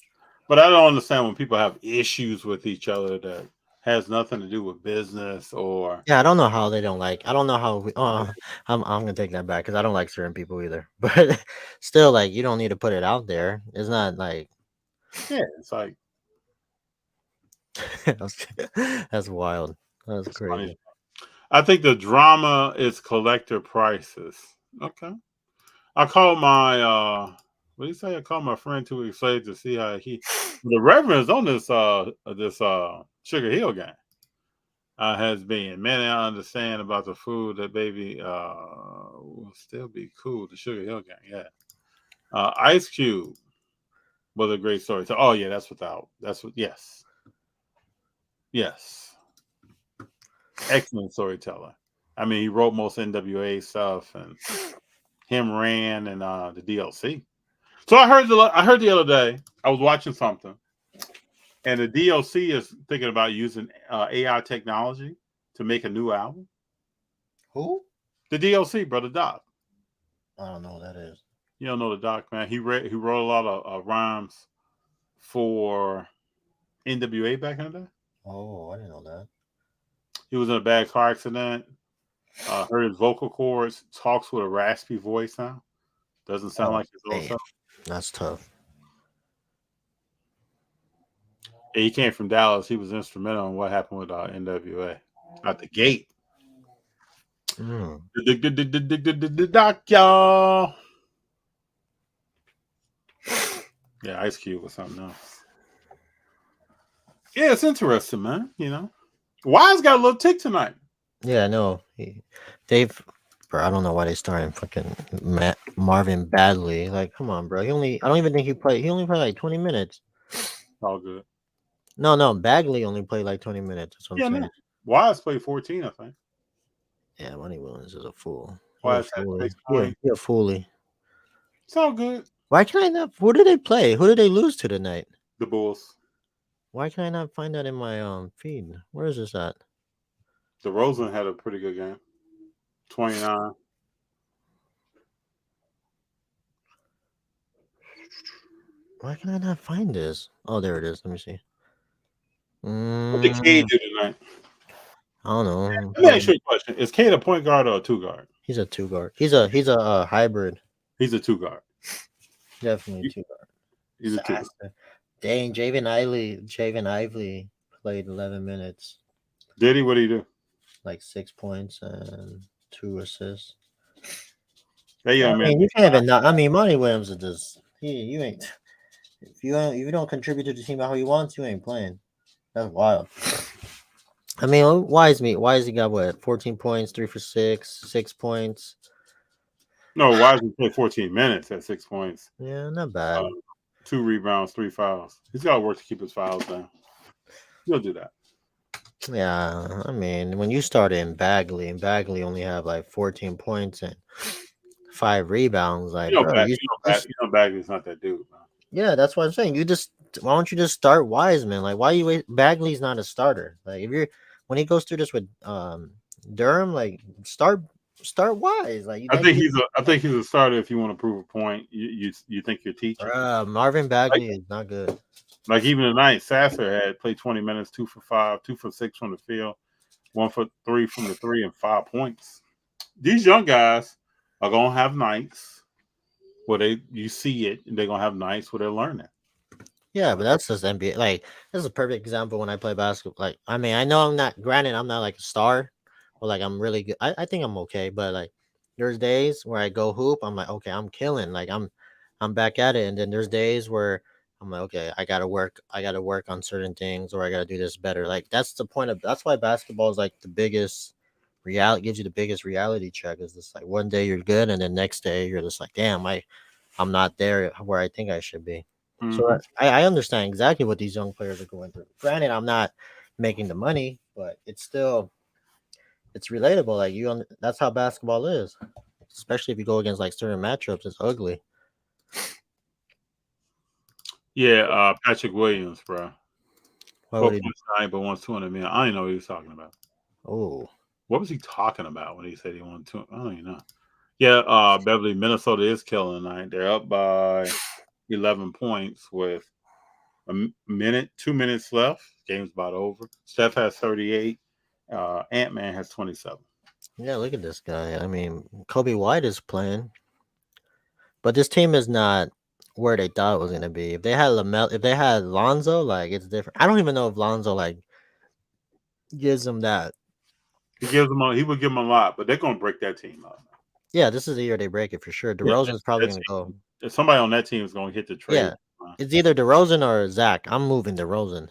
[SPEAKER 2] But I don't understand when people have issues with each other that has nothing to do with business or.
[SPEAKER 3] Yeah, I don't know how they don't like. I don't know how. I'm gonna take that back because I don't like certain people either. But still, like you don't need to put it out there. It's not like.
[SPEAKER 2] Yeah, it's like
[SPEAKER 3] that's wild. That's crazy.
[SPEAKER 2] Funny. I think the drama is collector prices. Okay. I called my what do you say? I called my friend 2 weeks later to see how the Reverend is on this Sugar Hill game. Has been. Man, I understand about the food that baby will still be cool. The Sugar Hill game, yeah. Ice Cube was a great story. So, oh yeah, that's what. Yes. Excellent storyteller. I mean, he wrote most NWA stuff and him ran and the DLC. So I heard the other day, I was watching something, and the DLC is thinking about using AI technology to make a new album.
[SPEAKER 3] Who?
[SPEAKER 2] The DLC, Brother Doc.
[SPEAKER 3] I don't know what that is.
[SPEAKER 2] You don't know the Doc, man. He wrote a lot of rhymes for NWA back in the day.
[SPEAKER 3] Oh, I didn't know that.
[SPEAKER 2] He was in a bad car accident. Heard his vocal cords, talks with a raspy voice now. Doesn't sound like his old self.
[SPEAKER 3] That's tough.
[SPEAKER 2] Yeah, he came from Dallas. He was instrumental in what happened with NWA out the gate. Doc, y'all. Yeah, Ice Cube or something else. Yeah, it's interesting, man. You know, Wise got a little tick tonight.
[SPEAKER 3] Yeah, no, Dave. Bro, I don't know why they started fucking Marvin Bagley. Like, come on, bro. I don't even think he played. He only played like 20 minutes.
[SPEAKER 2] All good.
[SPEAKER 3] No, Bagley only played like 20 minutes. That's what I'm saying.
[SPEAKER 2] Man. Wise played 14, I think.
[SPEAKER 3] Yeah, Money Williams is a fool.
[SPEAKER 2] Wise had 6 points.
[SPEAKER 3] Yeah, fooly.
[SPEAKER 2] It's all good.
[SPEAKER 3] Why can I not? Who did they play? Who did they lose to tonight?
[SPEAKER 2] The Bulls.
[SPEAKER 3] Why can I not find that in my feed? Where is this at?
[SPEAKER 2] DeRozan had a pretty good game. 29.
[SPEAKER 3] Why can I not find this? Oh, there it is. Let me see.
[SPEAKER 2] What did Cade
[SPEAKER 3] Mm,
[SPEAKER 2] do tonight?
[SPEAKER 3] I don't know.
[SPEAKER 2] Let me ask you a question. Is Cade a point guard or a two guard?
[SPEAKER 3] He's a two guard. He's a hybrid.
[SPEAKER 2] He's a two guard.
[SPEAKER 3] Definitely two guard.
[SPEAKER 2] He's a two guard.
[SPEAKER 3] Disaster. Dang, Javen Ively played 11 minutes,
[SPEAKER 2] Did he? What did he do?
[SPEAKER 3] like 6 points and 2 assists.
[SPEAKER 2] That young
[SPEAKER 3] I
[SPEAKER 2] man.
[SPEAKER 3] mean, you can't even not. I mean, Monty Williams is just you ain't if you don't contribute to the team how he wants, you ain't playing. That's wild. I mean, why is he got what 14 points, 3 for 6, 6 points?
[SPEAKER 2] No, why does he play 14 minutes at 6 points?
[SPEAKER 3] Yeah, not bad.
[SPEAKER 2] 2 rebounds, 3 fouls. He's got to work to keep his fouls down. He'll do that.
[SPEAKER 3] Yeah, I mean, when you started in Bagley, and Bagley only have like 14 points and 5 rebounds, like bro,
[SPEAKER 2] Bagley's not that dude, man.
[SPEAKER 3] yeah, that's what I'm saying. Why don't you just start Wiseman? Like, why you wait? Bagley's not a starter. Like, if you're when he goes through this with Durham, like start Wise. Like,
[SPEAKER 2] I think he's a starter if you want to prove a point. You think you're teaching.
[SPEAKER 3] Marvin Bagley is not good.
[SPEAKER 2] Like even tonight, Sasser had played 20 minutes, 2 for 5, 2 for 6 from the field, 1 for 3 from the 3, and 5 points. These young guys are gonna have nights where you see it, and they're gonna have nights where they're learning.
[SPEAKER 3] Yeah, but that's just NBA. Like, this is a perfect example when I play basketball. Like, I mean, I know I'm not. Granted, I'm not like a star, or like I'm really good. I think I'm okay, but like, there's days where I go hoop. I'm like, okay, I'm killing. Like, I'm back at it, and then there's days where I'm like, okay, I gotta work. I gotta work on certain things, or I gotta do this better. Like, that's the point of. That's why basketball is like the biggest reality. Gives you the biggest reality check. Is just like one day you're good, and then next day you're just like, damn, I'm not there where I think I should be. So I understand exactly what these young players are going through. Granted, I'm not making the money, but it's relatable. Like that's how basketball is. Especially if you go against like certain matchups, it's ugly.
[SPEAKER 2] Yeah, Patrick Williams, bro.
[SPEAKER 3] Why
[SPEAKER 2] 4
[SPEAKER 3] would he do?
[SPEAKER 2] points tonight, but wants 200 million. I didn't know what he was talking about.
[SPEAKER 3] Oh,
[SPEAKER 2] What was he talking about when he said he wanted 2? I don't even know. Yeah, Beverly, Minnesota is killing tonight. They're up by 11 points with a minute, 2 minutes left. Game's about over. Steph has 38. Ant-Man has 27.
[SPEAKER 3] yeah. Look at this guy. I mean, Kobe White is playing, but this team is not where they thought it was gonna be. If they had if they had Lonzo, like it's different. I don't even know if Lonzo like gives them that.
[SPEAKER 2] He would give them a lot, but they're gonna break that team up.
[SPEAKER 3] Yeah, this is the year they break it for sure.
[SPEAKER 2] Yeah,
[SPEAKER 3] DeRozan's probably gonna go.
[SPEAKER 2] Somebody on that team is gonna hit the trade.
[SPEAKER 3] Yeah, it's either DeRozan or Zach. I'm moving DeRozan.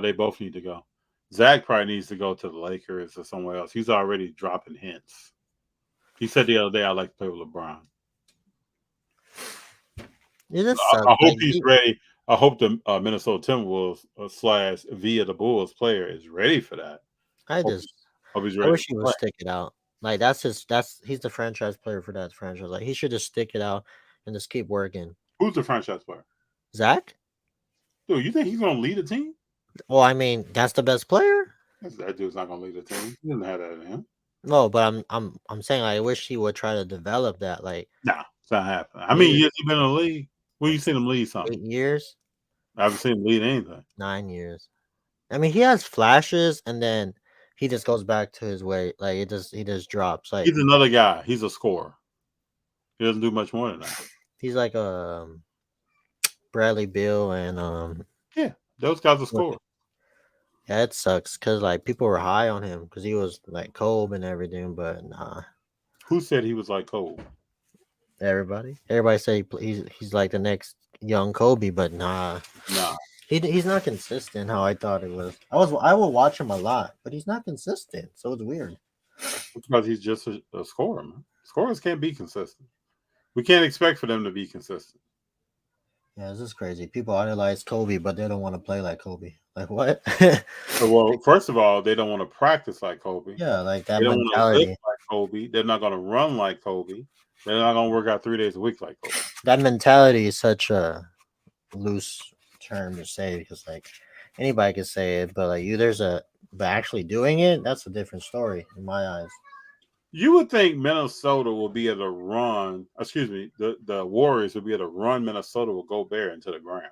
[SPEAKER 2] They both need to go. Zach probably needs to go to the Lakers or somewhere else. He's already dropping hints. He said the other day, "I like to play with LeBron." I hope he's ready. I hope the Minnesota Timberwolves / via the Bulls player is ready for that.
[SPEAKER 3] I
[SPEAKER 2] hope he's ready.
[SPEAKER 3] wish he would stick it out. Like he's the franchise player for that franchise. Like he should just stick it out and just keep working.
[SPEAKER 2] Who's the franchise player?
[SPEAKER 3] Zach?
[SPEAKER 2] Dude, you think he's gonna lead a team?
[SPEAKER 3] Well, I mean, that's the best player.
[SPEAKER 2] That dude's not gonna lead a team. He doesn't have that in him.
[SPEAKER 3] No, but I'm saying I wish he would try to develop that. Like,
[SPEAKER 2] nah, it's not happening. I mean, years he been in the league? When you seen him lead something?
[SPEAKER 3] 8 years.
[SPEAKER 2] I haven't seen him lead anything.
[SPEAKER 3] 9 years. I mean, he has flashes, and then he just goes back to his way. Like he just drops. Like
[SPEAKER 2] he's another guy. He's a scorer. He doesn't do much more than that.
[SPEAKER 3] He's like Bradley Beal and
[SPEAKER 2] yeah, those guys are scorers.
[SPEAKER 3] Yeah, it sucks because like people were high on him because he was like Kobe and everything, but nah.
[SPEAKER 2] Who said he was like Kobe?
[SPEAKER 3] Everybody said he's like the next young Kobe, but nah. He's not consistent how I thought it was. I will watch him a lot, but he's not consistent, so it's weird.
[SPEAKER 2] Because he's just a scorer, man. Scorers can't be consistent. We can't expect for them to be consistent.
[SPEAKER 3] Yeah, this is crazy. People idolize Kobe, but they don't want to play like Kobe. Like what?
[SPEAKER 2] Well, first of all, they don't want to practice like Kobe.
[SPEAKER 3] Yeah, like that
[SPEAKER 2] they don't
[SPEAKER 3] mentality.
[SPEAKER 2] Want to live like Kobe. They're not going to run like Kobe. They're not going to work out 3 days a week like Kobe.
[SPEAKER 3] That mentality is such a loose term to say because like anybody can say it, but like there's a But actually doing it, that's a different story in my eyes.
[SPEAKER 2] You would think Minnesota will be able to run. Excuse me, the Warriors will be able to run Minnesota with Gobert into the ground.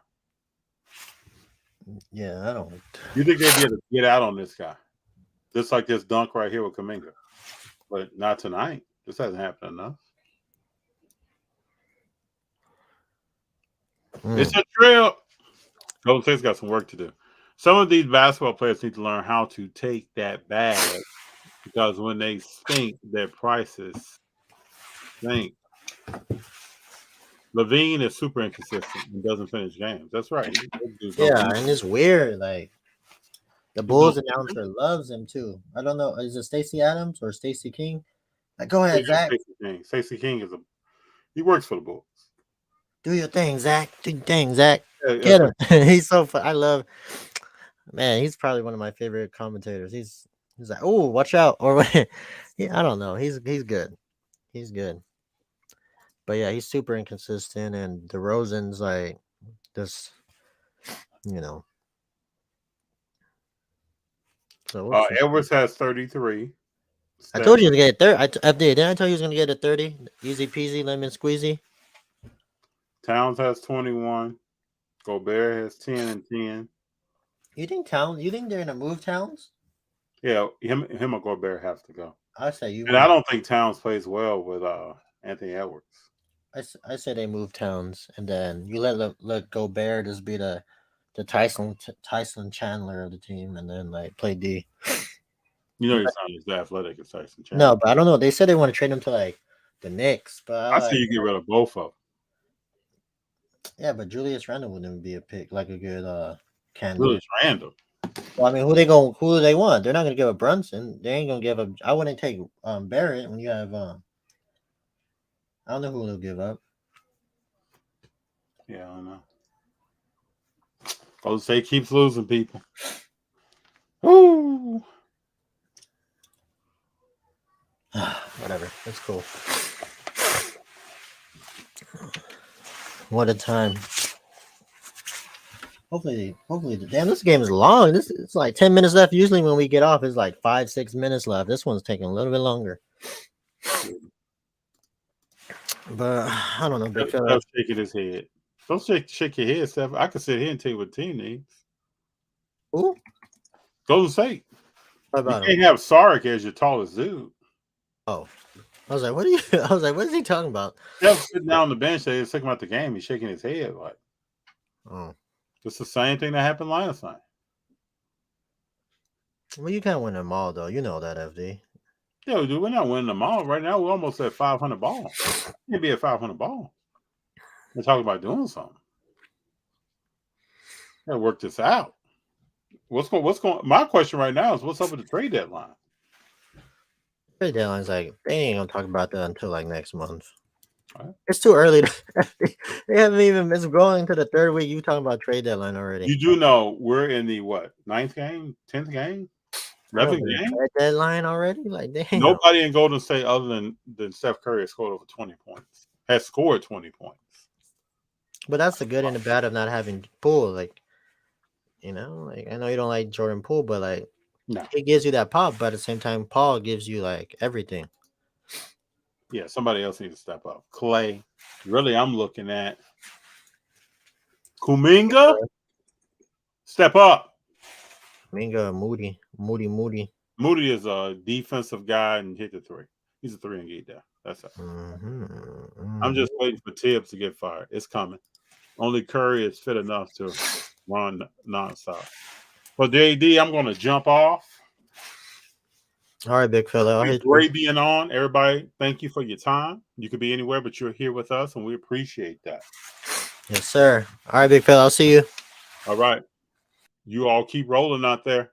[SPEAKER 3] Yeah, I don't.
[SPEAKER 2] You think they'd be able to get out on this guy, just like this dunk right here with Kuminga, but not tonight. This hasn't happened enough. It's a trail. Golden State's got some work to do. Some of these basketball players need to learn how to take that bag because when they stink, their prices stink. Levine is super inconsistent and doesn't finish games. That's right.
[SPEAKER 3] Yeah, and it's weird. Like the Bulls announcer loves him too. I don't know. Is it Stacey Adams or Stacey King? Like, go ahead, Zach.
[SPEAKER 2] Stacey King he works for the Bulls.
[SPEAKER 3] Do your thing, Zach. Do your thing, Zach. Get him. He's so fun. I love. Man, he's probably one of my favorite commentators. He's like, oh, watch out, or yeah, I don't know. He's good. He's good. But yeah, he's super inconsistent, and DeRozan's like this, you know. So
[SPEAKER 2] Edwards has 33.
[SPEAKER 3] I told you to get a 30. Didn't I tell you he was gonna get a 30? Easy peasy, lemon squeezy.
[SPEAKER 2] Towns has 21. Gobert has 10 and 10.
[SPEAKER 3] You think they're gonna move Towns?
[SPEAKER 2] Yeah, him or Gobert have to go.
[SPEAKER 3] I say you.
[SPEAKER 2] And I don't think Towns plays well with Anthony Edwards.
[SPEAKER 3] I say they move Towns, and then you let Gobert just be the Tyson Chandler of the team, and then like play D.
[SPEAKER 2] You know he's not as athletic as Tyson Chandler.
[SPEAKER 3] No, but I don't know. They said they want to trade him to like the Knicks, but
[SPEAKER 2] I say you get rid of both of them.
[SPEAKER 3] Yeah, but Julius Randle wouldn't be a pick, like a good candidate.
[SPEAKER 2] Julius Randle.
[SPEAKER 3] Well, I mean, who do they want? They're not gonna give up Brunson. They ain't gonna give up. I wouldn't take Barrett when you have I don't know who they'll give up.
[SPEAKER 2] Yeah, I don't know. Golden State keeps losing people. Ooh.
[SPEAKER 3] Whatever. That's cool. What a time. Hopefully, damn, this game is long. It's like 10 minutes left. Usually when we get off, it's like 5-6 minutes left. This one's taking a little bit longer. But I don't know.
[SPEAKER 2] Steph shaking his head. Don't shake your head, Steph. I can sit here and tell you what the team needs.
[SPEAKER 3] Who?
[SPEAKER 2] Golden State.
[SPEAKER 3] What about
[SPEAKER 2] you can't have Sarek as your tallest dude.
[SPEAKER 3] Oh. I was like, what is he talking about?
[SPEAKER 2] Steph's sitting down on the bench. They're talking about the game. He's shaking his head like.
[SPEAKER 3] Oh.
[SPEAKER 2] It's the same thing that happened last night.
[SPEAKER 3] Well, you can't win them all, though. You know that, FD.
[SPEAKER 2] Yeah, dude, we're not winning them all. Right now, we're almost at 500 ball. Can't be at 500 ball. We're talking about doing something. Gotta work this out. What's going? My question right now is, what's up with the trade deadline?
[SPEAKER 3] Trade deadline's like, they ain't gonna talk about that until like next month.
[SPEAKER 2] Right.
[SPEAKER 3] It's too early. They haven't even. It's going to the third week. You talking about trade deadline already?
[SPEAKER 2] You do know we're in the what? 9th game, 10th game, 11th game.
[SPEAKER 3] Trade deadline already? Like, damn.
[SPEAKER 2] Nobody in Golden State other than Steph Curry has scored over 20 points. Has scored 20 points.
[SPEAKER 3] But that's the good and the bad of not having Poole. Like, you know, like I know you don't like Jordan Poole, but like,
[SPEAKER 2] no,
[SPEAKER 3] he gives you that pop. But at the same time, Paul gives you like everything.
[SPEAKER 2] Yeah, somebody else needs to step up. Clay. Really, I'm looking at Kuminga. Step up.
[SPEAKER 3] Kuminga, Moody.
[SPEAKER 2] Moody is a defensive guy and hit the three. He's a 3 and get there. That's it. I'm just waiting for Tibbs to get fired. It's coming. Only Curry is fit enough to run nonstop. But JD, I'm going to jump off.
[SPEAKER 3] All right, big fella.
[SPEAKER 2] It's great being on. Everybody, thank you for your time. You could be anywhere, but you're here with us, and we appreciate that.
[SPEAKER 3] Yes, sir. All right, big fella. I'll see you.
[SPEAKER 2] All right. You all keep rolling out there.